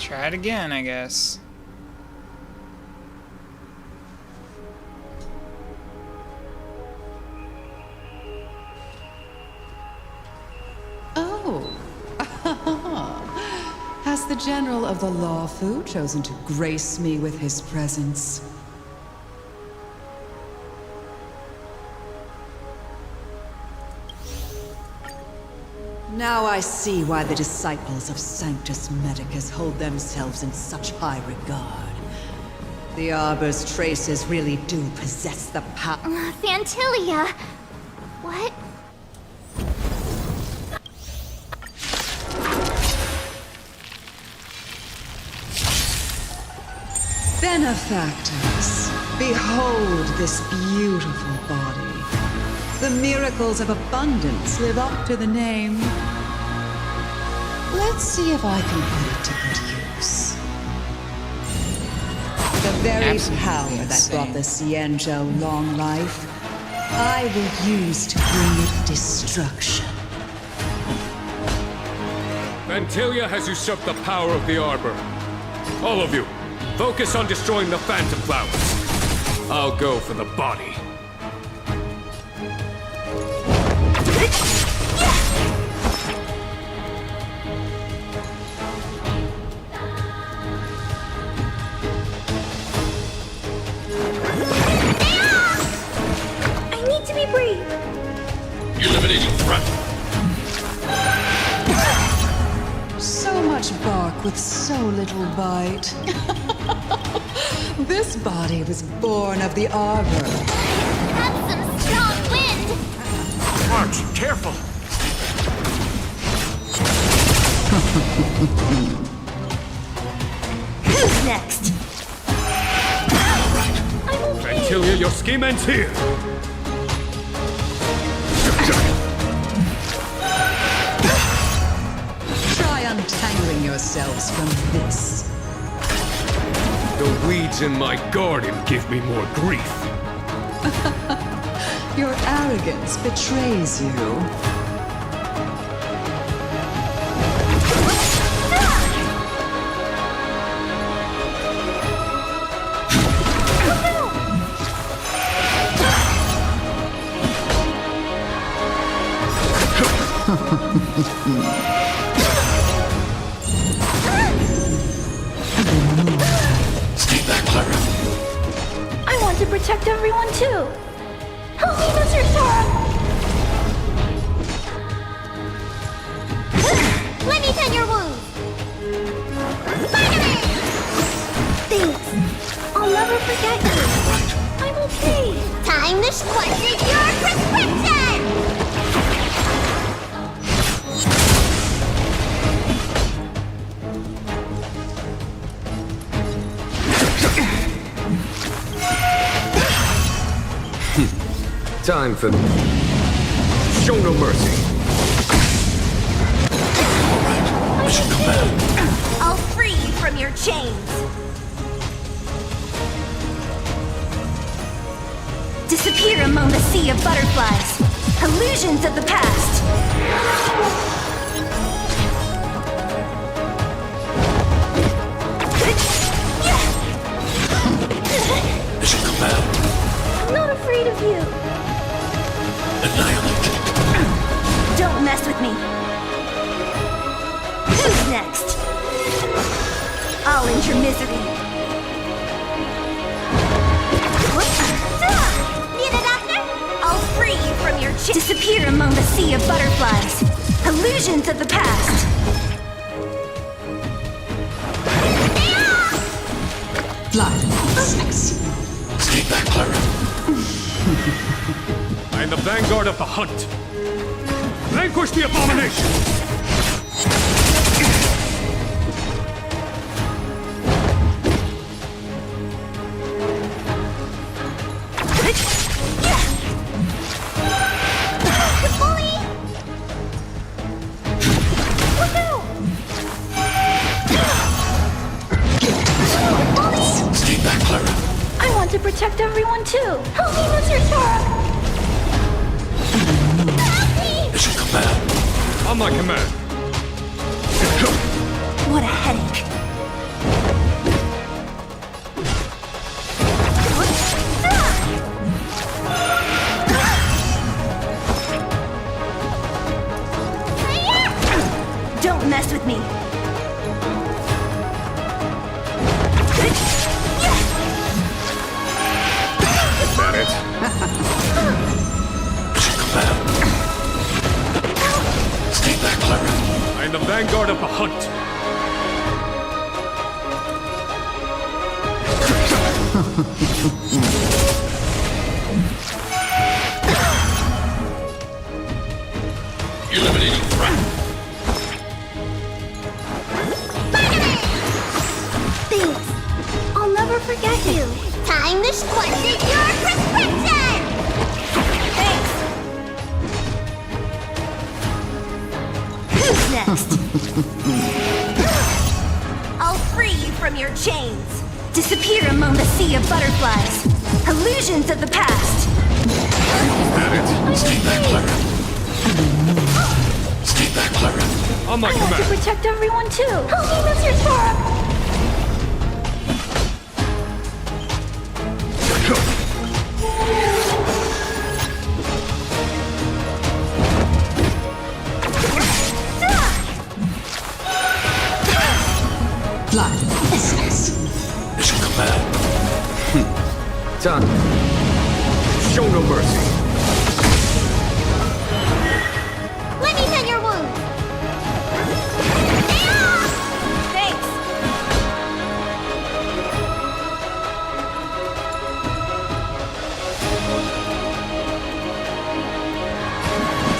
Try it again, I guess. Oh. Has the General of the Lawfu chosen to grace me with his presence? Now I see why the disciples of Sanctus Medicus hold themselves in such high regard. The Arbor's traces really do possess the power. Fantilia! What? Benefactors, behold this beautiful body. The miracles of abundance live up to the name. Let's see if I can put it to good use. The very power that brought the Cienjo long life, I will use to bring it destruction. Fantilia has usurped the power of the Arbor. All of you, focus on destroying the Phantom Flowers. I'll go for the body. I need to be brave. Eliminating threat. So much bark with so little bite. This body was born of the Arbor. That's some strong wind! Watch, careful! Who's next? Fantilia, your scheme ends here! Try untangling yourselves from this. The weeds in my garden give me more grief. Your arrogance betrays you. Stay back, Clara. I want to protect everyone too. Help me, Mr. Sora. Let me tend your wound! Spider-Man! Thanks. forget you. I'm okay. Time to squash your prescription! Time for... Show no mercy. I'll free you from your chains. Disappear among the sea of butterflies. Illusions of the past. I'm not afraid of you. Don't mess with me. Who's next? I'll end your misery. Need a doctor? I'll free you from your disappear among the sea of butterflies. Illusions of the past. Blood. Sex. Stay back, Clara. I am the vanguard of the hunt. Vanquish the abomination! Stay back, Clara. I want to protect everyone too. Help me, Mr. Stark. Mission command. On my command. What a headache. Don't mess with me. Is that it? Stay back, Clara. I am the vanguard of the hunt. Eliminating threat. Thanks. I'll never forget you. Time to squash your prescription! Thanks. Who's next? I'll free you from your chains. Disappear among the sea of butterflies. Illusions of the past. That it? Stay back, Clara. Stay back, Clara. On my I want to command. protect everyone too. Help me, Mr. Stark. Blood. Sex. Mission command. Time. Show no mercy. Let me tend your wound. Thanks.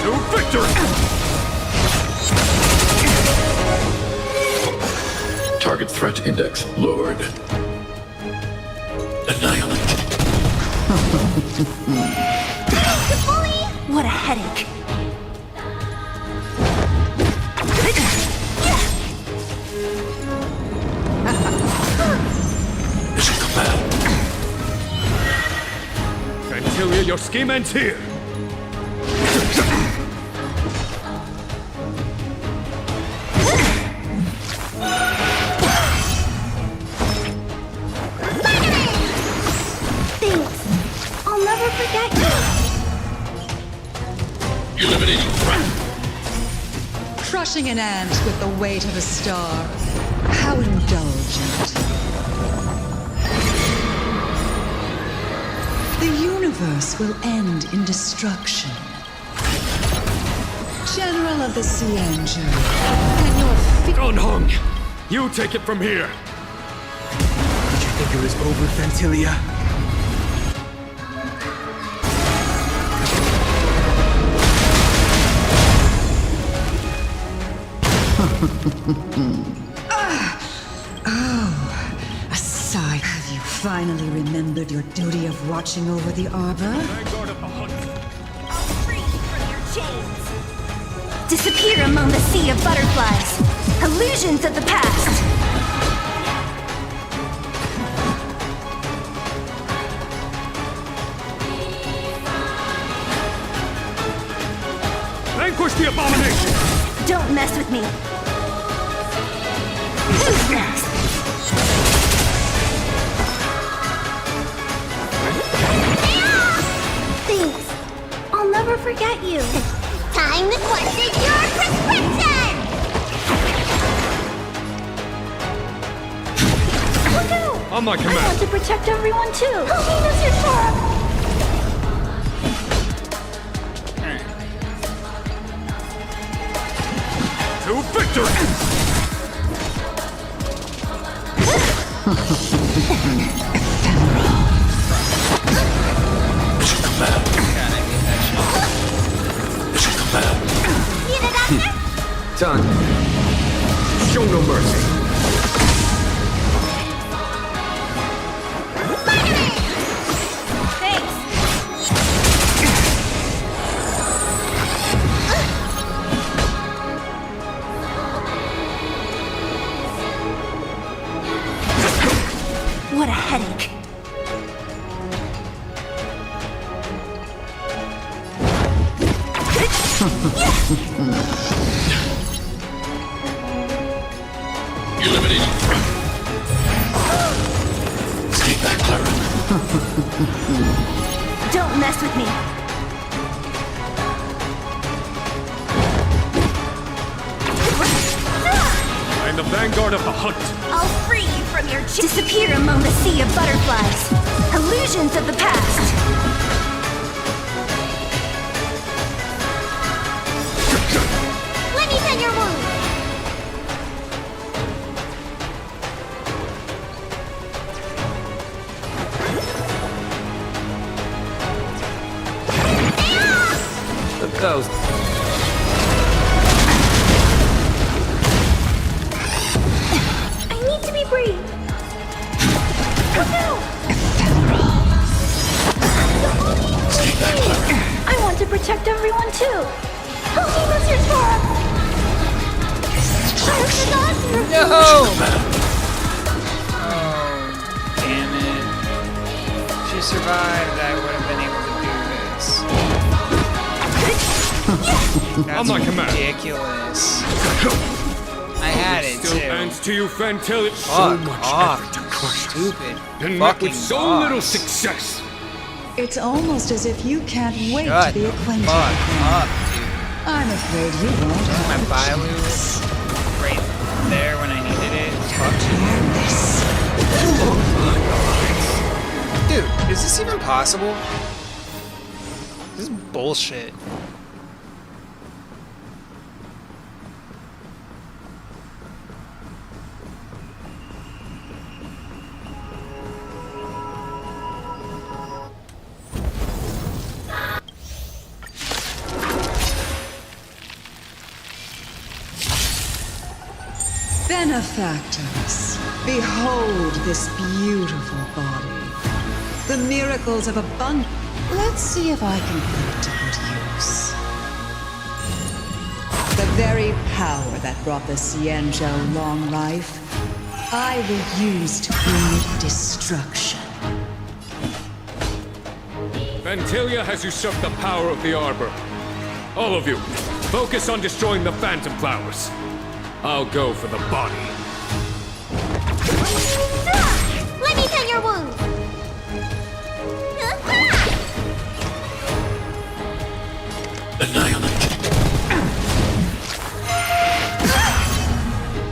To victory! Target threat index lowered. Annihilate. What a headache. Mission command. Fantilia, your scheme ends here. Thanks. I'll never forget you. Eliminating threat. Crushing an ant with the weight of a star. How indulgent. The universe will end in destruction. General of the Cienjo, can your Unhung! You take it from here! Did you think saga is over, Fantilia. Oh, a sigh. Have you finally remembered your duty of watching over the arbor? Free from your chains. Disappear among the sea of butterflies. Illusions of the past. Vanquish the abomination! Don't mess with me. Who's next? Thanks. I'll never forget you. Time to question your prescription! Woohoo! On my I command. want to protect everyone too. Help me, Mr. Torb! To victory! Need a doctor? Done. Show no mercy. What a headache. Eliminating. Stay back, Clara. Don't mess with me. I am the vanguard of the hunt. I'll free you from your disappear among the sea of butterflies. Illusions of the past. Let me tend your wound. That was... I need to be brave. I want to protect everyone too. Help me, Mr. Torb! I forgot you. No! Oh, damn it. If she survived, I would have been able to do this. That's On my command. ridiculous. I had it Still too. ends to you, Fantilia. So Fuck much off, effort to crush us. stupid And met fucking with so boss. little success. It's almost as if you can't wait Shut to be the acquainted fuck with him. up, dude. I'm afraid you won't My have a Bailu chance. right there when I needed it. Fuck you. Dude, is this even possible? This is bullshit. Benefactors, behold this beautiful body. The miracles of abundance. Let's see if I can put it to good use. The very power that brought the Xianzhou long life, I will use to bring it destruction. Fantilia has usurped the power of the Arbor. All of you, focus on destroying the Phantom Flowers. I'll go for the body. Let me tend your wound. Annihilate.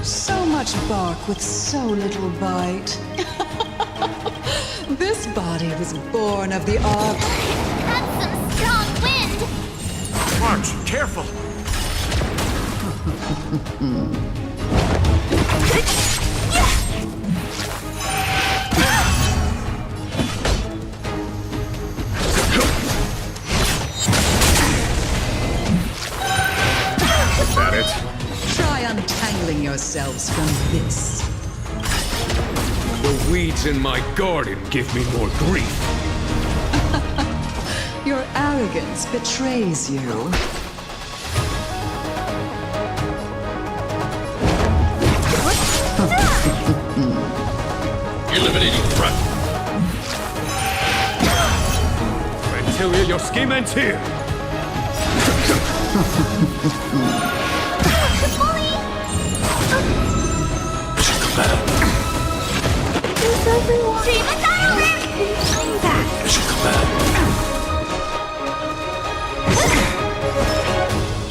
So much bark with so little bite. This body was born of the arbor. That's some strong wind! March, careful! Try untangling yourselves from this. The weeds in my garden give me more grief. Your arrogance betrays you. Eliminating threat. Fantilia, your scheme ends here. I'm back. Mission command.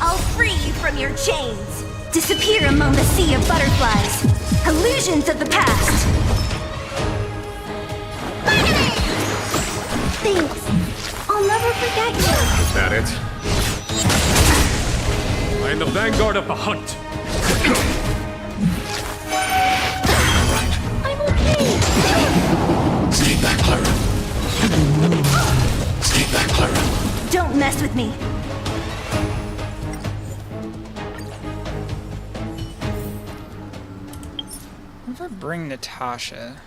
I'll free you from your chains. Disappear among the sea of butterflies. Illusions of the past. Thanks. I'll never forget you. Is that it? I am the vanguard of the hunt. I'm okay. Stay back, Clara. Stay back, Clara. Don't mess with me. Never bring Natasha.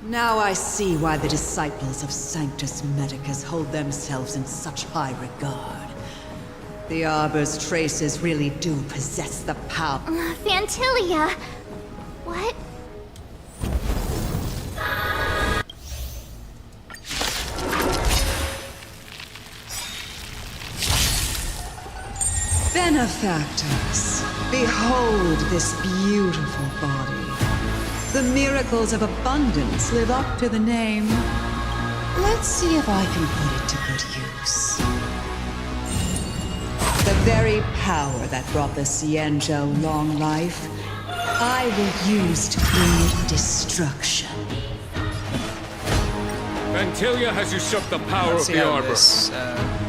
Now I see why the disciples of Sanctus Medicus hold themselves in such high regard. The Arbor's traces really do possess the power. Fantilia! What? Benefactors, behold this beautiful body. The miracles of abundance live up to the name. Let's see if I can put it to good use. The very power that brought the Cienjo long life, I will use to bring it destruction. Fantilia has usurped the power Let's of see the how Arbor. this,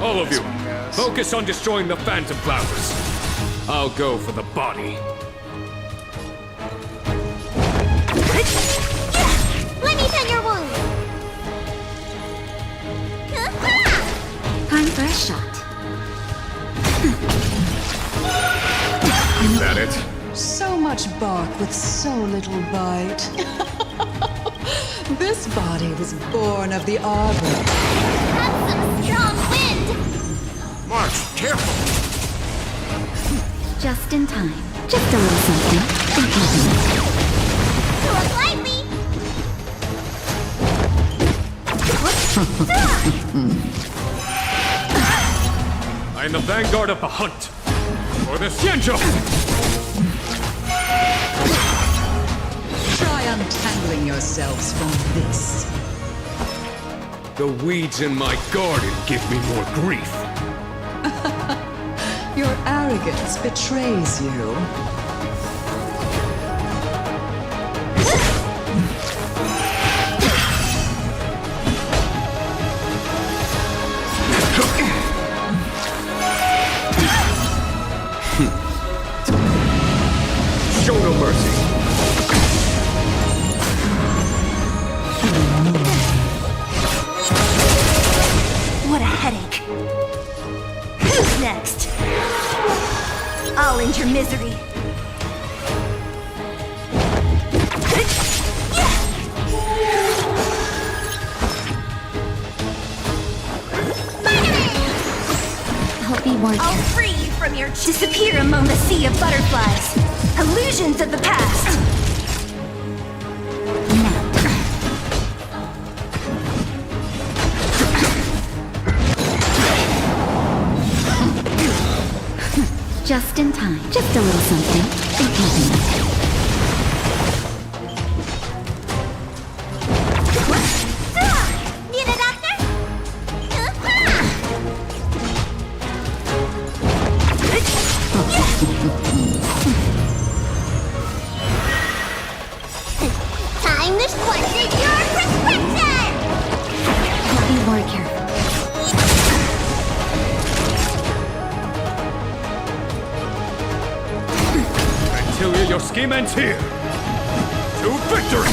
All of this you, one goes. focus on destroying the Phantom Flowers. I'll go for the body. Let me tend your wound. Time for a shot. Is that it? So much bark with so little bite. This body was born of the Arbor. That's some strong wind! March, careful. Just in time. Just a little something. Walk lightly! I am the vanguard of the hunt. For the Cienjo! Try untangling yourselves from this. The weeds in my garden give me more grief. Your arrogance betrays you. Show no mercy. What a headache. Who's next? I'll end your misery. work I'll here. free you from your disappear among the sea of butterflies. Illusions of the past. Just in time. Just a little something. Think nothing of it. Need a doctor? Time to question your prescription! Let me work here. Fantilia, your scheme ends here. To victory!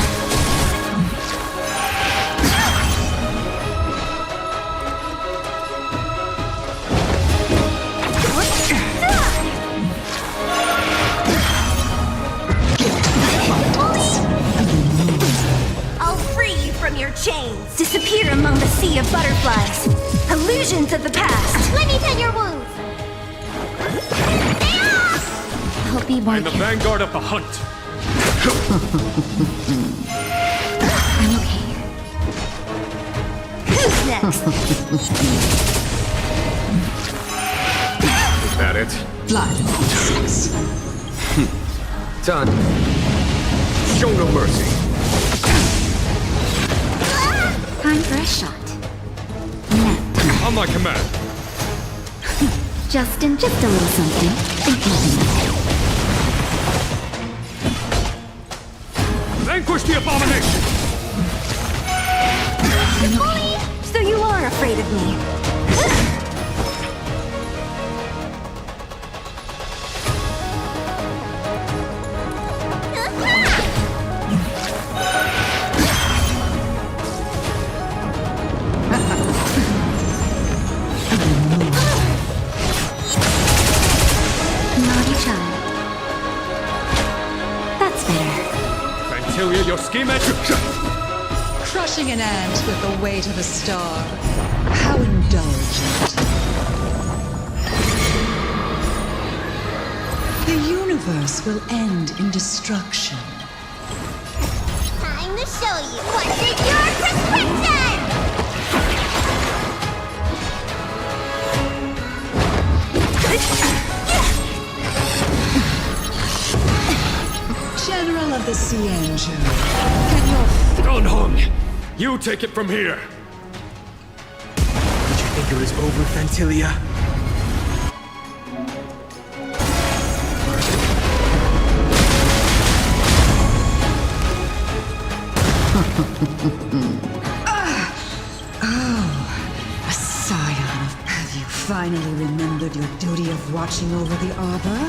I'll free you from your chains. Disappear among the sea of butterflies. Illusions of the past. Let me tend your wounds! Help me I'm work the here. vanguard of the hunt. I'm okay. Who's next? Is that it? Blood. Done. Show no mercy. Time for a shot. On my command. Just a little something. Think nothing of it. Vanquish the abomination! So you are afraid of me. Naughty child. That's better. Fantilia, your scheme ends. Crushing an ant with the weight of a star. How indulgent. The universe will end in destruction. Time to show you what's in your prescription! General of the Cienjo, can your Gunhung! You take it from here! Did you think it was over, Fantilia? a scion of... Have you finally remembered your duty of watching over the arbor?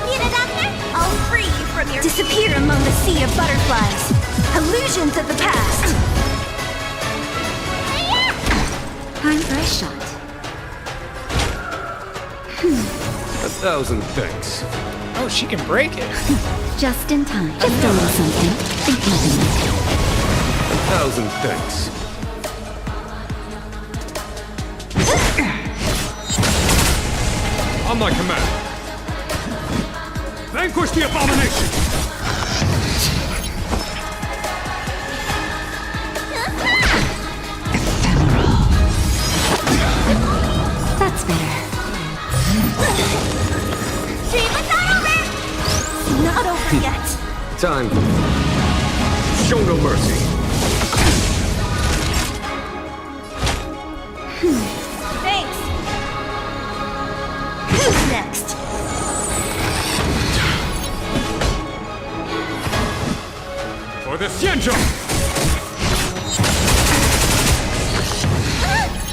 Need a doctor? I'll free you from your disappear among the sea of butterflies. Illusions of the past. Time for a shot. 1,000 thanks. Oh, she can break it. Just in time. Just a little something. Think nothing of it. 1,000 thanks. On my command. Vanquish the abomination! That's better. Treatment's not over! Not over yet. Time. Show no mercy. Thanks. Who's next? For the Xianzhou!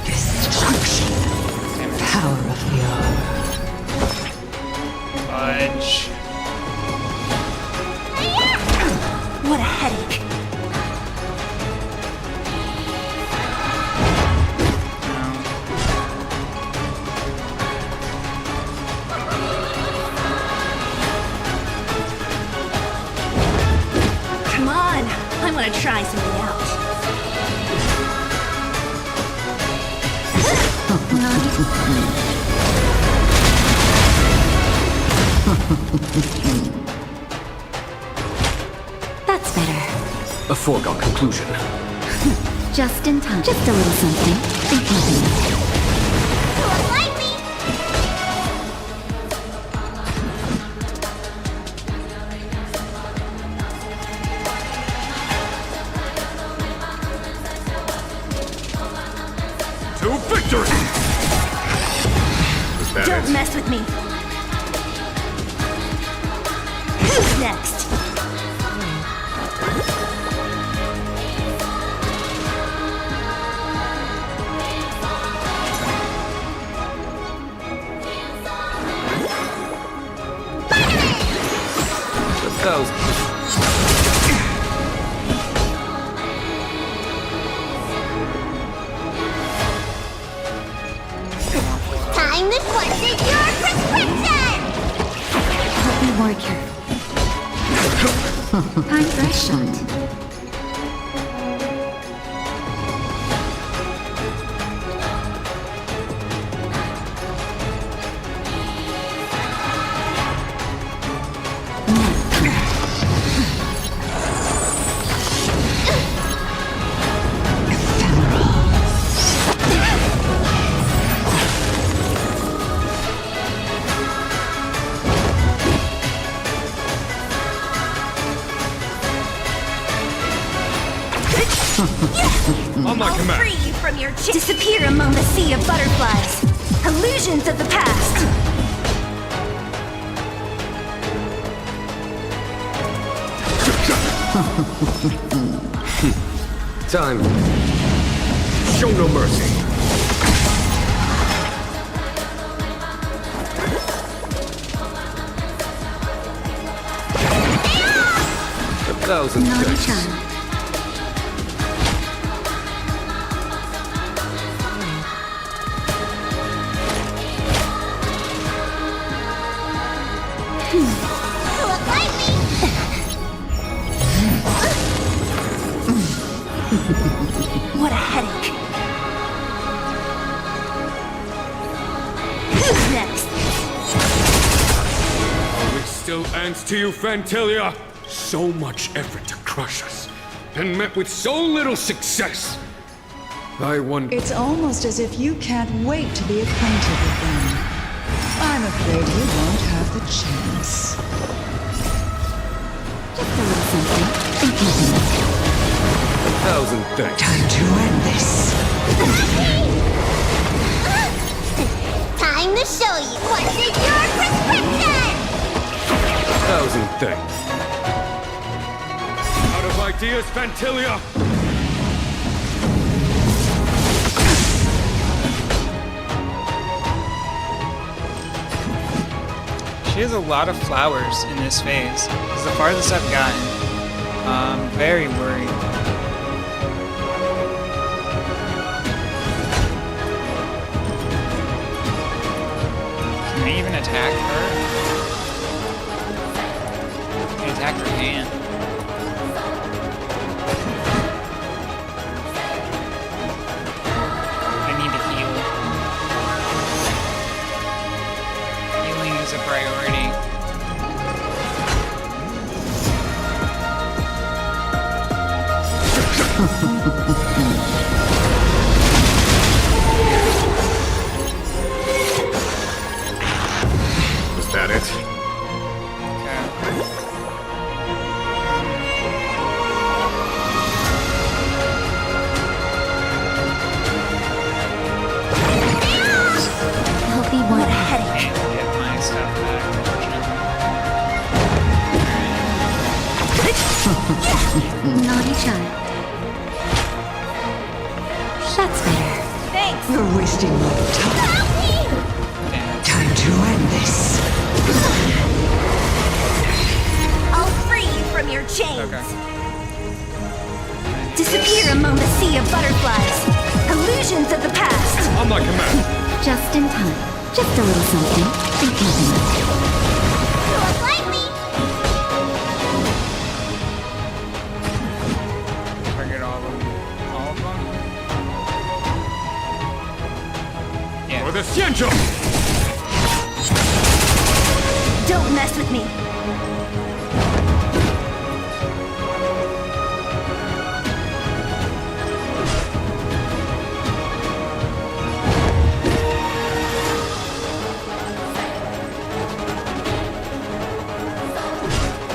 Destruction. Power of the arbor. Fudge. What a headache. Come on. want to try something out. That's better. A foregone conclusion. Just in time. Just a little something. Think nothing. Like me? To victory! Is that Don't it? mess with me. Who's next? 1,000. Time to question your prescription! Help me more careful. Time for a shot. On my I'll command. free you from your disappear among the sea of butterflies. Illusions of the past. Time. Show no mercy. A thousand Naughty thanks. child. Look like me! What a headache. Who's next? Are we still ants to you, Fantilia? So much effort to crush us, and met with so little success. I wonder. It's almost as if you can't wait to be acquainted with them. I'm afraid you won't have the chance. Just a little something. Think nothing. 1,000 thanks. Time to end this. Time to show you what's in your prescription! 1,000 thanks. Out of ideas, Fantilia! She has a lot of flowers in this phase. This is the farthest I've gotten. I'm very worried. Can I even attack her? I can attack her hand. I need to heal. Healing is a priority. Is that it? I'll be one headache. Can't get my stuff back, unfortunately. Naughty child. That's better. Thanks. You're wasting my time. Time to end this. I'll free you from your chains. Okay. Disappear among the sea of butterflies. Illusions of the past. On my command. Just in time. Just a little something. Think nothing. Look like me! me.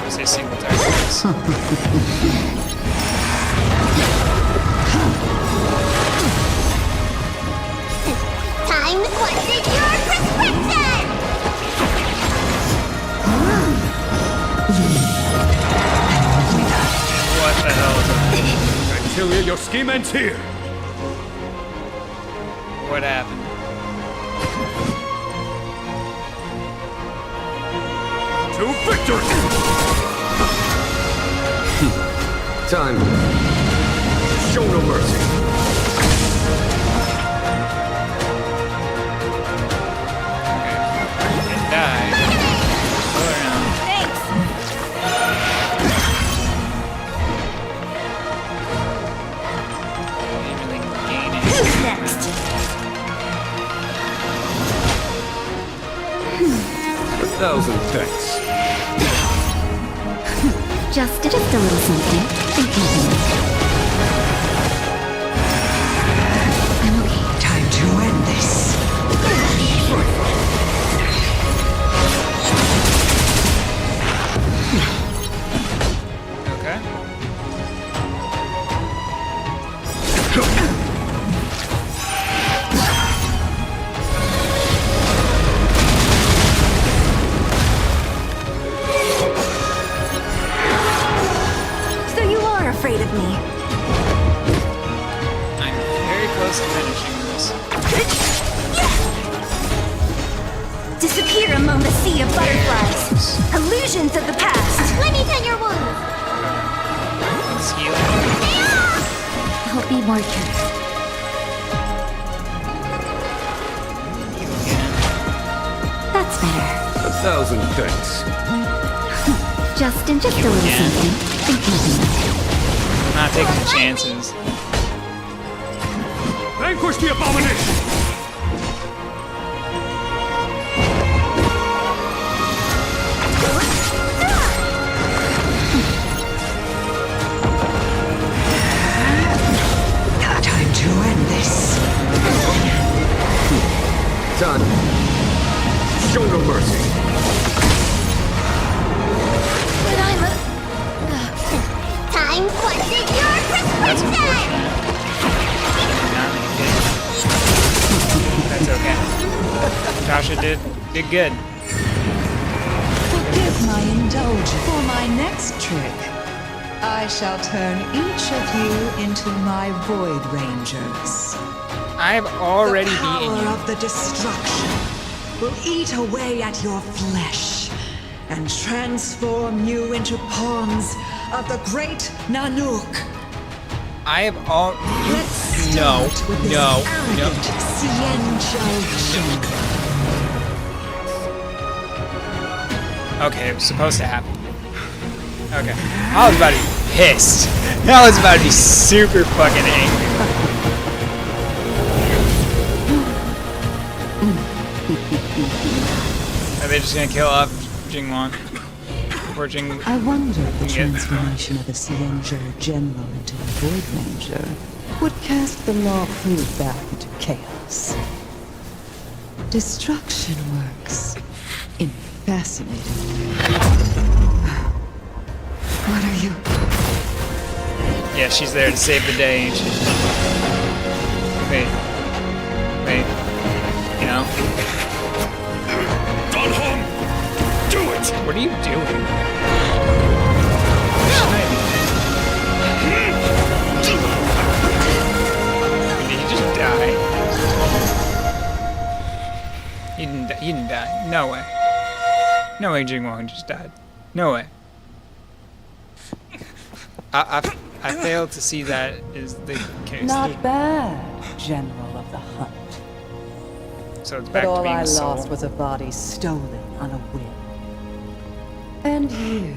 Say single targets. Time to question your prescription! What the hell is that? Fantilia, your scheme ends here! What happened? To victory! Time. Show no mercy. And die. Go around. Thanks! Didn't really gain Who's anything. next? 1,000 thanks. Just a little something. Time to end this. Okay. So you are afraid of me. I'm very close to finishing this. Disappear among the sea of butterflies. Illusions of the past. Let me tend your wounds. Let's heal. I'll be more careful. That's better. 1,000 thanks. Just a little something. I'm not taking chances. Vanquish the abomination! Time to end this. Done. Show no mercy. But I'm a... Time to question your That's prescription! unfortunate. Not really good. That's okay. Tasha did good. Forgive my indulgence. For my next trick, I shall turn each of you into my Void Rangers. I've already The beaten power you. of the destruction will eat away at your flesh and transform you into pawns of the great Nanook. I have all. Let's No, start with this no, no. arrogant Cienjo junk. Okay, it was supposed to happen. Okay. I was about to be pissed. I was about to be super fucking angry. Are they just gonna kill off Jingwon? Poor Jing. I wonder if the Yeah. transformation of a Cienjo general into a Void Ranger would cast the Law Food back into chaos. Destruction works in fascinating ways. What are you? Yeah, she's there to save the day, ain't she? Wait. You know? Gone home! Do it! What are you doing? Did he just die? He didn't die. No way. No way Jingwon just died. No way. I failed to see that is the case. Not bad, General of the Hunt. So it's back But to all being I a soul. lost was a body stolen on a whim. And you,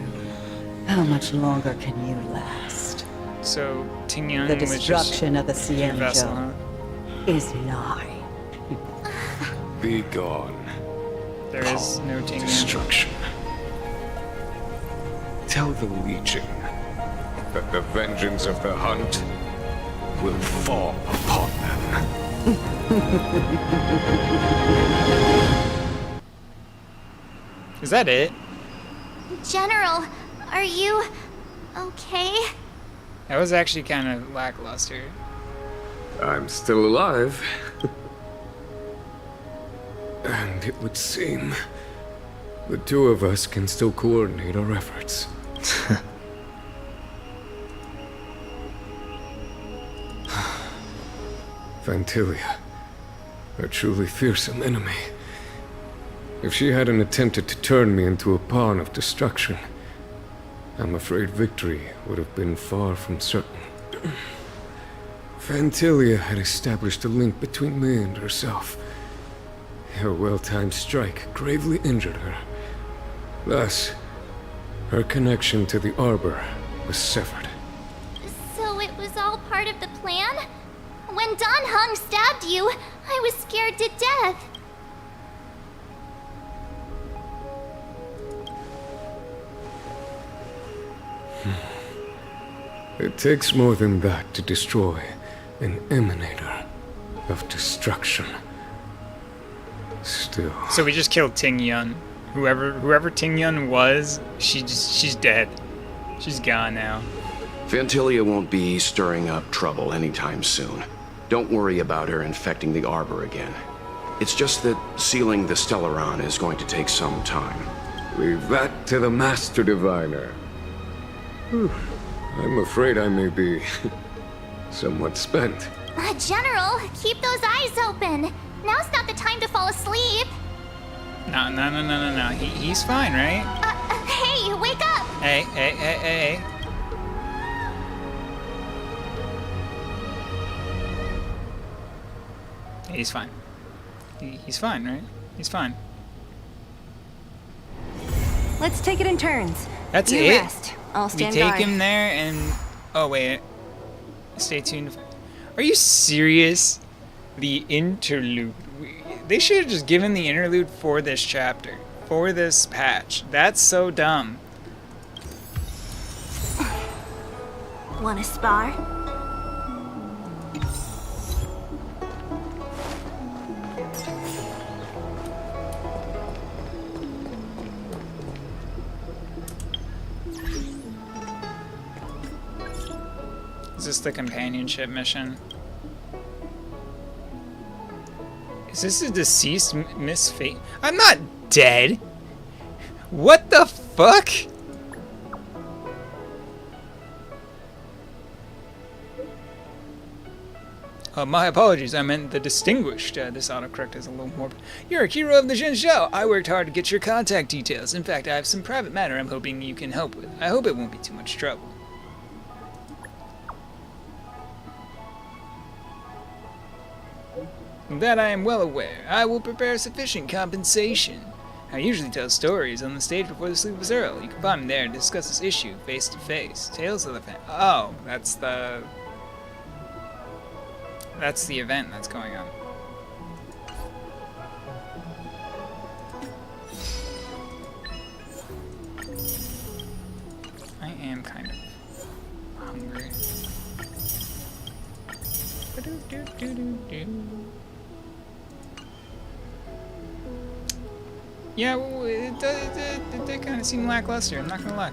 how much longer can you last? So Tingyan The was just destruction of the your vessel, huh? Cienjo is nigh. Be gone. There is no Tingyan. Destruction. tell the Legion that the vengeance of the hunt will fall upon them. Is that it? General, are you okay? That was actually kind of lackluster. I'm still alive. And it would seem the two of us can still coordinate our efforts. Fantilia, a truly fearsome enemy. If she hadn't attempted to turn me into a pawn of destruction, I'm afraid victory would have been far from certain. Fantilia had established a link between me and herself. Her well-timed strike gravely injured her. Thus, her connection to the Arbor was severed. So it was all part of the plan? When Don Hung stabbed you, I was scared to death. It takes more than that to destroy an emanator of destruction. Still. So we just killed Ting Yun. Whoever Ting Yun was, she's dead. She's gone now. Fantilia won't be stirring up trouble anytime soon. Don't worry about her infecting the Arbor again. It's just that sealing the Stellaron is going to take some time. Leave that to the Master Diviner. I'm afraid I may be somewhat spent. General, keep those eyes open. Now's not the time to fall asleep. No. He's fine, right? Hey, wake up! Hey. He's fine. He's fine, right? He's fine. Let's take it in turns. That's you it? Rest. I'll stand we take guard. him there and... Oh, wait. Stay tuned. Are you serious? The interlude. They should have just given the interlude for this chapter. For this patch. That's so dumb. Wanna spar? Is this the companionship mission? Is this a deceased Miss Fate? I'm not dead! What the fuck? My apologies, I meant the distinguished. This autocorrect is a little more... You're a hero of the Jin Show. I worked hard to get your contact details. In fact, I have some private matter I'm hoping you can help with. I hope it won't be too much trouble. That I am well aware. I will prepare sufficient compensation. I usually tell stories on the stage before the Sleepless Earl. You can find me there to discuss this issue face to face. Tales of the Oh, that's the event that's going on. I am kind of hungry. Yeah, well, it did kind of seem lackluster, I'm not gonna lie.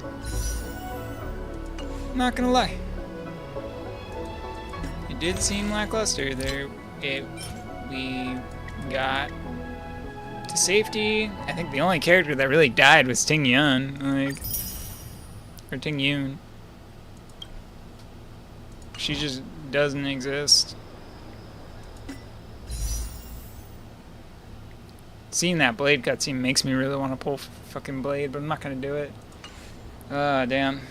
Not gonna lie. It did seem lackluster there. We got to safety. I think the only character that really died was Ting Yun, or Ting Yun. She just doesn't exist. Seeing that blade cutscene makes me really want to pull fucking blade, but I'm not gonna do it. Damn.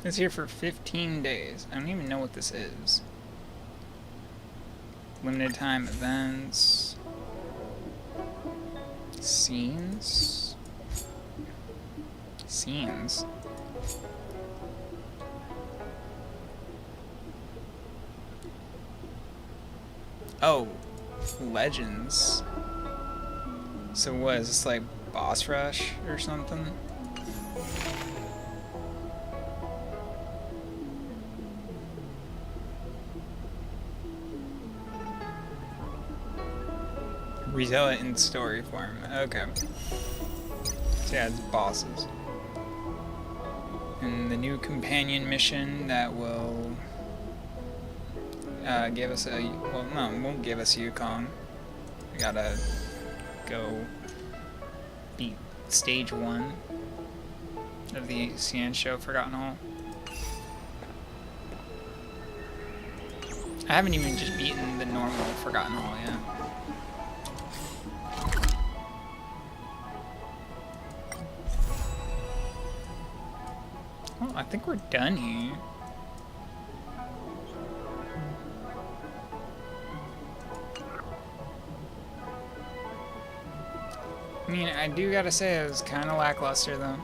It's here for 15 days. I don't even know what this is. Limited time events. Scenes. Scenes. Oh, Legends. So what, is this like boss rush or something? Retell it in story form. Okay. So yeah, it's bosses. And the new companion mission that will give us a, well, no, it won't give us Yukong. We gotta go beat stage 1 of the Xianzhou Forgotten Hall. I haven't even just beaten the normal Forgotten Hall yet. Well, I think we're done here. I mean, I do gotta say it was kind of lackluster though.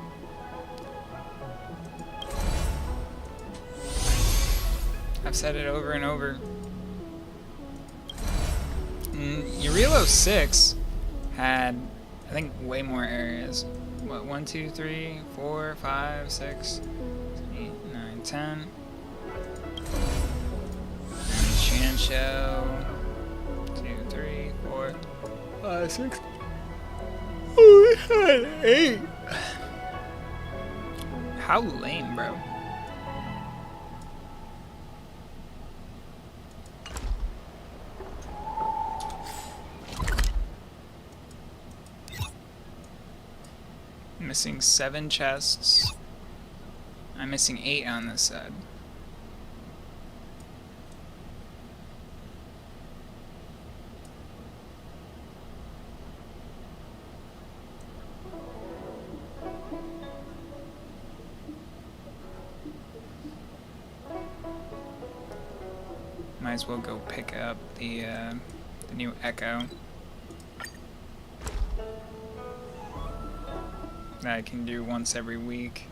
I've said it over and over. Eurilo 6 had, I think, way more areas. What, 1, 2, 3, 4, 5, 6, 8, 9, 10. And Xianzhou, 2, 3, 4, 5, 6. Oh, we had 8. How lame, bro. Missing 7 chests. I'm missing 8 on this side. Might as well go pick up the new Echo. That I can do once every week.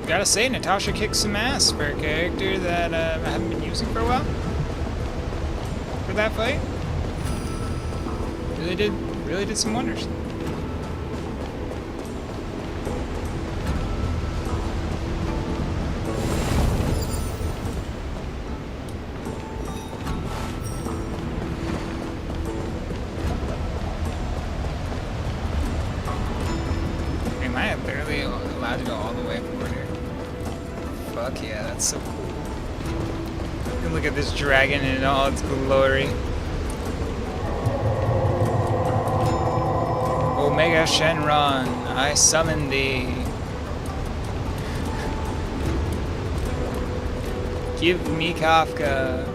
Gotta say, Natasha kicks some ass for a character that I haven't been using for a while. For that fight, really did some wonders. Am I barely allowed to go all the way forward here? Fuck yeah, that's so cool. And look at this dragon in all its glory. Omega Shenron, I summon thee. Give me Kafka.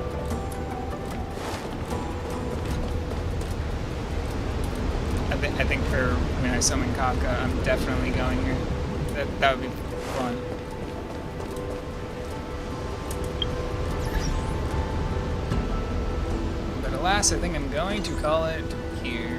I think for when I summon Kafka, I'm definitely going here. That would be fun. But alas, I think I'm going to call it here.